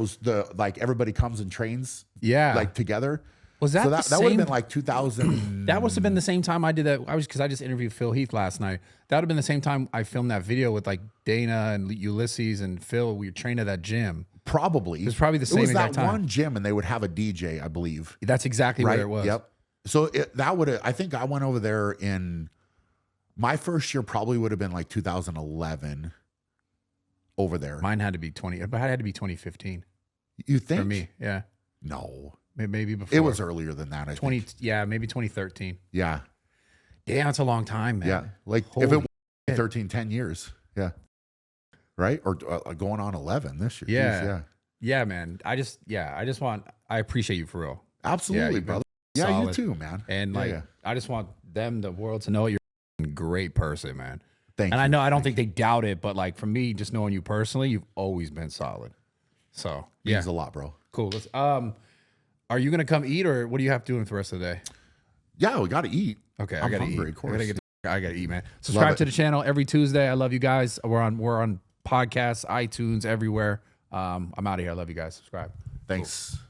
S2: like everybody comes and trains
S3: Yeah.
S2: like together.
S3: Was that
S2: So
S3: the
S2: that would have
S3: same-
S2: been like 2000.
S3: That must have been the same time I did that. Because I just interviewed Phil Heath last night. That would have been the same time I filmed that video with like Dana and Ulysses and Phil. We trained at that gym.
S2: Probably. It
S3: was probably the same
S2: It was
S3: exact
S2: that
S3: time.
S2: one gym, and they would have a DJ, I believe.
S3: That's exactly
S2: Right?
S3: where it was.
S2: Yep. So that would have. I think I went over there in my first year. Probably would have been like 2011. Over there.
S3: Mine had to be 20. But it had to be 2015
S2: You think?
S3: for me. Yeah,
S2: No.
S3: maybe before.
S2: It was earlier than that. I
S3: 20.
S2: think.
S3: Yeah, maybe 2013.
S2: Yeah.
S3: Damn, that's a long time, man.
S2: Yeah. Like if it
S3: Holy
S2: was 13, 10 years. Yeah. Right? Or going on 11 this year.
S3: Yeah.
S2: Jeez, yeah.
S3: Yeah, man. I appreciate you for real.
S2: Absolutely,
S3: you've been
S2: brother. Yeah, you
S3: solid.
S2: too, man.
S3: And
S2: Yeah,
S3: like,
S2: yeah.
S3: I just want the world to know you're a great person, man.
S2: Thank
S3: and
S2: you.
S3: I know I don't think they doubt it, but like for me, just knowing you personally, you've always been solid. So yeah,
S2: Means a lot, bro.
S3: cool. Are you gonna come eat, or what do you have to do for the rest of the day?
S2: Yeah, we got to eat.
S3: Okay,
S2: I'm
S3: I gotta
S2: hungry,
S3: eat.
S2: of course.
S3: I gotta eat, man. Subscribe to the channel every Tuesday. I love you guys. We're on podcasts, iTunes, everywhere. I'm out of here. I love you guys. Subscribe.
S2: Thanks.
S3: Cool.